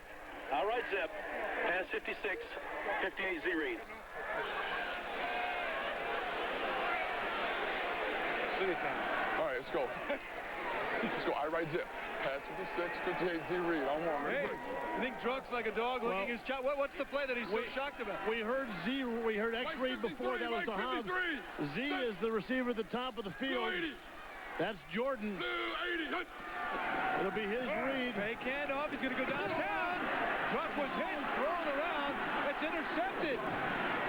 Pass 56, 58 Z read. All right, let's go. Let's go. I right zip. Pass 56, 58 Z read. On one. Hey, I think Druck's like a dog licking his chow. What's the play that he's so shocked about? We heard X read before. That was the Hobbs. Z is the receiver at the top of the field. That's Jordan. It'll be his read. Fake handoff. He's going to go downtown. Druck was hit and thrown around. It's intercepted.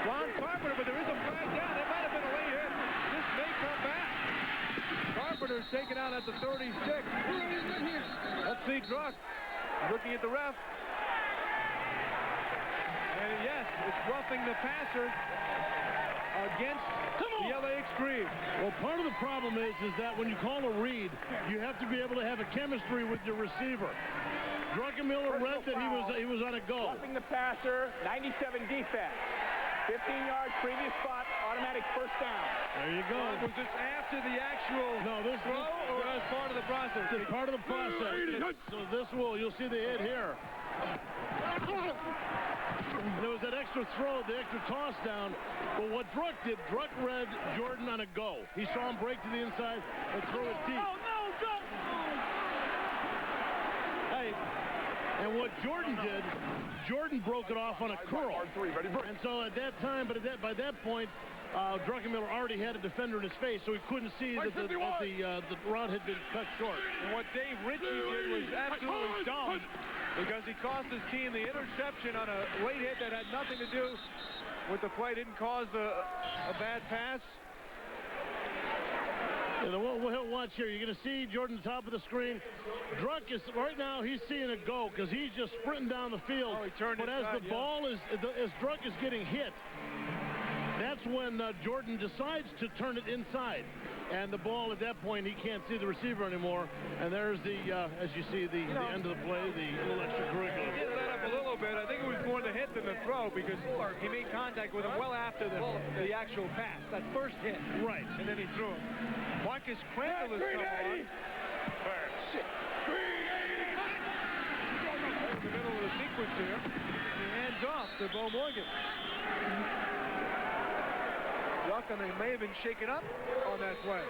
Ron Carpenter, but there is a flag down. It might have been a late hit. This may come back. Carpenter's taken out at the 36. Let's see Druck looking at the ref. And yes, it's roughing the passer against the LA Extreme. Well, part of the problem is that when you call a read, you have to be able to have a chemistry with your receiver. Druckenmiller read that he was on a go. Roughing the passer, 97 defense. 15 yards, previous spot, automatic first down. There you go. Was this after the actual throw or as part of the process? It's part of the process. So you'll see the hit here. There was that extra throw, the extra toss down. But what Druck did, Druck read Jordan on a go. He saw him break to the inside and throw it deep. Oh, no, Druck! Hey, and what Jordan did, Jordan broke it off on a curl. And so at that time, by that point, Druckenmiller already had a defender in his face, so he couldn't see that the route had been cut short. And what Dave Ritchie did was absolutely dumb, because he cost his team the interception on a late hit that had nothing to do with the play. Didn't cause a bad pass. And we'll watch here. You're going to see Jordan at the top of the screen. Druck is right now. He's seeing it go because he's just sprinting down the field. But as the ball as Druck is getting hit, that's when Jordan decides to turn it inside. And the ball at that point, he can't see the receiver anymore. And there's the, as you see, the end of the play, the little extracurricular. He let up a little bit. I think it was more the hit than the throw, because he made contact with him well after the actual pass. That first hit. Right. And then he threw him. Marcus Crandall is come on. In the middle of the sequence here. He hands off to Bo Morgan. Druck, and they may have been shaken up on that play.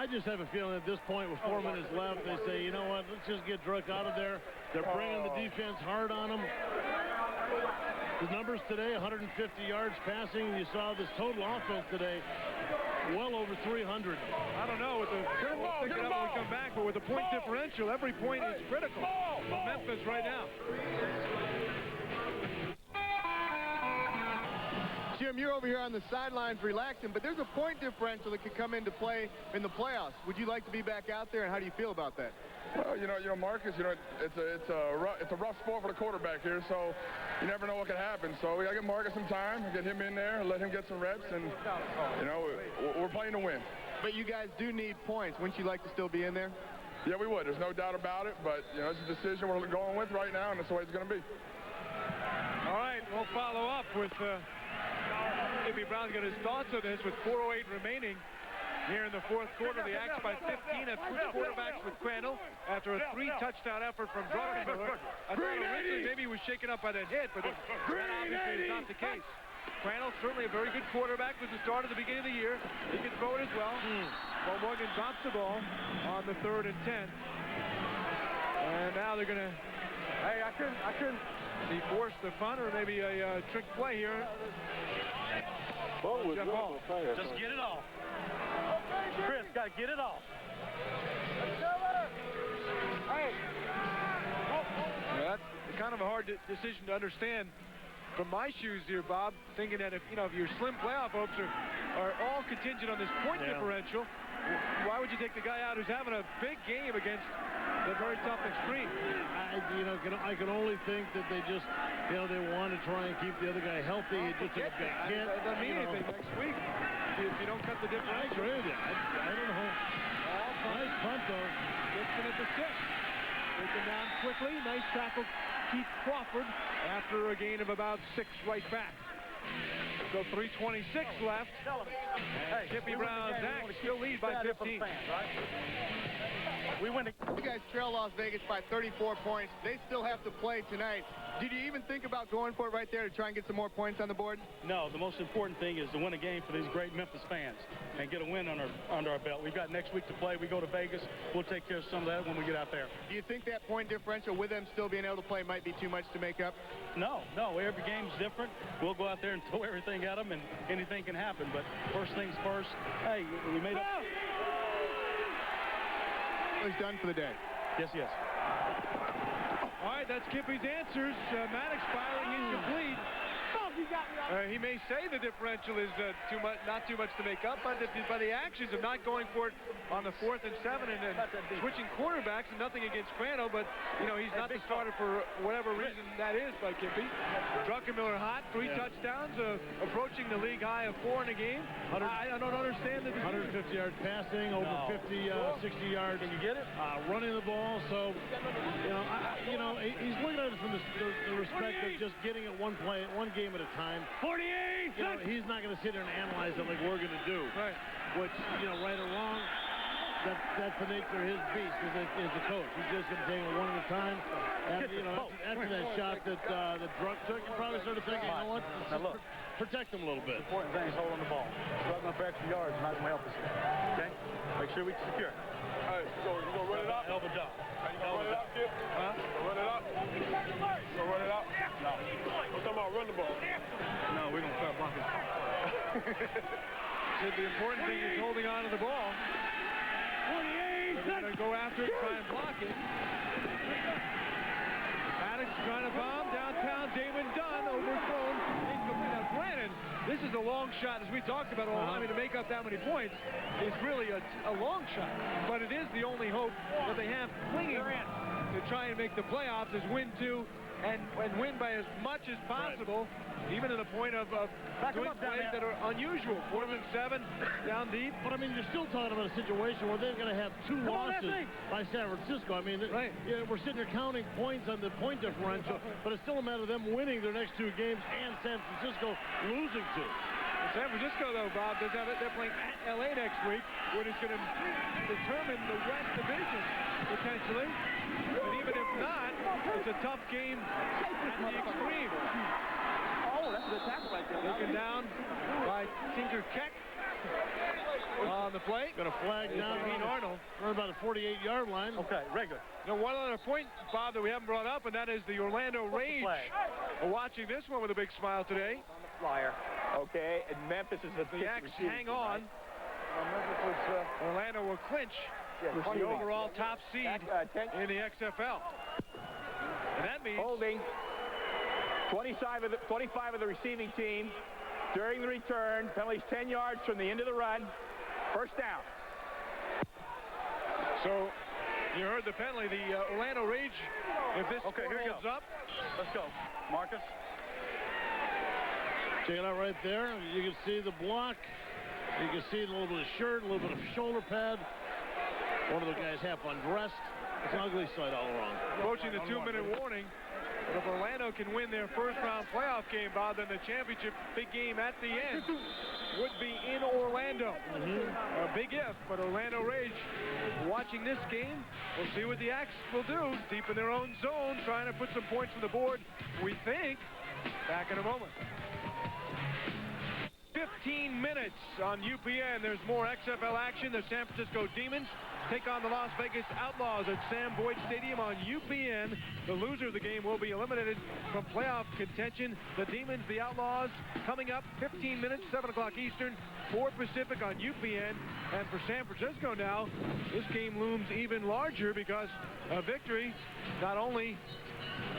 I just have a feeling at this point with 4 minutes left, they say, you know what, let's just get Druck out of there. They're bringing the defense hard on him. The numbers today, 150 yards passing. You saw this total offense today, well over 300. I don't know. We'll pick it up when we come back, but with the point differential, every point is critical for Memphis right now. Jim, you're over here on the sidelines relaxing, but there's a point differential that could come into play in the playoffs. Would you like to be back out there, and how do you feel about that? Well, you know, Marcus, it's a rough sport for the quarterback here, so you never know what could happen. So we got to get Marcus some time, get him in there, let him get some reps, and, you know, we're playing to win. But you guys do need points. Wouldn't you like to still be in there? Yeah, we would. There's no doubt about it, but, you know, it's a decision we're going with right now, and that's the way it's going to be. All right, we'll follow up with Jimmy Brown's got his thoughts on this with 4:08 remaining here in the fourth quarter. The Axe by 15 have switched quarterbacks with Crandall after a 3-touchdown effort from Druckenmiller. I thought originally maybe he was shaken up by that hit, but that obviously is not the case. Crandall certainly a very good quarterback with the start at the beginning of the year. He can throw it as well. Well, Morgan drops the ball on the 3rd and 10. And now they're going to, hey, I couldn't. He forced the punt or maybe a trick play here. Just get it off. Chris, got to get it off. Yeah, that's kind of a hard decision to understand from my shoes here, Bob, thinking that if your slim playoff hopes are all contingent on this point differential, why would you take the guy out who's having a big game against the very tough Extreme? I can only think that they just, they want to try and keep the other guy healthy. It just took a big hit. It doesn't mean anything next week if you don't cut the differential. I agree with you. I don't know. Nice punt, though. Gibson at the 6. Taken down quickly. Nice tackle, Keith Crawford, after a gain of about 6 right back. So 3:26 left. And Chippy Brown's Axe still lead by 15. You guys trail Las Vegas by 34 points. They still have to play tonight. Did you even think about going for it right there to try and get some more points on the board? No, the most important thing is to win a game for these great Memphis fans and get a win under our belt. We've got next week to play. We go to Vegas. We'll take care of some of that when we get out there. Do you think that point differential with them still being able to play might be too much to make up? No. Every game's different. We'll go out there and throw everything at them, and anything can happen. But first things first, hey, we made up. He's done for the day. Yes. All right, that's Kippy's answers. Maddox firing incomplete. He may say the differential is not too much to make up, but by the actions of not going for it on the 4th and 7 and then switching quarterbacks, and nothing against Crandall, but he's not the starter for whatever reason that is by Kippy. Druckenmiller hot, 3 touchdowns, approaching the league high of 4 in a game. I don't understand the 150 yards passing, over 50, 60 yards. Can you get it? Running the ball. So, he's looking at it from the respect of just getting it one game at a time. 48! He's not going to sit there and analyze it like we're going to do. Right. Which, right or wrong, that's the nature of his beast as a coach. He's just going to take it one at a time. After that shot that Druck took, you probably started thinking, you know what, let's protect him a little bit. The important thing is holding the ball. Running up for extra yards is not going to help us here. Okay? Make sure we secure it. All right, you go run it up? Hell of a job. Run it up, Kip? Huh? Run it up? Go run it up? No. I'm talking about run the ball. No, we're going to start blocking. The important thing is holding on to the ball. 48! They're going to go after it, try and block it. Maddox trying to bomb downtown. Damon Dunn overthrown. Now, granted, this is a long shot, as we talked about all the time. To make up that many points is really a long shot. But it is the only hope that they have clinging to try and make the playoffs is win 2 and win by as much as possible, even to the point of doing plays that are unusual. 4th and 7, down deep. But, you're still talking about a situation where they're going to have 2 losses by San Francisco. We're sitting there counting points on the point differential, but it's still a matter of them winning their next 2 games and San Francisco losing 2. San Francisco, though, Bob, they're playing at L.A. next week, which is going to determine the West Division, potentially. But even if not, it's a tough game at the Extreme. Oh, that's a good tackle right there. Taken down by Tinker Keck. on the play. Got a flag down on Arnold. Around about the 48-yard line. Okay, regular. Now, one other point, Bob, that we haven't brought up, and that is the Orlando Rage. We're watching this one with a big smile today. Flyer. Okay, and Memphis is the X hang on. Orlando will clinch for the overall top seed in the XFL. And that means holding 25 of the receiving team during the return. Penalties 10 yards from the end of the run. First down. So you heard the penalty. The Orlando Rage, if this score holds up. Let's go. Marcus. Check it out right there. You can see the block. You can see a little bit of shirt, a little bit of shoulder pad. One of the guys half undressed. It's an ugly sight all around. Approaching the 2-minute warning. But if Orlando can win their first-round playoff game, Bob, then the championship big game at the end would be in Orlando. A big if, but Orlando Rage watching this game. We'll see what the Axe will do. Deep in their own zone, trying to put some points on the board, we think. Back in a moment. 15 minutes on UPN. There's more XFL action. The San Francisco Demons take on the Las Vegas Outlaws at Sam Boyd Stadium on UPN. The loser of the game will be eliminated from playoff contention. The Demons, the Outlaws, coming up 15 minutes, 7 o'clock Eastern, 4 Pacific on UPN. And for San Francisco now, this game looms even larger because a victory not only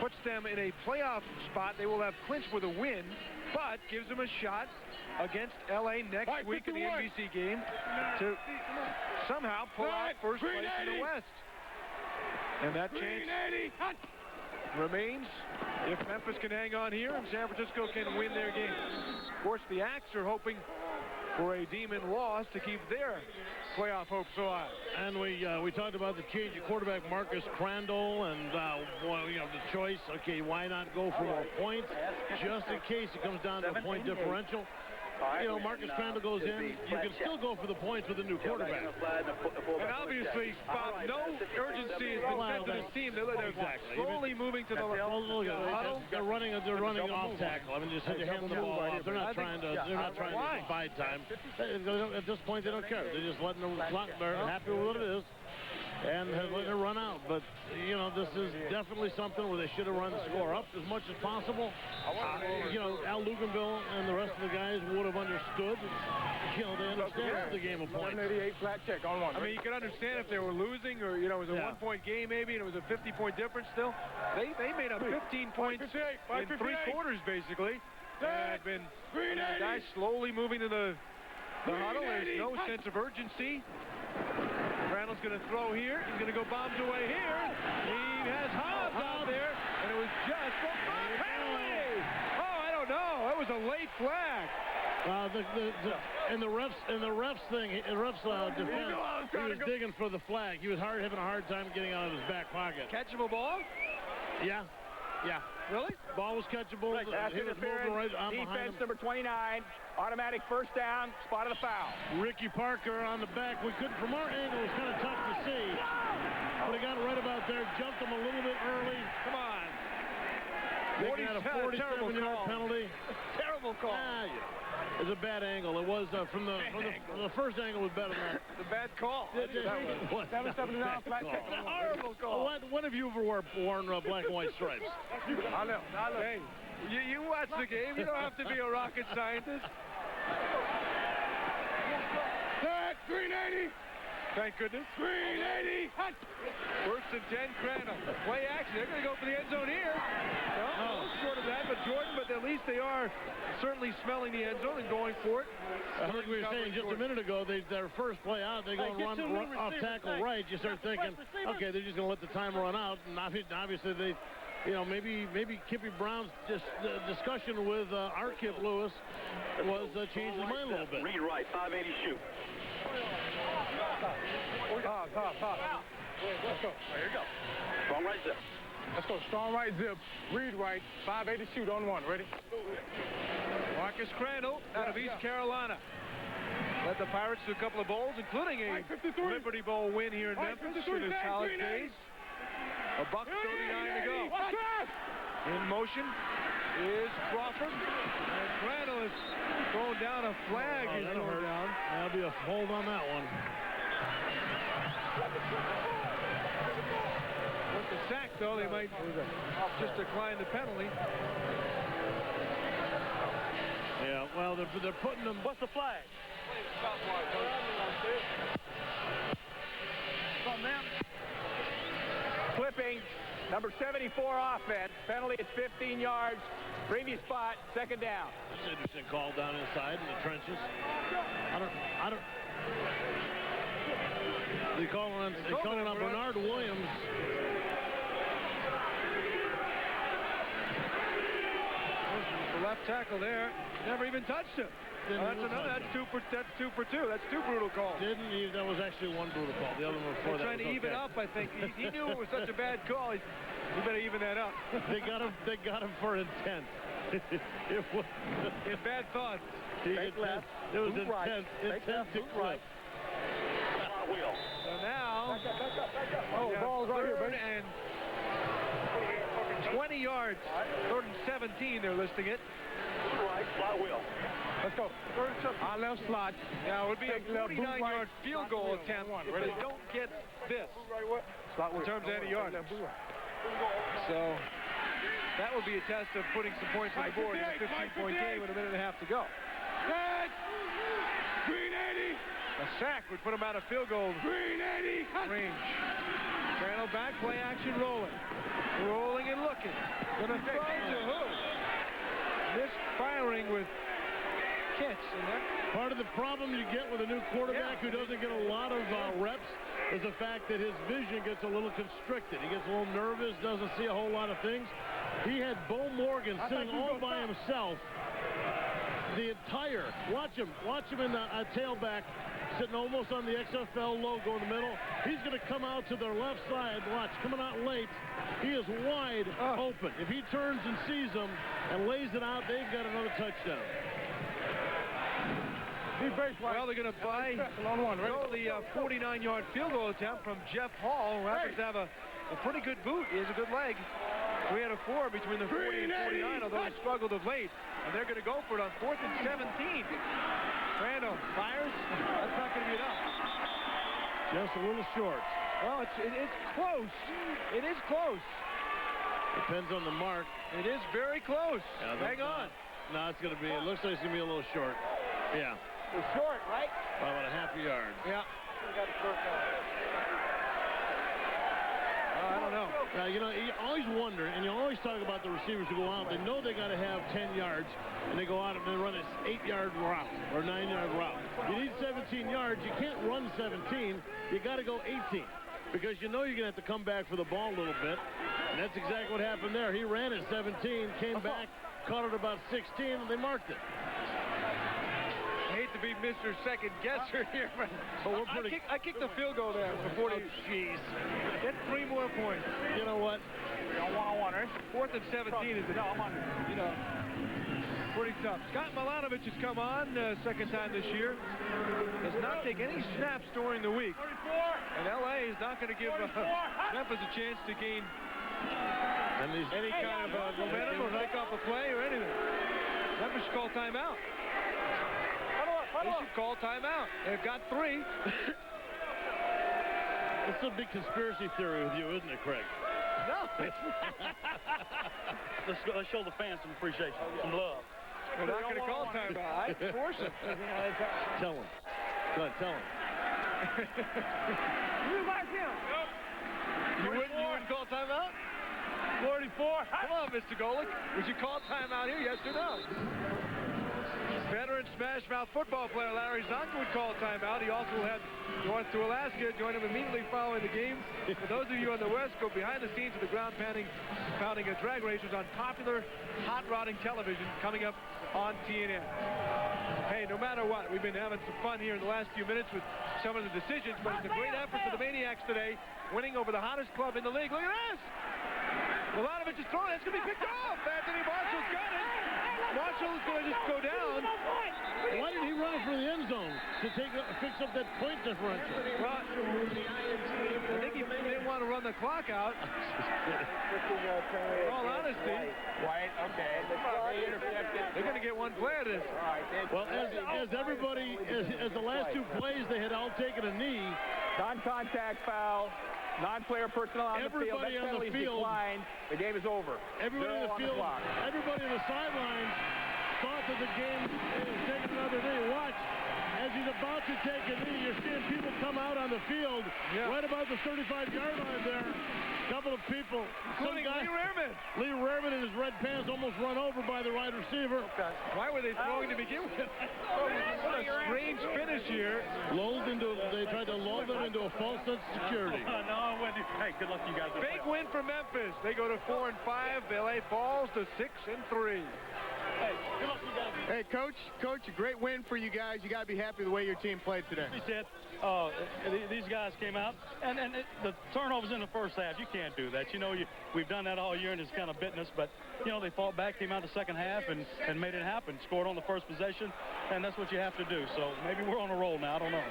puts them in a playoff spot, they will have clinched with a win, but gives them a shot against LA next week in the NBC game to somehow pull out first place in the West. And that chance remains if Memphis can hang on here and San Francisco can win their game. Of course, the Axe are hoping for a Demon loss to keep their playoff hopes alive. And we talked about the change of quarterback, Marcus Crandall, and well, you know, the choice. Okay, why not go for more points just in case it comes down to a point differential? You know, Marcus Crandall goes in. You can still go for the points with a new quarterback. And obviously, Bob, no urgency has been sent to this team. They're slowly moving to the huddle. They're running off tackle. I mean, just hand the ball off. They're not trying to divide time. At this point, they don't care. They're just letting them clock. They're happy with what it is. And letting it run out. But, you know, this is definitely something where they should have run the score up as much as possible. You know, Al Luganville and the rest of the guys would have understood. You know, they understand the game of points. 188 flat check on one. I mean, you could understand if they were losing or, you know, it was a one-point game maybe and it was a 50-point difference still. They made up 15 points in 3 quarters, basically. And had been the guys slowly moving to the huddle. There's no sense of urgency. Randall's going to throw here. He's going to go bombs away here. He has Hobbs out there, and it was just a penalty. Oh, I don't know. It was a late flag. And the refs defense, he was digging for the flag. He was having a hard time getting out of his back pocket. Catchable ball? Yeah. Really? Ball was catchable. He was moving right on behind him. Defense number 29. Automatic first down. Spot of the foul. Ricky Parker on the back. We couldn't, from our angle, it was kind of tough to see. But he got it right about there. Jumped him a little bit early. Come on. They got a 47-yard penalty. Terrible call. It was a bad angle. It was from the first angle was better than that. It's a bad call. Horrible call. When have you ever worn black and white stripes? I know. Hey, you watch the game. You don't have to be a rocket scientist. 380. Thank goodness. 380. First and 10, Crandall. Play action. They're going to go for the end zone here. No, short of that, but Jordan, but at least they are certainly smelling the end zone and going for it. I heard we were saying just a minute ago, their first play out, they go and run off tackle right. You start thinking, okay, they're just going to let the time run out. And obviously they, you know, maybe Kippy Brown's discussion with our Kip Lewis was changed his mind a little bit. Read right, 580 shoot. Pop. Let's go. There you go. Strong right zip. Let's go. Strong right zip. Read right. 580 shoot on one. Ready? Marcus Crandall out of East Carolina. Led the Pirates to a couple of bowls, including a Liberty Bowl win here in Memphis in his college days. $1.39 to go. In motion. is Crawford. And Crandall is throwing down a flag. Oh, He's that'll throwing hurt. down. That'll be a hold on that one. With the sack, though, they might just decline the penalty. Yeah, well, they're putting them. What's the flag? Flipping, number 74 offense. Penalty is 15 yards. Previous spot, second down. That's an interesting call down inside in the trenches. I don't. They call on Bernard Williams. The left tackle there. Never even touched him. That's two for two. That's two brutal calls. That was actually one brutal call. The other one before that. Trying to even up, I think. He knew it was such a bad call. He better even that up. They got him for intent. It was bad thoughts. It was intent. Intent to clip. So now, ball's right here, third and 20 yards. Third and 17, they're listing it. Right, slot wheel. Let's go. On left slot. Now, it would be a 49-yard field goal attempt if they don't get this in terms of any yards. So that would be a test of putting some points on the board in a 15-point game with a minute and a half to go. A sack would put him out of field goal range. Crandall back, play action, rolling. Rolling and looking. Gonna throw to who? Misfiring with Kitts in there. Part of the problem you get with a new quarterback who doesn't get a lot of reps is the fact that his vision gets a little constricted. He gets a little nervous, doesn't see a whole lot of things. He had Bo Morgan sitting all by himself. The entire, watch him in the tailback, sitting almost on the XFL logo in the middle. He's going to come out to their left side. Watch, coming out late. He is wide open. If he turns and sees them and lays it out, they've got another touchdown. Well, they're going to buy the 49-yard field goal attempt from Jeff Hall, who happens to have a pretty good boot. He has a good leg. We had a 4 between the 40 and 49, although he struggled of late. And they're going to go for it on 4th and 17. Crandall fires. That's not going to be enough. Just a little short. Well, it's close. It is close. Depends on the mark. It is very close. Yeah, hang on. No, it's going to be, it looks like it's going to be a little short. Yeah. It's short, right? By about a half a yard. Yeah. I don't know. Now, you always wonder, and you always talk about the receivers who go out. They know they got to have 10 yards, and they go out and they run an 8-yard route or 9-yard route. You need 17 yards. You can't run 17. You got to go 18 because you know you're going to have to come back for the ball a little bit. And that's exactly what happened there. He ran at 17, came back, caught it about 16, and they marked it. I hate to be Mr. Second Guesser here, but I kicked the field goal there for 40. Jeez. Get 3 more points. You know what? One-on-one, right? 4th and 17 is pretty tough. Scott Milanovic has come on second time this year. Does not take any snaps during the week. And LA is not going to give Memphis a chance to gain any kind of momentum or pick up a play or anything. Memphis should call timeout. They should call timeout. They've got 3. It's a big conspiracy theory with you, isn't it, Craig? No. Let's show the fans some appreciation, some love. We're not going to call timeout. I force it. Tell him. Go ahead, tell him. You wouldn't call timeout? 44. Come on, Mr. Golick. Would you call timeout here, yes or no? Veteran Smash Mouth football player Larry Zonka would call timeout. He also had North to Alaska join him immediately following the game. For those of you on the West, go behind the scenes of the ground pounding drag racers on popular hot rodding television coming up on TNN. Hey, no matter what, we've been having some fun here in the last few minutes with some of the decisions, but it's a great effort for the Maniacs today, winning over the hottest club in the league. Look at this! Milanovic is throwing. It's going to be picked off. Anthony Marshall's got it. Marshall's going to just go down. Why did he run it for the end zone to fix up that point differential? Well, I think he didn't want to run the clock out. In all honesty. White, okay. They're going to get one play at this. Well, as everybody, as the last two plays, they had all taken a knee. Non-contact foul. Non-player personnel on the field. That penalty's declined. The game is over. Everybody in the field, everybody in the sidelines thought that the game is taking another knee. Watch. As he's about to take a knee, you're seeing people come out on the field right about the 35-yard line there. A couple of people. Including Lee Rehrman. Lee Rehrman in his red pants almost run over by the wide receiver. Why were they throwing to begin with? What a strange finish here. They tried to lull them into a false sense of security. No, I'm with you. Hey, good luck to you guys. Big win for Memphis. They go to 4-5. LA falls to 6-3. Hey, good luck to you guys. Hey, Coach, a great win for you guys. You got to be happy the way your team played today. He said, these guys came out, and the turnovers in the first half, you can't do that. You know, we've done that all year, and it's kind of bitten us. But, you know, they fought back, came out the second half, and made it happen. Scored on the first possession, and that's what you have to do. So maybe we're on a roll now. I don't know.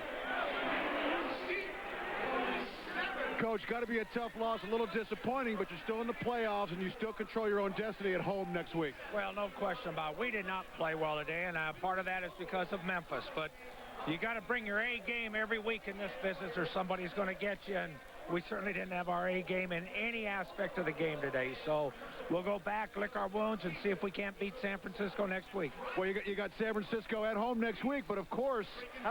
Coach, got to be a tough loss, a little disappointing, but you're still in the playoffs, and you still control your own destiny at home next week. Well, no question about it. We did not play well today, and part of that is because of Memphis. But you got to bring your A game every week in this business, or somebody's going to get you. And we certainly didn't have our A game in any aspect of the game today. So we'll go back, lick our wounds, and see if we can't beat San Francisco next week. Well, you got San Francisco at home next week, but of course,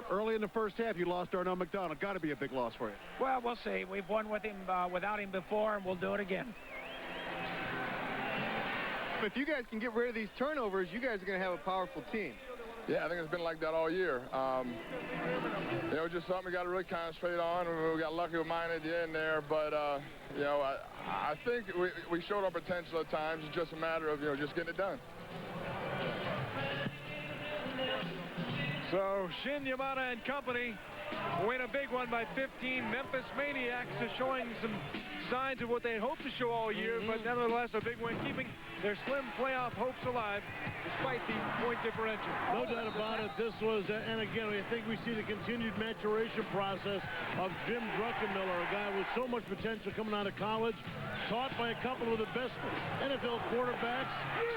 early in the first half, you lost Darnell McDonald. Got to be a big loss for you. Well, we'll see. We've won with him without him before, and we'll do it again. If you guys can get rid of these turnovers, you guys are going to have a powerful team. Yeah, I think it's been like that all year. You know, just something we got to really concentrate on. We got lucky with mine at the end there, but you know, I think we showed our potential at times. It's just a matter of, you know, just getting it done. So Shin Yamada and company win a big one by 15. Memphis Maniacs is showing some signs of what they hoped to show all year, but nevertheless a big win, keeping their slim playoff hopes alive despite the point differential. No doubt about it. This was, and again, I think we see the continued maturation process of Jim Druckenmiller, a guy with so much potential coming out of college, taught by a couple of the best NFL quarterbacks,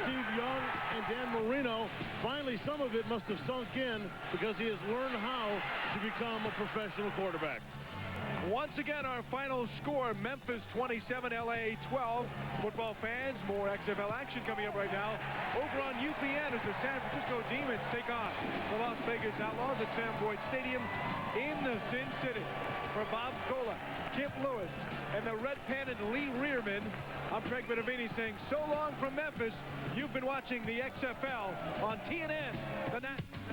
Steve Young and Dan Marino. Finally, some of it must have sunk in because he has learned how to become a professional quarterback. Once again, our final score, Memphis 27, LA 12. Football fans, more XFL action coming up right now. Over on UPN as the San Francisco Demons take on the Las Vegas Outlaws at Sam Boyd Stadium in the Sin City. For Bob Scola, Kip Lewis, and the red-penned Lee Rehrman, I'm Craig Benavini saying so long from Memphis. You've been watching the XFL on TNN, the National.